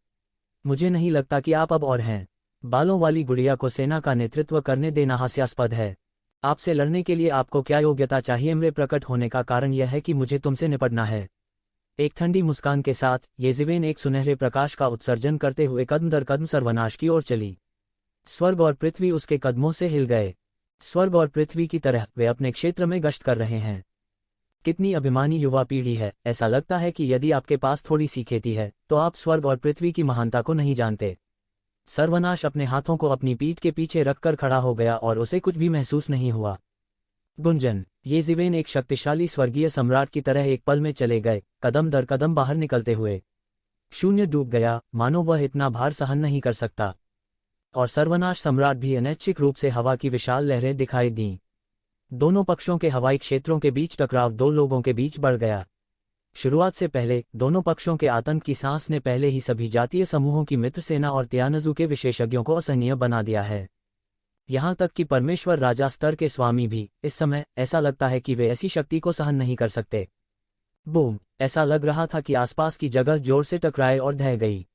मुझे नहीं लगता कि आप अब और हैं। बालों वाली गुड़िया को सेना का नेतृत्व करने देना हास्यास्पद है। आपसे लड़ने के लिए आपको क्या योग्यता चाहिए? मेरे प्रकट होने का कारण यह है कि मुझे तुमसे निपटना है। एक ठंडी मुस्कान के साथ ये ज़िवेन एक सुनहरे प्रकाश का उत्सर्जन करते हुए कदम दर कदम सर्वनाश की ओर चली। स्वर्ग और पृथ्वी उसके कदमों से हिल गए। स्वर्ग और पृथ्वी की तरह वे अपने क्षेत्र में गश्त कर रहे हैं। कितनी अभिमानी युवा पीढ़ी है। ऐसा लगता है कि यदि आपके पास थोड़ी सी खेती है तो आप स्वर्ग और पृथ्वी की महानता को नहीं जानते। सर्वनाश अपने हाथों को अपनी पीठ के पीछे रखकर खड़ा हो गया और उसे कुछ भी महसूस नहीं हुआ। गुंजन, ये जिवेन एक शक्तिशाली स्वर्गीय सम्राट की तरह एक पल में चले गए, कदम दर कदम बाहर निकलते हुए। शून्य डूब गया, मानो वह इतना भार सहन नहीं कर सकता। और सर्वनाश सम्राट भी अनैच्छिक रूप से हवा की विशाल लहरें दिखाई दीं। दोनों पक्षों के हवाई क्षेत्रों के बीच टकराव दो लोगों के बीच बढ़ गया। शुरुआत से पहले दोनों पक्षों के आतंक की सांस ने पहले ही सभी जातीय समूहों की मित्र सेना और तियानजू के विशेषज्ञों को असहनीय बना दिया है। यहाँ तक कि परमेश्वर राजा स्तर के स्वामी भी इस समय ऐसा लगता है कि वे ऐसी शक्ति को सहन नहीं कर सकते। बूम! ऐसा लग रहा था कि आसपास की जगह जोर से टकराए और ढह गई।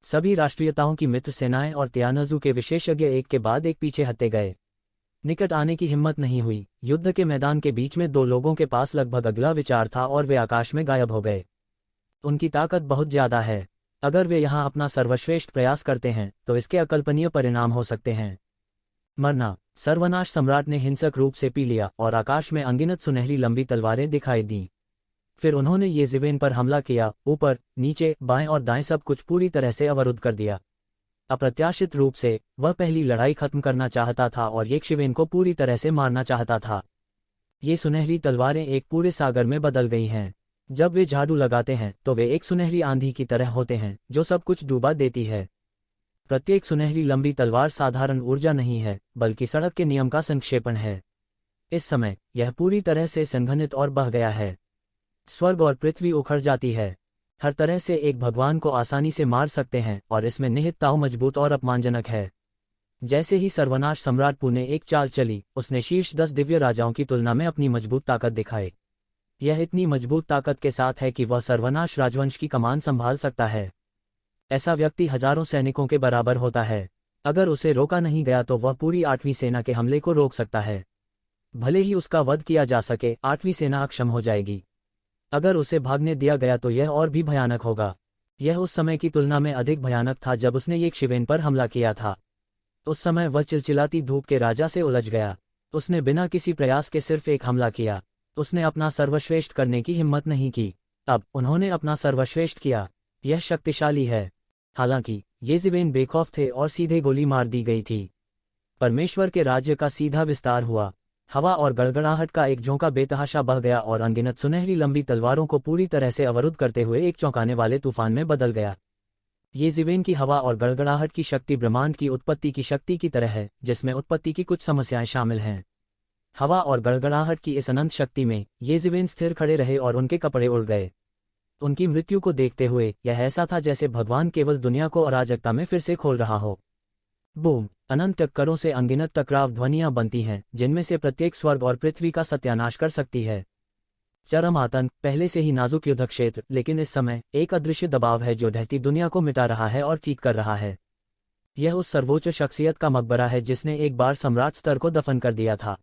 सभी राष्ट्रीयताओं की मित्र सेनाएं और तियानजू के विशेषज्ञ एक के बाद एक पीछे हटते गए। निकट आने की हिम्मत नहीं हुई। युद्ध के मैदान के बीच में दो लोगों के पास लगभग अगला विचार था और वे आकाश में गायब हो गए। उनकी ताकत बहुत ज्यादा है। अगर वे यहाँ अपना सर्वश्रेष्ठ प्रयास करते हैं तो इसके अकल्पनीय परिणाम हो सकते हैं। मरना! सर्वनाश सम्राट ने हिंसक रूप से पी लिया और आकाश में अनगिनत सुनहरी लंबी तलवारें दिखाई दीं। फिर उन्होंने ये जिवेन पर हमला किया। ऊपर, नीचे, बाएं और दाएं सब कुछ पूरी तरह से अवरुद्ध कर दिया। अप्रत्याशित रूप से वह पहली लड़ाई खत्म करना चाहता था और येक्षिवेन को पूरी तरह से मारना चाहता था। ये सुनहरी तलवारें एक पूरे सागर में बदल गई हैं। जब वे झाड़ू लगाते हैं तो वे एक सुनहरी आंधी की तरह होते हैं जो सब कुछ डूबा देती है। प्रत्येक सुनहरी लंबी तलवार साधारण ऊर्जा नहीं है बल्कि सड़क के नियम का संक्षेपण है। इस समय यह पूरी तरह से संघनित और बह गया है। स्वर्ग और पृथ्वी उखड़ जाती है। हर तरह से एक भगवान को आसानी से मार सकते हैं और इसमें निहित ताव मजबूत और अपमानजनक है। जैसे ही सर्वनाश सम्राट पू ने एक चाल चली, उसने शीर्ष 10 दिव्य राजाओं की तुलना में अपनी मजबूत ताकत दिखाई। यह इतनी मजबूत ताकत के साथ है कि वह सर्वनाश राजवंश की कमान संभाल सकता है। ऐसा व्यक्ति हजारों सैनिकों के बराबर होता है। अगर उसे रोका नहीं गया तो वह पूरी 8वीं सेना के हमले को रोक सकता है। भले ही उसका वध किया जा सके, 8वीं सेना अक्षम हो जाएगी। अगर उसे भागने दिया गया तो यह और भी भयानक होगा। यह उस समय की तुलना में अधिक भयानक था जब उसने येक्षिवेन पर हमला किया था। उस समय वह चिलचिलाती धूप के राजा से उलझ गया। उसने बिना किसी प्रयास के सिर्फ एक हमला किया। उसने अपना सर्वश्रेष्ठ करने की हिम्मत नहीं की। अब उन्होंने अपना सर्वश्रेष्ठ किया। यह शक्तिशाली है। हालांकि येजिवेन बेखौफ थे और सीधे गोली मार दी गई थी। परमेश्वर के राज्य का सीधा विस्तार हुआ। हवा और गड़गड़ाहट का एक झोंका बेतहाशा बह गया और अनगिनत सुनहरी लंबी तलवारों को पूरी तरह से अवरुद्ध करते हुए एक चौंकाने वाले तूफान में बदल गया। येजिवेन की हवा और गड़गड़ाहट की शक्ति ब्रह्मांड की उत्पत्ति की शक्ति की तरह है, जिसमें उत्पत्ति की कुछ समस्याएं शामिल हैं। हवा और गड़गड़ाहट की इस अनंत शक्ति में येजिवेन स्थिर खड़े रहे और उनके कपड़े उड़ गए। उनकी मृत्यु को देखते हुए यह ऐसा था जैसे भगवान केवल दुनिया को अराजकता में फिर से खोल रहा हो। बूम! अनंत टक्करों से अनगिनत टकराव ध्वनियां बनती हैं, जिनमें से प्रत्येक स्वर्ग और पृथ्वी का सत्यानाश कर सकती है। चरम आतंक, पहले से ही नाजुक युद्ध क्षेत्र, लेकिन इस समय एक अदृश्य दबाव है जो ढहती दुनिया को मिटा रहा है और ठीक कर रहा है। यह उस सर्वोच्च शख्सियत का मकबरा है जिसने एक बार सम्राट स्तर को दफन कर दिया था।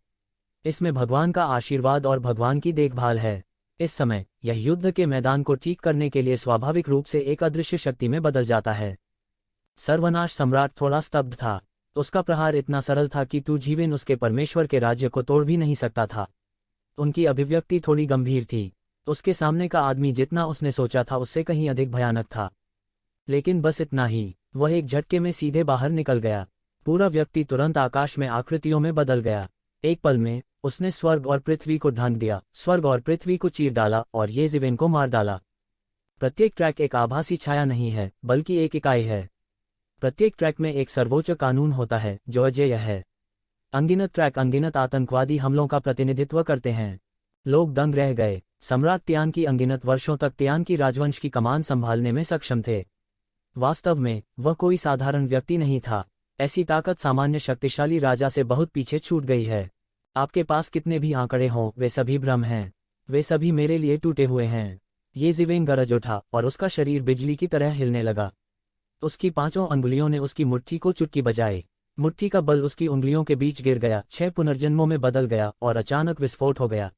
इसमें भगवान का आशीर्वाद और भगवान की देखभाल है। इस समय यह युद्ध के मैदान को ठीक करने के लिए स्वाभाविक रूप से एक अदृश्य शक्ति में बदल जाता है। सर्वनाश सम्राट थोड़ा स्तब्ध था। उसका प्रहार इतना सरल था कि तुझीवेन उसके परमेश्वर के राज्य को तोड़ भी नहीं सकता था। उनकी अभिव्यक्ति थोड़ी गंभीर थी। उसके सामने का आदमी जितना उसने सोचा था उससे कहीं अधिक भयानक था। लेकिन बस इतना ही, वह एक झटके में सीधे बाहर निकल गया। पूरा व्यक्ति तुरंत आकाश में आकृतियों में बदल गया। एक पल में उसने स्वर्ग और पृथ्वी को ढांक दिया, स्वर्ग और पृथ्वी को चीर डाला और येजिवेन को मार डाला। प्रत्येक ट्रैक एक आभासी छाया नहीं है, बल्कि एक इकाई है। प्रत्येक ट्रैक में एक सर्वोच्च कानून होता है जो अजेय है। अनगिनत ट्रैक अनगिनत आतंकवादी हमलों का प्रतिनिधित्व करते हैं। लोग दंग रह गए। सम्राट तियान की अनगिनत वर्षों तक तियान की राजवंश की कमान संभालने में सक्षम थे। वास्तव में वह कोई साधारण व्यक्ति नहीं था। ऐसी ताकत सामान्य शक्तिशाली राजा से बहुत पीछे छूट गई है। आपके पास कितने भी आंकड़े हों, वे सभी भ्रम हैं। वे सभी मेरे लिए टूटे हुए हैं। येजिवेन गरज उठा और उसका शरीर बिजली की तरह हिलने लगा। उसकी 5 अंगुलियों ने उसकी मुट्ठी को चुटकी बजाई। मुट्ठी का बल उसकी उंगलियों के बीच गिर गया, 6 पुनर्जन्मों में बदल गया और अचानक विस्फोट हो गया।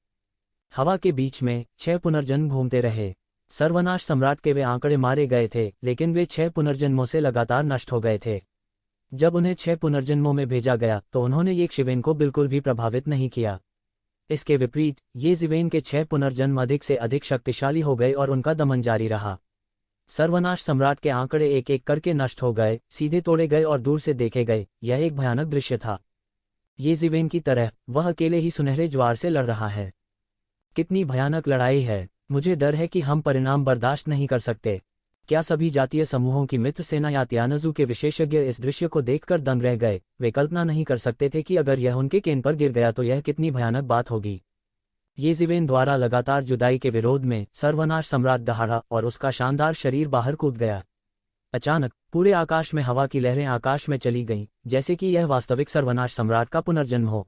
हवा के बीच में 6 पुनर्जन्म घूमते रहे। सर्वनाश सम्राट के वे आंकड़े मारे गए थे, लेकिन वे 6 पुनर्जन्मों से लगातार नष्ट हो गए थे। जब उन्हें 6 पुनर्जन्मों में भेजा गया तो उन्होंने ये शिवेन को बिल्कुल भी प्रभावित नहीं किया। इसके विपरीत ये जीवेन के 6 पुनर्जन्म अधिक से अधिक शक्तिशाली हो गए और उनका दमन जारी रहा। सर्वनाश सम्राट के आंकड़े एक एक करके नष्ट हो गए, सीधे तोड़े गए और दूर से देखे गए। यह एक भयानक दृश्य था। ये जीवेन की तरह वह अकेले ही सुनहरे ज्वार से लड़ रहा है। कितनी भयानक लड़ाई है। मुझे डर है कि हम परिणाम बर्दाश्त नहीं कर सकते। क्या सभी जातीय समूहों की मित्र सेना या त्यानजू के विशेषज्ञ इस दृश्य को देखकर दंग रह गए। वे कल्पना नहीं कर सकते थे कि अगर यह उनके केन पर गिर गया तो यह कितनी भयानक बात होगी। ये जीवेन द्वारा लगातार जुदाई के विरोध में सर्वनाश सम्राट दहाड़ा और उसका शानदार शरीर बाहर कूद गया। अचानक पूरे आकाश में हवा की लहरें आकाश में चली गईं, जैसे कि यह वास्तविक सर्वनाश सम्राट का पुनर्जन्म हो।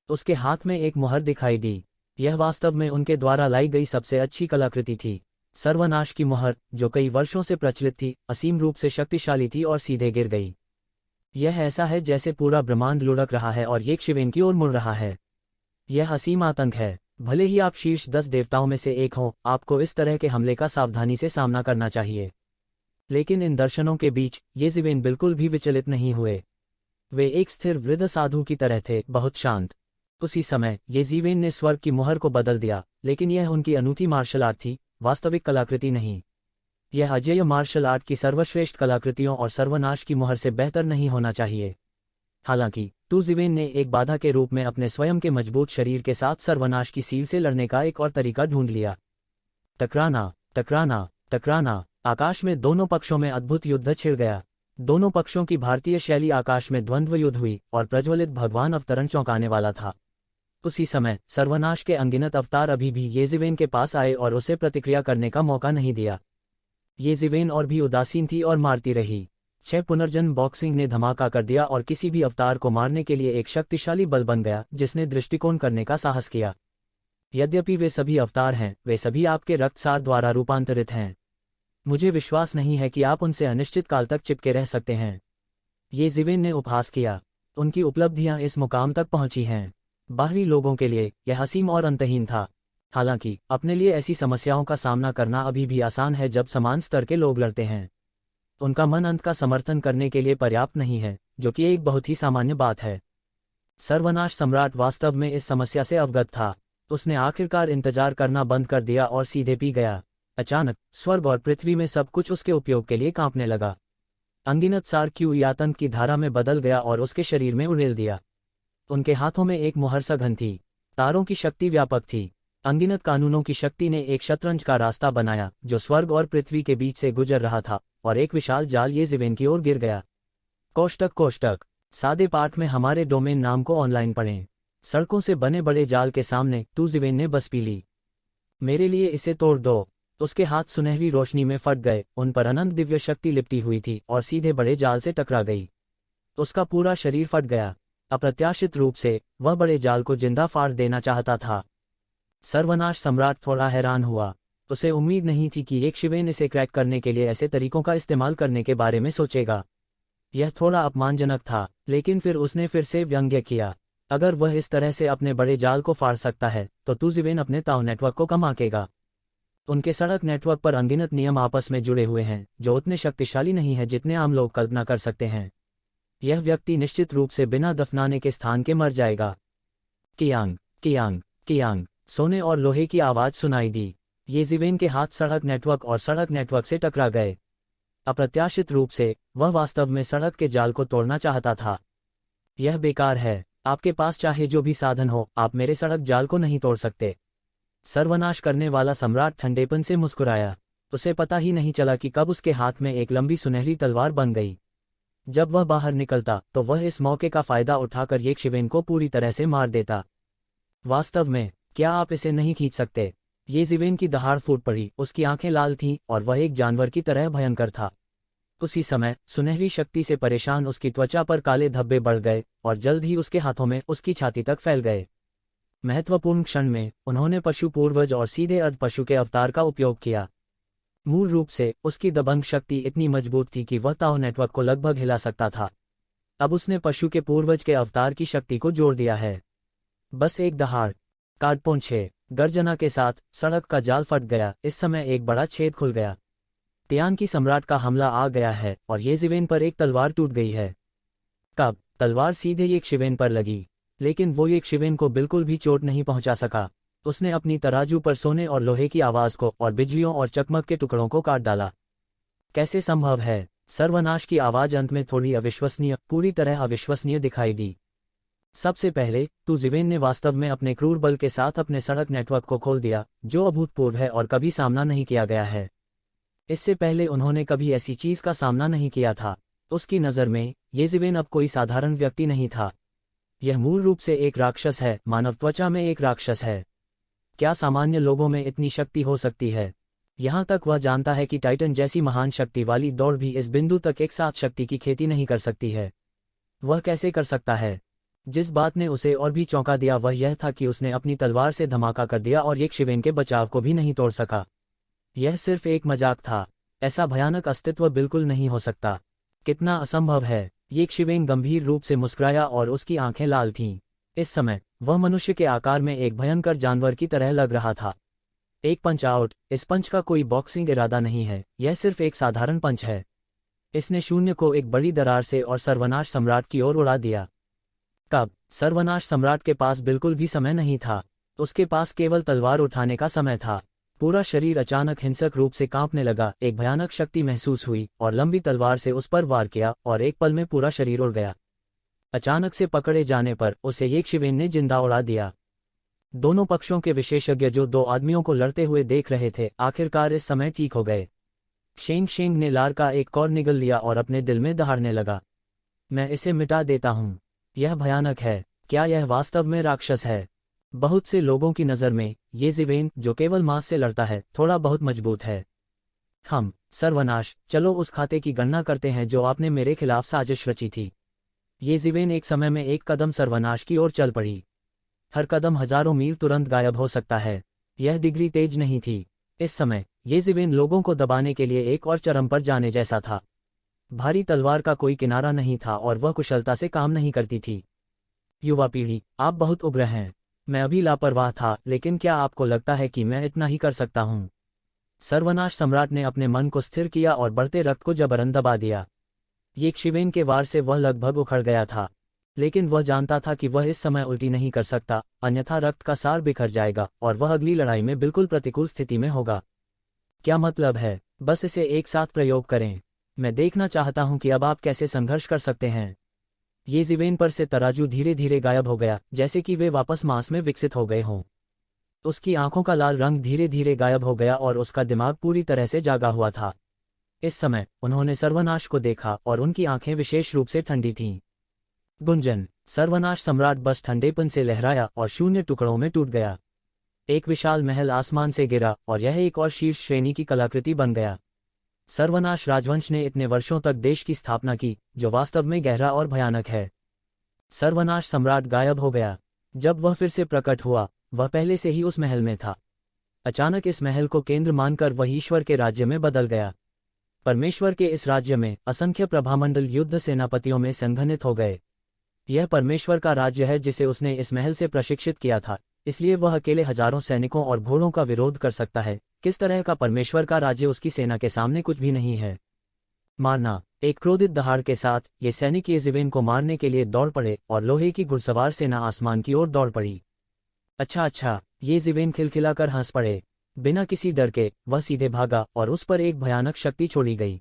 उसके हाथ में एक मुहर दिखाई दी। यह वास्तव में उनके द्वारा लाई गई सबसे अच्छी कलाकृति थी। सर्वनाश की मुहर, जो कई वर्षों से प्रचलित थी, असीम रूप से शक्तिशाली थी और सीधे गिर गई। यह ऐसा है जैसे पूरा ब्रह्मांड लुढ़क रहा है और एक शिवेन की ओर मुड़ रहा है। यह असीम आतंक है। भले ही आप शीर्ष 10 देवताओं में से एक हों, आपको इस तरह के हमले का सावधानी से सामना करना चाहिए। लेकिन इन दर्शनों के बीच ये जीवेन बिल्कुल भी विचलित नहीं हुए। वे एक स्थिर वृद्ध साधु की तरह थे, बहुत शांत। उसी समय ये जीवेन ने स्वर्ग की मुहर को बदल दिया, लेकिन यह उनकी अनूठी मार्शल आर्ट थी, वास्तविक कलाकृति नहीं। यह अजेय मार्शल आर्ट की सर्वश्रेष्ठ कलाकृतियों और सर्वनाश की मुहर से बेहतर नहीं होना चाहिए। हालांकि टू जीवेन ने एक बाधा के रूप में अपने स्वयं के मजबूत शरीर के साथ सर्वनाश की सील से लड़ने का एक और तरीका ढूंढ लिया। टकराना, टकराना, टकराना। आकाश में दोनों पक्षों में अद्भुत युद्ध छिड़ गया। दोनों पक्षों की भारतीय शैली आकाश में द्वंद्व युद्ध हुई और प्रज्वलित भगवान अवतरण चौंकाने वाला था। उसी समय सर्वनाश के अनगिनत अवतार अभी भी ये जीवेन के पास आए और उसे प्रतिक्रिया करने का मौका नहीं दिया। ये जीवेन और भी उदासीन थी और मारती रही। 6 पुनर्जन्म बॉक्सिंग ने धमाका कर दिया और किसी भी अवतार को मारने के लिए एक शक्तिशाली बल बन गया, जिसने दृष्टिकोण करने का साहस किया। यद्यपि वे सभी अवतार हैं, वे सभी आपके रक्तसार द्वारा रूपांतरित हैं। मुझे विश्वास नहीं है कि आप उनसे अनिश्चित काल तक चिपके रह सकते हैं। ये जीवेन ने उपहास किया। उनकी उपलब्धियां इस मुकाम तक पहुंची हैं। बाहरी लोगों के लिए यह असीम और अंतहीन था। हालांकि अपने लिए ऐसी समस्याओं का सामना करना अभी भी आसान है जब समान स्तर के लोग लड़ते हैं। उनका मन अंत का समर्थन करने के लिए पर्याप्त नहीं है, जो कि एक बहुत ही सामान्य बात है। सर्वनाश सम्राट वास्तव में इस समस्या से अवगत था। उसने आखिरकार इंतजार करना बंद कर दिया और सीधे पी गया। अचानक स्वर्ग और पृथ्वी में सब कुछ उसके उपयोग के लिए कांपने लगा। अनगिनत सार क्यू आतंक की धारा में बदल गया और उसके शरीर में उड़ेल दिया। उनके हाथों में एक मुहर सघन थी। तारों की शक्ति व्यापक थी। अनगिनत कानूनों की शक्ति ने एक शतरंज का रास्ता बनाया जो स्वर्ग और पृथ्वी के बीच से गुजर रहा था, और एक विशाल जाल ये जीवेन की ओर गिर गया। कोष्टक कोष्टक। सादे पाठ में हमारे डोमेन नाम को ऑनलाइन पढ़ें। सड़कों से बने बड़े जाल के सामने टू जीवेन ने बस पी ली। मेरे लिए इसे तोड़ दो। उसके हाथ सुनहरी रोशनी में फट गए, उन पर अनंत दिव्य शक्ति लिपटी हुई थी और सीधे बड़े जाल से टकरा गई। उसका पूरा शरीर फट गया। अप्रत्याशित रूप से वह बड़े जाल को जिंदा फाड़ देना चाहता था। सर्वनाश सम्राट थोड़ा हैरान हुआ। उसे उम्मीद नहीं थी कि एक शिवेन इसे क्रैक करने के लिए ऐसे तरीकों का इस्तेमाल करने के बारे में सोचेगा। यह थोड़ा अपमानजनक था, लेकिन फिर उसने फिर से व्यंग्य किया। अगर वह इस तरह से अपने बड़े जाल को फाड़ सकता है तो टू जीवेन अपने ताऊ नेटवर्क को कम आंकेगा। उनके सड़क नेटवर्क पर अनगिनत नियम आपस में जुड़े हुए हैं, जो उतने शक्तिशाली नहीं है जितने आम लोग कल्पना कर सकते हैं। यह व्यक्ति निश्चित रूप से बिना दफनाने के स्थान के मर जाएगा। कियांग, कियांग, कियांग। सोने और लोहे की आवाज सुनाई दी। ये जीवेन के हाथ सड़क नेटवर्क से टकरा गए। अप्रत्याशित रूप से वह वास्तव में सड़क के जाल को तोड़ना चाहता था। यह बेकार है। आपके पास चाहे जो भी साधन हो, आप मेरे सड़क जाल को नहीं तोड़ सकते। सर्वनाश करने वाला सम्राट ठंडेपन से मुस्कुराया। उसे पता ही नहीं चला कि कब उसके हाथ में एक लंबी सुनहरी तलवार बन गई। जब वह बाहर निकलता तो वह इस मौके का फायदा उठाकर ये शिवेन को पूरी तरह से मार देता। वास्तव में क्या आप इसे नहीं खींच सकते? ये जीवेन की दहाड़ फूट पड़ी। उसकी आंखें लाल थीं और वह एक जानवर की तरह भयंकर था। उसी समय सुनहरी शक्ति से परेशान उसकी त्वचा पर काले धब्बे बढ़ गए और जल्द ही उसके हाथों में उसकी छाती तक फैल गए। महत्वपूर्ण क्षण में उन्होंने पशु पूर्वज और सीधे अर्ध पशु के अवतार का उपयोग किया। मूल रूप से उसकी दबंग शक्ति इतनी मजबूत थी कि वह ताऊ नेटवर्क को लगभग हिला सकता था। अब उसने पशु के पूर्वज के अवतार की शक्ति को जोड़ दिया है। बस एक दहाड़, काटपोंछे, गर्जना के साथ सड़क का जाल फट गया। इस समय एक बड़ा छेद खुल गया। तियान की सम्राट का हमला आ गया है और ये जीवेन पर एक तलवार टूट गई है। कब तलवार सीधे यक्षिवेन पर लगी, लेकिन वो यक्षिवेन को बिल्कुल भी चोट नहीं पहुंचा सका। उसने अपनी तराजू पर सोने और लोहे की आवाज को और बिजलियों और चकमक के टुकड़ों को काट डाला। कैसे संभव है? सर्वनाश की आवाज अंत में थोड़ी अविश्वसनीय, पूरी तरह अविश्वसनीय दिखाई दी। सबसे पहले तुजिवेन ने वास्तव में अपने क्रूर बल के साथ अपने सड़क नेटवर्क को खोल दिया, जो अभूतपूर्व है और कभी सामना नहीं किया गया है। इससे पहले उन्होंने कभी ऐसी चीज का सामना नहीं किया था। उसकी नज़र में येजिवेन अब कोई साधारण व्यक्ति नहीं था। यह मूल रूप से एक राक्षस है, मानव त्वचा में एक राक्षस है। क्या सामान्य लोगों में इतनी शक्ति हो सकती है? यहाँ तक वह जानता है कि टाइटन जैसी महान शक्ति वाली दौड़ भी इस बिंदु तक एक साथ शक्ति की खेती नहीं कर सकती है। वह कैसे कर सकता है? जिस बात ने उसे और भी चौंका दिया वह यह था कि उसने अपनी तलवार से धमाका कर दिया और यक्षिवेन के बचाव को भी नहीं तोड़ सका। यह सिर्फ एक मजाक था। ऐसा भयानक अस्तित्व बिल्कुल नहीं हो सकता। कितना असंभव है। यक्षिवेन गंभीर रूप से मुस्कुराया और उसकी आंखें लाल थीं। इस समय वह मनुष्य के आकार में एक भयंकर जानवर की तरह लग रहा था। एक पंच आउट। इस पंच का कोई बॉक्सिंग इरादा नहीं है, यह सिर्फ एक साधारण पंच है। इसने शून्य को एक बड़ी दरार से और सर्वनाश सम्राट की ओर उड़ा दिया। कब? सर्वनाश सम्राट के पास बिल्कुल भी समय नहीं था। उसके पास केवल तलवार उठाने का समय था। पूरा शरीर अचानक हिंसक रूप से कांपने लगा, एक भयानक शक्ति महसूस हुई और लंबी तलवार से उस पर वार किया और एक पल में पूरा शरीर उड़ गया। अचानक से पकड़े जाने पर उसे यक्षिवेन ने जिंदा उड़ा दिया। दोनों पक्षों के विशेषज्ञ जो दो आदमियों को लड़ते हुए देख रहे थे, आखिरकार इस समय ठीक हो गए। शेंग शेंग ने लार का एक कौर निगल लिया और अपने दिल में दहाड़ने लगा। मैं इसे मिटा देता हूं। यह भयानक है। क्या यह वास्तव में राक्षस है? बहुत से लोगों की नज़र में येजिवेन, जो केवल मांस से लड़ता है, थोड़ा बहुत मजबूत है। सर्वनाश, चलो उस खाते की गणना करते हैं जो आपने मेरे खिलाफ साजिश रची थी। येजिवेन एक समय में एक कदम सर्वनाश की ओर चल पड़ी। हर कदम हजारों मील तुरंत गायब हो सकता है। यह डिग्री तेज नहीं थी। इस समय येजिवेन लोगों को दबाने के लिए एक और चरम पर जाने जैसा था। भारी तलवार का कोई किनारा नहीं था और वह कुशलता से काम नहीं करती थी। युवा पीढ़ी, आप बहुत उग्र हैं। मैं अभी लापरवाह था, लेकिन क्या आपको लगता है कि मैं इतना ही कर सकता हूँ? सर्वनाश सम्राट ने अपने मन को स्थिर किया और बढ़ते रक्त को जबरन दबा दिया। यक्षिवेन के वार से वह लगभग उखड़ गया था, लेकिन वह जानता था कि वह इस समय उल्टी नहीं कर सकता, अन्यथा रक्त का सार बिखर जाएगा और वह अगली लड़ाई में बिल्कुल प्रतिकूल स्थिति में होगा। क्या मतलब है? बस इसे एक साथ प्रयोग करें। मैं देखना चाहता हूं कि अब आप कैसे संघर्ष कर सकते हैं। येजिवेन पर से तराजू धीरे धीरे गायब हो गया, जैसे कि वे वापस मांस में विकसित हो गए हों। उसकी आंखों का लाल रंग धीरे धीरे गायब हो गया और उसका दिमाग पूरी तरह से जागा हुआ था। इस समय उन्होंने सर्वनाश को देखा और उनकी आंखें विशेष रूप से ठंडी थीं। गुंजन। सर्वनाश सम्राट बस ठंडेपन से लहराया और शून्य टुकड़ों में टूट गया। एक विशाल महल आसमान से गिरा और यह एक और शीर्ष श्रेणी की कलाकृति बन गया। सर्वनाश राजवंश ने इतने वर्षों तक देश की स्थापना की, जो वास्तव में गहरा और भयानक है। सर्वनाश सम्राट गायब हो गया। जब वह फिर से प्रकट हुआ, वह पहले से ही उस महल में था। अचानक इस महल को केंद्र मानकर वह ईश्वर के राज्य में बदल गया। परमेश्वर के इस राज्य में असंख्य प्रभामंडल युद्ध सेनापतियों में संघनित हो गए। यह परमेश्वर का राज्य है जिसे उसने इस महल से प्रशिक्षित किया था, इसलिए वह अकेले हजारों सैनिकों और घोड़ों का विरोध कर सकता है। किस तरह का परमेश्वर का राज्य उसकी सेना के सामने कुछ भी नहीं है। मारना। एक क्रोधित दहाड़ के साथ ये सैनिक येजिवेन को मारने के लिए दौड़ पड़े और लोहे की घुड़सवार सेना आसमान की ओर दौड़ पड़ी। अच्छा, येजिवेन खिलखिलाकर हंस पड़े। बिना किसी डर के वह सीधे भागा और उस पर एक भयानक शक्ति छोड़ी गई।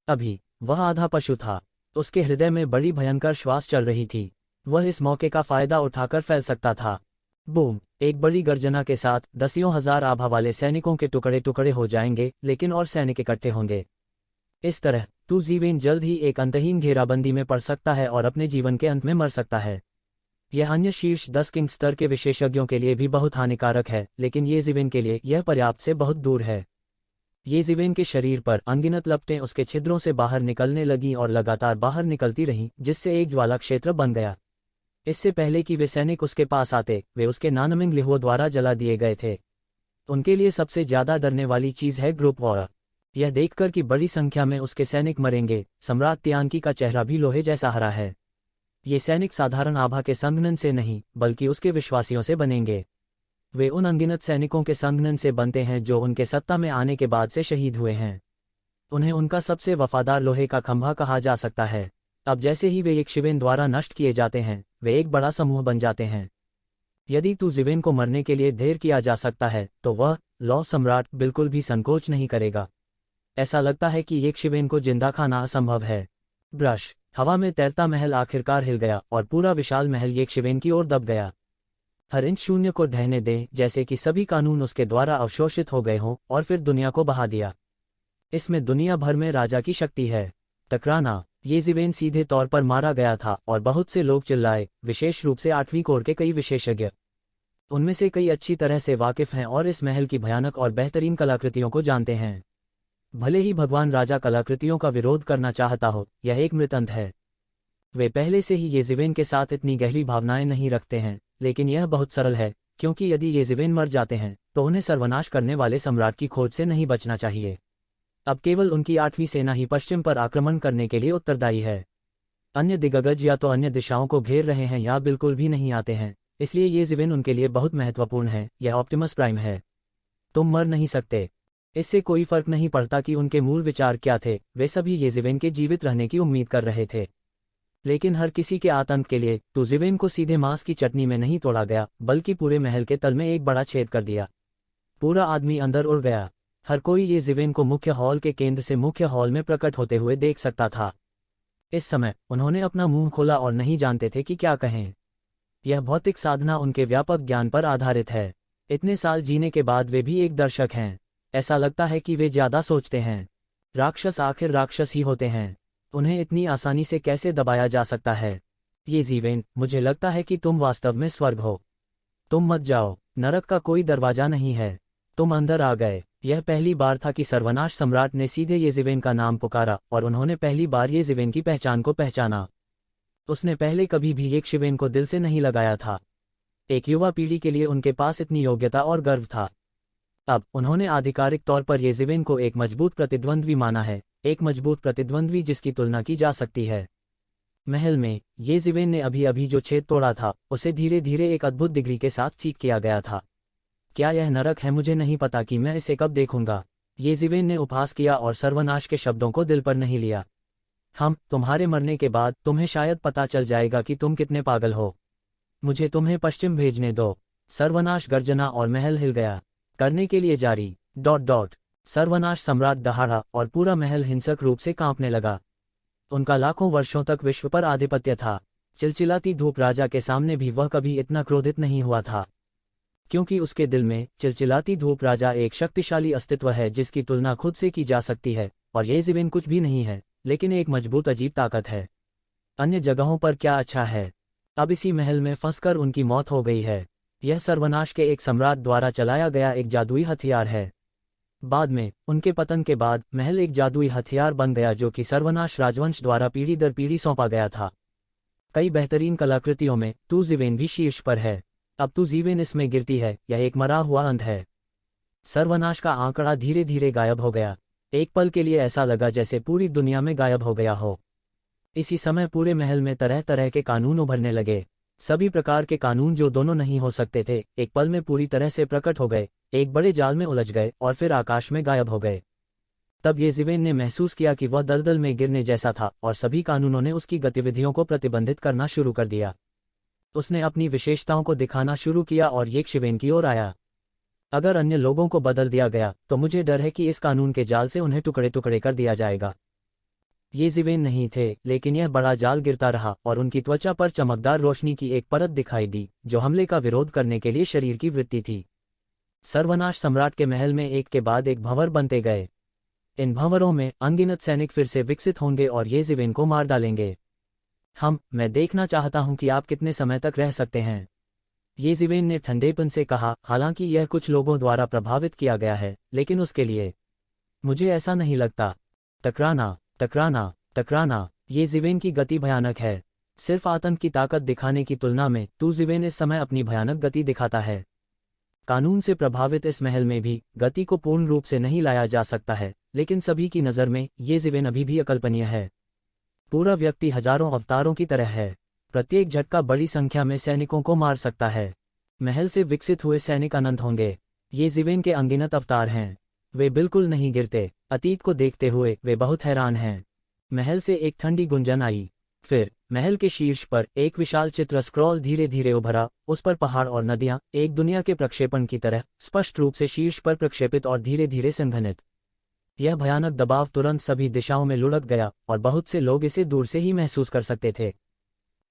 अभी वह आधा पशु था। उसके हृदय में बड़ी भयंकर श्वास चल रही थी। वह इस मौके का फायदा उठाकर फैल सकता था। बूम! एक बड़ी गर्जना के साथ दसियों हजार आभा वाले सैनिकों के टुकड़े टुकड़े हो जाएंगे, लेकिन और सैनिक इकट्ठे होंगे। इस तरह तुजिवेन जल्द ही एक अंतहीन घेराबंदी में पड़ सकता है और अपने जीवन के अंत में मर सकता है। यह अन्य शीर्ष 10 किंग स्तर के विशेषज्ञों के लिए भी बहुत हानिकारक है, लेकिन येजिवेन के लिए यह पर्याप्त से बहुत दूर है। येजिवेन के शरीर पर अनगिनत लपटें उसके छिद्रों से बाहर निकलने लगीं और लगातार बाहर निकलती रहीं, जिससे एक ज्वाला क्षेत्र बन गया। इससे पहले कि वे सैनिक उसके पास आते, वे उसके नानमिंग लिहुओ द्वारा जला दिए गए थे। उनके लिए सबसे ज्यादा डरने वाली चीज है ग्रुप वॉर। यह देखकर कि बड़ी संख्या में उसके सैनिक मरेंगे, सम्राट तियानकी का चेहरा भी लोहे जैसा हरा है। ये सैनिक साधारण आभा के संघनन से नहीं, बल्कि उसके विश्वासियों से बनेंगे। वे उन अनगिनत सैनिकों के संघनन से बनते हैं जो उनके सत्ता में आने के बाद से शहीद हुए हैं। उन्हें उनका सबसे वफादार लोहे का खंभा कहा जा सकता है। अब जैसे ही वे यक्षिवेन द्वारा नष्ट किए जाते हैं, वे एक बड़ा समूह बन जाते हैं। यदि तुजीवेन को मरने के लिए ढेर किया जा सकता है तो वह लौ सम्राट बिल्कुल भी संकोच नहीं करेगा। ऐसा लगता है कि यक्षिवेन को जिंदा खाना असंभव है। ब्रश हवा में तैरता महल आखिरकार हिल गया और पूरा विशाल महल यक्षिवेन की ओर दब गया। हर इंच शून्य को ढहने दें, जैसे कि सभी कानून उसके द्वारा अवशोषित हो गए हों और फिर दुनिया को बहा दिया। इसमें दुनिया भर में राजा की शक्ति है। टकराना येजिवेन सीधे तौर पर मारा गया था और बहुत से लोग चिल्लाए, विशेष रूप से 8वीं कोर के कई विशेषज्ञ। उनमें से कई अच्छी तरह से वाकिफ हैं और इस महल की भयानक और बेहतरीन कलाकृतियों को जानते हैं। भले ही भगवान राजा कलाकृतियों का विरोध करना चाहता हो, यह एक मृतंत है। वे पहले से ही येजिवेन के साथ इतनी गहरी भावनाएं नहीं रखते हैं, लेकिन यह बहुत सरल है, क्योंकि यदि येजिवेन मर जाते हैं तो उन्हें सर्वनाश करने वाले सम्राट की खोज से नहीं बचना चाहिए। अब केवल उनकी 8वीं सेना ही पश्चिम पर आक्रमण करने के लिए उत्तरदायी है। अन्य दिग्गज या तो अन्य दिशाओं को घेर रहे हैं या बिल्कुल भी नहीं आते हैं, इसलिए येजिवेन उनके लिए बहुत महत्वपूर्ण है। यह ऑप्टिमस प्राइम है। तुम मर नहीं सकते। इससे कोई फर्क नहीं पड़ता कि उनके मूल विचार क्या थे, वे सभी येजिवेन के जीवित रहने की उम्मीद कर रहे थे। लेकिन हर किसी के आतंक के लिए तुजीवेन को सीधे मांस की चटनी में नहीं तोड़ा गया, बल्कि पूरे महल के तल में एक बड़ा छेद कर दिया। पूरा आदमी अंदर उड़ गया। हर कोई येजिवेन को मुख्य हॉल के केंद्र से मुख्य हॉल में प्रकट होते हुए देख सकता था। इस समय उन्होंने अपना मुंह खोला और नहीं जानते थे कि क्या कहें। यह भौतिक साधना उनके व्यापक ज्ञान पर आधारित है। इतने साल जीने के बाद वे भी एक दर्शक हैं। ऐसा लगता है कि वे ज्यादा सोचते हैं। राक्षस आखिर राक्षस ही होते हैं। उन्हें इतनी आसानी से कैसे दबाया जा सकता है? येजिवेन, मुझे लगता है कि तुम वास्तव में स्वर्ग हो। तुम मत जाओ। नरक का कोई दरवाजा नहीं है। तुम अंदर आ गए। यह पहली बार था कि सर्वनाश सम्राट ने सीधे येजिवेन का नाम पुकारा और उन्होंने पहली बार येजिवेन की पहचान को पहचाना। उसने पहले कभी भी यक्षिवेन को दिल से नहीं लगाया था। एक युवा पीढ़ी के लिए उनके पास इतनी योग्यता और गर्व था। अब उन्होंने आधिकारिक तौर पर येजिवेन को एक मजबूत प्रतिद्वंद्वी माना है, एक मजबूत प्रतिद्वंद्वी जिसकी तुलना की जा सकती है। महल में येजिवेन ने अभी अभी जो छेद तोड़ा था, उसे धीरे धीरे एक अद्भुत डिग्री के साथ ठीक किया गया था। क्या यह नरक है? मुझे नहीं पता कि मैं इसे कब देखूंगा। येजिवेन ने उपहास किया और सर्वनाश के शब्दों को दिल पर नहीं लिया। तुम्हारे मरने के बाद तुम्हें शायद पता चल जाएगा कि तुम कितने पागल हो। मुझे तुम्हें पश्चिम भेजने दो। सर्वनाश गर्जना और महल हिल गया। करने के लिए जारी ... सर्वनाश सम्राट दहाड़ा और पूरा महल हिंसक रूप से कांपने लगा। उनका लाखों वर्षों तक विश्व पर आधिपत्य था। चिलचिलाती धूप राजा के सामने भी वह कभी इतना क्रोधित नहीं हुआ था, क्योंकि उसके दिल में चिलचिलाती धूप राजा एक शक्तिशाली अस्तित्व है जिसकी तुलना खुद से की जा सकती है, और येजिवेन कुछ भी नहीं है, लेकिन एक मजबूत अजीब ताकत है। अन्य जगहों पर क्या अच्छा है? अब इसी महल में फंसकर उनकी मौत हो गई है। यह सर्वनाश के एक सम्राट द्वारा चलाया गया एक जादुई हथियार है। बाद में उनके पतन के बाद महल एक जादुई हथियार बन गया जो कि सर्वनाश राजवंश द्वारा पीढ़ी दर पीढ़ी सौंपा गया था। कई बेहतरीन कलाकृतियों में तुजीवेन भी शीर्ष पर है। अब तुजीवेन इसमें गिरती है, यह एक मरा हुआ अंत है। सर्वनाश का आंकड़ा धीरे धीरे गायब हो गया। एक पल के लिए ऐसा लगा जैसे पूरी दुनिया में गायब हो गया हो। इसी समय पूरे महल में तरह तरह के कानून उभरने लगे। सभी प्रकार के कानून जो दोनों नहीं हो सकते थे, एक पल में पूरी तरह से प्रकट हो गए, एक बड़े जाल में उलझ गए और फिर आकाश में गायब हो गए। तब येजिवेन ने महसूस किया कि वह दलदल में गिरने जैसा था और सभी कानूनों ने उसकी गतिविधियों को प्रतिबंधित करना शुरू कर दिया। उसने अपनी विशेषताओं को दिखाना शुरू किया और यक्षिवेन की ओर आया। अगर अन्य लोगों को बदल दिया गया तो मुझे डर है कि इस कानून के जाल से उन्हें टुकड़े टुकड़े कर दिया जाएगा। येजिवेन नहीं थे, लेकिन यह बड़ा जाल गिरता रहा और उनकी त्वचा पर चमकदार रोशनी की एक परत दिखाई दी, जो हमले का विरोध करने के लिए शरीर की वृत्ति थी। सर्वनाश सम्राट के महल में एक के बाद एक भंवर बनते गए। इन भंवरों में अनगिनत सैनिक फिर से विकसित होंगे और येजिवेन को मार डालेंगे। मैं देखना चाहता हूं कि आप कितने समय तक रह सकते हैं, येजिवेन ने ठंडेपन से कहा। हालांकि यह कुछ लोगों द्वारा प्रभावित किया गया है, लेकिन उसके लिए मुझे ऐसा नहीं लगता। टकराना टकराना टकराना। येजिवेन की गति भयानक है। सिर्फ आतंक की ताकत दिखाने की तुलना में तुजीवेन इस समय अपनी भयानक गति दिखाता है। कानून से प्रभावित इस महल में भी गति को पूर्ण रूप से नहीं लाया जा सकता है, लेकिन सभी की नज़र में येजिवेन अभी भी अकल्पनीय है। पूरा व्यक्ति हजारों अवतारों की तरह है। प्रत्येक झटका बड़ी संख्या में सैनिकों को मार सकता है। महल से विकसित हुए सैनिक अनंत होंगे। येजिवेन के अनगिनत अवतार हैं। वे बिल्कुल नहीं गिरते। अतीत को देखते हुए वे बहुत हैरान हैं। महल से एक ठंडी गुंजन आई। फिर महल के शीर्ष पर एक विशाल चित्र स्क्रॉल धीरे धीरे उभरा, उस पर पहाड़ और नदियां एक दुनिया के प्रक्षेपण की तरह स्पष्ट रूप से शीर्ष पर प्रक्षेपित और धीरे धीरे संघनित। यह भयानक दबाव तुरंत सभी दिशाओं में लुढ़क गया और बहुत से लोग इसे दूर से ही महसूस कर सकते थे।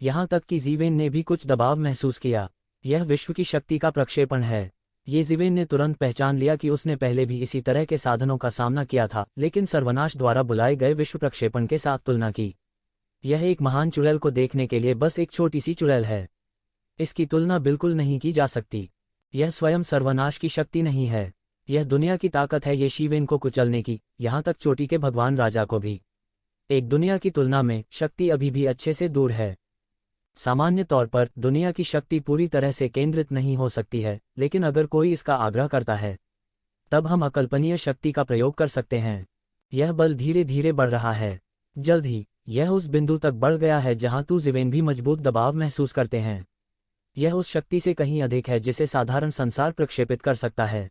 यहाँ तक कि जीवेन ने भी कुछ दबाव महसूस किया। यह विश्व की शक्ति का प्रक्षेपण है। ये जीवेन ने तुरंत पहचान लिया कि उसने पहले भी इसी तरह के साधनों का सामना किया था, लेकिन सर्वनाश द्वारा बुलाए गए विश्व प्रक्षेपण के साथ तुलना की। यह एक महान चुड़ैल को देखने के लिए बस एक छोटी सी चुड़ैल है। इसकी तुलना बिल्कुल नहीं की जा सकती। यह स्वयं सर्वनाश की शक्ति नहीं है, यह दुनिया की ताकत है, ये शिवेन को कुचलने की, यहाँ तक चोटी के भगवान राजा को भी। एक दुनिया की तुलना में शक्ति अभी भी अच्छे से दूर है। सामान्य तौर पर दुनिया की शक्ति पूरी तरह से केंद्रित नहीं हो सकती है, लेकिन अगर कोई इसका आग्रह करता है तब हम अकल्पनीय शक्ति का प्रयोग कर सकते हैं। यह बल धीरे धीरे बढ़ रहा है। जल्द ही यह उस बिंदु तक बढ़ गया है जहां तू जीवेन भी मजबूत दबाव महसूस करते हैं। यह उस शक्ति से कहीं अधिक है जिसे साधारण संसार प्रक्षेपित कर सकता है।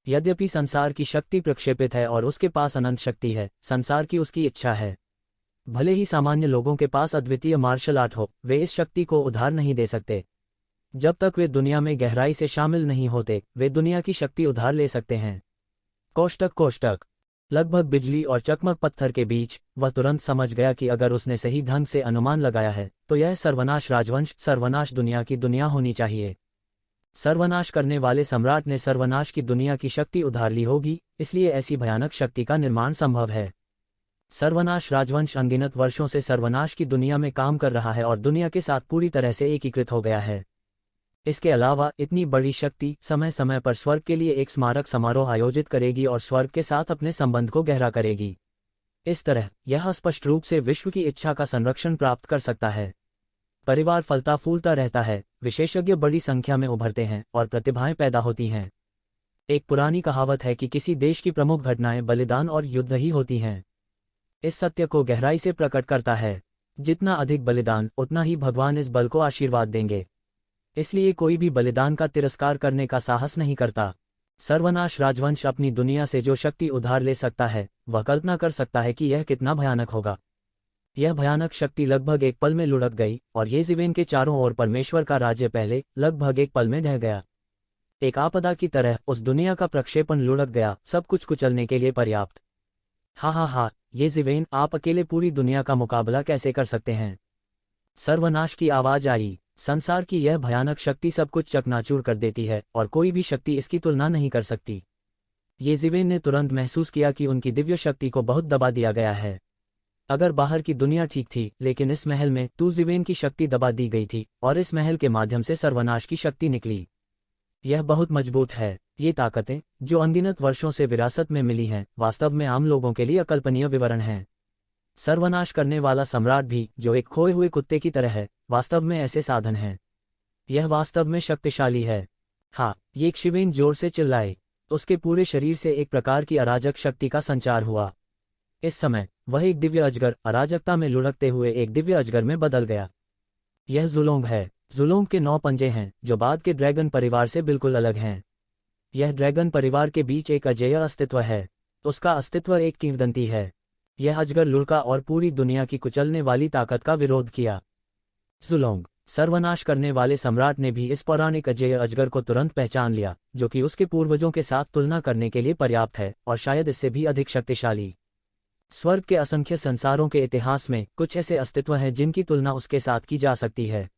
यद्यपि संसार की शक्ति प्रक्षेपित है और उसके पास अनंत शक्ति है, संसार की उसकी इच्छा है। भले ही सामान्य लोगों के पास अद्वितीय मार्शल आर्ट हो, वे इस शक्ति को उधार नहीं दे सकते। जब तक वे दुनिया में गहराई से शामिल नहीं होते, वे दुनिया की शक्ति उधार ले सकते हैं। कोष्टक लगभग बिजली और चकमक पत्थर के बीच वह तुरंत समझ गया कि अगर उसने सही ढंग से अनुमान लगाया है तो यह सर्वनाश राजवंश, सर्वनाश दुनिया की दुनिया होनी चाहिए। सर्वनाश करने वाले सम्राट ने सर्वनाश की दुनिया की शक्ति उधार ली होगी, इसलिए ऐसी भयानक शक्ति का निर्माण संभव है। सर्वनाश राजवंश अनगिनत वर्षों से सर्वनाश की दुनिया में काम कर रहा है और दुनिया के साथ पूरी तरह से एकीकृत हो गया है। इसके अलावा इतनी बड़ी शक्ति समय समय पर स्वर्ग के लिए एक स्मारक समारोह आयोजित करेगी और स्वर्ग के साथ अपने संबंध को गहरा करेगी। इस तरह यह स्पष्ट रूप से विश्व की इच्छा का संरक्षण प्राप्त कर सकता है। परिवार फलता फूलता रहता है, विशेषज्ञ बड़ी संख्या में उभरते हैं और प्रतिभाएं पैदा होती हैं। एक पुरानी कहावत है कि किसी देश की प्रमुख घटनाएं बलिदान और युद्ध ही होती हैं। इस सत्य को गहराई से प्रकट करता है। जितना अधिक बलिदान, उतना ही भगवान इस बल को आशीर्वाद देंगे। इसलिए कोई भी बलिदान का तिरस्कार करने का साहस नहीं करता। सर्वनाश राजवंश अपनी दुनिया से जो शक्ति उधार ले सकता है, वह कल्पना कर सकता है कि यह कितना भयानक होगा। यह भयानक शक्ति लगभग एक पल में लुढ़क गई और ये जीवेन के चारों ओर परमेश्वर का राज्य पहले लगभग एक पल में ढह गया। एक आपदा की तरह उस दुनिया का प्रक्षेपण लुढ़क गया, सब कुछ कुचलने के लिए पर्याप्त। हा, ये जीवेन, आप अकेले पूरी दुनिया का मुकाबला कैसे कर सकते हैं? सर्वनाश की आवाज आई। संसार की यह भयानक शक्ति सब कुछ चकनाचूर कर देती है और कोई भी शक्ति इसकी तुलना नहीं कर सकती। ये जीवेन ने तुरंत महसूस किया कि उनकी दिव्य शक्ति को बहुत दबा दिया गया है। अगर बाहर की दुनिया ठीक थी, लेकिन इस महल में तू जीवेन की शक्ति दबा दी गई थी और इस महल के माध्यम से सर्वनाश की शक्ति निकली। यह बहुत मजबूत है। ये ताकतें जो अनगिनत वर्षों से विरासत में मिली हैं, वास्तव में आम लोगों के लिए अकल्पनीय विवरण हैं। सर्वनाश करने वाला सम्राट भी, जो एक खोए हुए कुत्ते की तरह है, वास्तव में ऐसे साधन हैं। यह वास्तव में शक्तिशाली है। हाँ, ये एक शिवेन जोर से चिल्लाए। उसके पूरे शरीर से एक प्रकार की अराजक शक्ति का संचार हुआ। इस समय वह एक दिव्य अजगर, अराजकता में लुढ़कते हुए एक दिव्य अजगर में बदल गया। यह जुलोंग है। जुलोंग के 9 पंजे हैं, जो बाद के ड्रैगन परिवार से बिल्कुल अलग हैं। यह ड्रैगन परिवार के बीच एक अजेय अस्तित्व है। उसका अस्तित्व एक किंवदंती है। यह अजगर लुढ़का और पूरी दुनिया की कुचलने वाली ताकत का विरोध किया। जुलोंग, सर्वनाश करने वाले सम्राट ने भी इस पौराणिक अजेय अजगर को तुरंत पहचान लिया, जो कि उसके पूर्वजों के साथ तुलना करने के लिए पर्याप्त है और शायद इससे भी अधिक शक्तिशाली। स्वर्ग के असंख्य संसारों के इतिहास में कुछ ऐसे अस्तित्व हैं जिनकी तुलना उसके साथ की जा सकती है।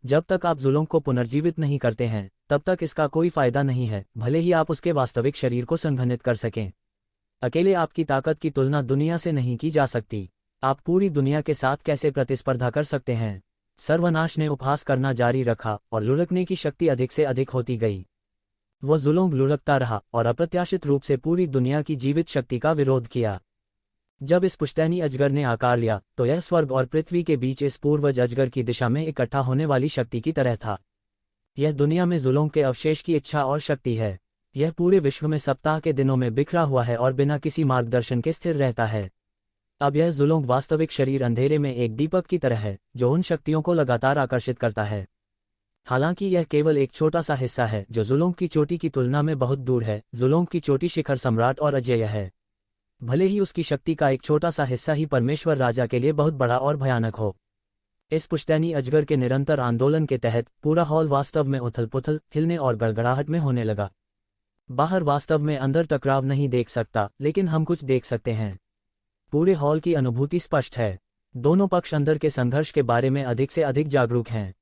जब तक आप जुलोंग को पुनर्जीवित नहीं करते हैं, तब तक इसका कोई फायदा नहीं है, भले ही आप उसके वास्तविक शरीर को संघनित कर सकें। अकेले आपकी ताकत की तुलना दुनिया से नहीं की जा सकती। आप पूरी दुनिया के साथ कैसे प्रतिस्पर्धा कर सकते हैं? सर्वनाश ने उपहास करना जारी रखा और लुढ़कने की शक्ति अधिक से अधिक होती गई। वह जुलोंग लुढ़कता रहा और अप्रत्याशित रूप से पूरी दुनिया की जीवित शक्ति का विरोध किया। जब इस पुश्तैनी अजगर ने आकार लिया, तो यह स्वर्ग और पृथ्वी के बीच इस पूर्वज अजगर की दिशा में इकट्ठा होने वाली शक्ति की तरह था। यह दुनिया में जुलोंग के अवशेष की इच्छा और शक्ति है। यह पूरे विश्व में सप्ताह के दिनों में बिखरा हुआ है और बिना किसी मार्गदर्शन के स्थिर रहता है। अब यह जुलोंग वास्तविक शरीर अंधेरे में एक दीपक की तरह है, जो उन शक्तियों को लगातार आकर्षित करता है। हालांकि यह केवल एक छोटा सा हिस्सा है जो जुलोंग की चोटी की तुलना में बहुत दूर है। जुलोंग की चोटी शिखर सम्राट और अजेय है। भले ही उसकी शक्ति का एक छोटा सा हिस्सा ही परमेश्वर राजा के लिए बहुत बड़ा और भयानक हो। इस पुश्तैनी अजगर के निरंतर आंदोलन के तहत पूरा हॉल वास्तव में उथल-पुथल, हिलने और गड़गड़ाहट में होने लगा। बाहर वास्तव में अंदर टकराव नहीं देख सकता, लेकिन हम कुछ देख सकते हैं। पूरे हॉल की अनुभूति स्पष्ट है। दोनों पक्ष अंदर के संघर्ष के बारे में अधिक से अधिक जागरूक हैं।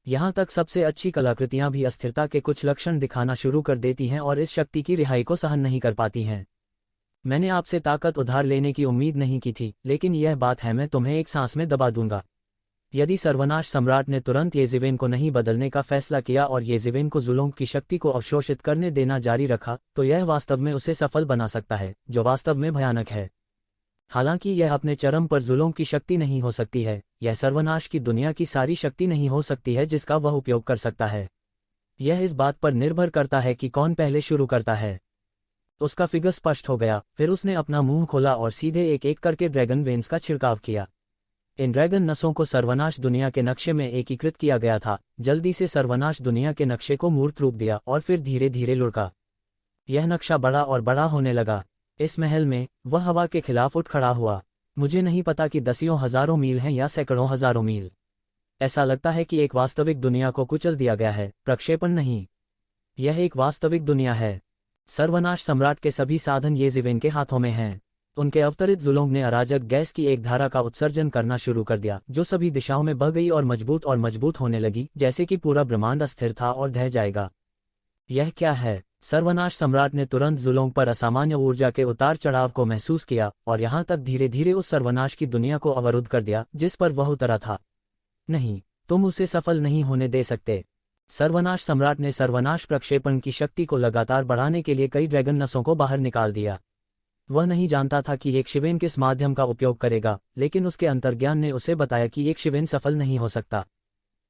यहाँ तक सबसे अच्छी कलाकृतियाँ भी अस्थिरता के कुछ लक्षण दिखाना शुरू कर देती हैं और इस शक्ति की रिहाई को सहन नहीं कर पाती हैं। मैंने आपसे ताकत उधार लेने की उम्मीद नहीं की थी, लेकिन यह बात है, मैं तुम्हें एक सांस में दबा दूंगा। यदि सर्वनाश सम्राट ने तुरंत येज़ेवेन को नहीं बदलने का फैसला किया और येज़ेवेन को जुल्म की शक्ति को अवशोषित करने देना जारी रखा, तो यह वास्तव में उसे सफल बना सकता है, जो वास्तव में भयानक है। हालांकि यह अपने चरम पर जुल्म की शक्ति नहीं हो सकती है, यह सर्वनाश की दुनिया की सारी शक्ति नहीं हो सकती है जिसका वह उपयोग कर सकता है। यह इस बात पर निर्भर करता है कि कौन पहले शुरू करता है। उसका फिगर स्पष्ट हो गया। फिर उसने अपना मुंह खोला और सीधे एक एक करके ड्रैगन वेन्स का छिड़काव किया। इन ड्रैगन नसों को सर्वनाश दुनिया के नक्शे में एकीकृत किया गया था। जल्दी से सर्वनाश दुनिया के नक्शे को मूर्त रूप दिया और फिर धीरे धीरे लुढ़का। यह नक्शा बड़ा और बड़ा होने लगा। इस महल में वह हवा के खिलाफ उठ खड़ा हुआ। मुझे नहीं पता कि दसियों हजारों मील हैं या सैकड़ों हजारों मील। ऐसा लगता है कि एक वास्तविक दुनिया को कुचल दिया गया है, प्रक्षेपण नहीं। यह एक वास्तविक दुनिया है। सर्वनाश सम्राट के सभी साधन येज़ेवेन के हाथों में हैं। उनके अवतरित जुल्म ने अराजक गैस की एक धारा का उत्सर्जन करना शुरू कर दिया, जो सभी दिशाओं में बह गई और मजबूत होने लगी, जैसे कि पूरा ब्रह्मांड अस्थिर था और ढह जाएगा। यह क्या है? सर्वनाश सम्राट ने तुरंत जुल्म पर असामान्य ऊर्जा के उतार चढ़ाव को महसूस किया और यहाँ तक धीरे धीरे उस सर्वनाश की दुनिया को अवरुद्ध कर दिया जिस पर वह उतरा था। नहीं, तुम उसे सफल नहीं होने दे सकते। सर्वनाश सम्राट ने सर्वनाश प्रक्षेपण की शक्ति को लगातार बढ़ाने के लिए कई ड्रैगन नसों को बाहर निकाल दिया। वह नहीं जानता था कि एक शिवेन किस माध्यम का उपयोग करेगा, लेकिन उसके अंतर्ज्ञान ने उसे बताया कि एक शिवेन सफल नहीं हो सकता।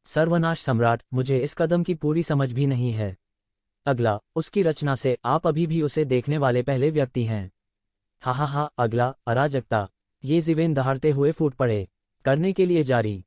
सर्वनाश सम्राट, मुझे इस कदम की पूरी समझ भी नहीं है। अगला, उसकी रचना से आप अभी भी उसे देखने वाले पहले व्यक्ति हैं। हा, अगला, अराजकता। येज़ेवेन दहाड़ते हुए फूट पड़े। करने के लिए जारी।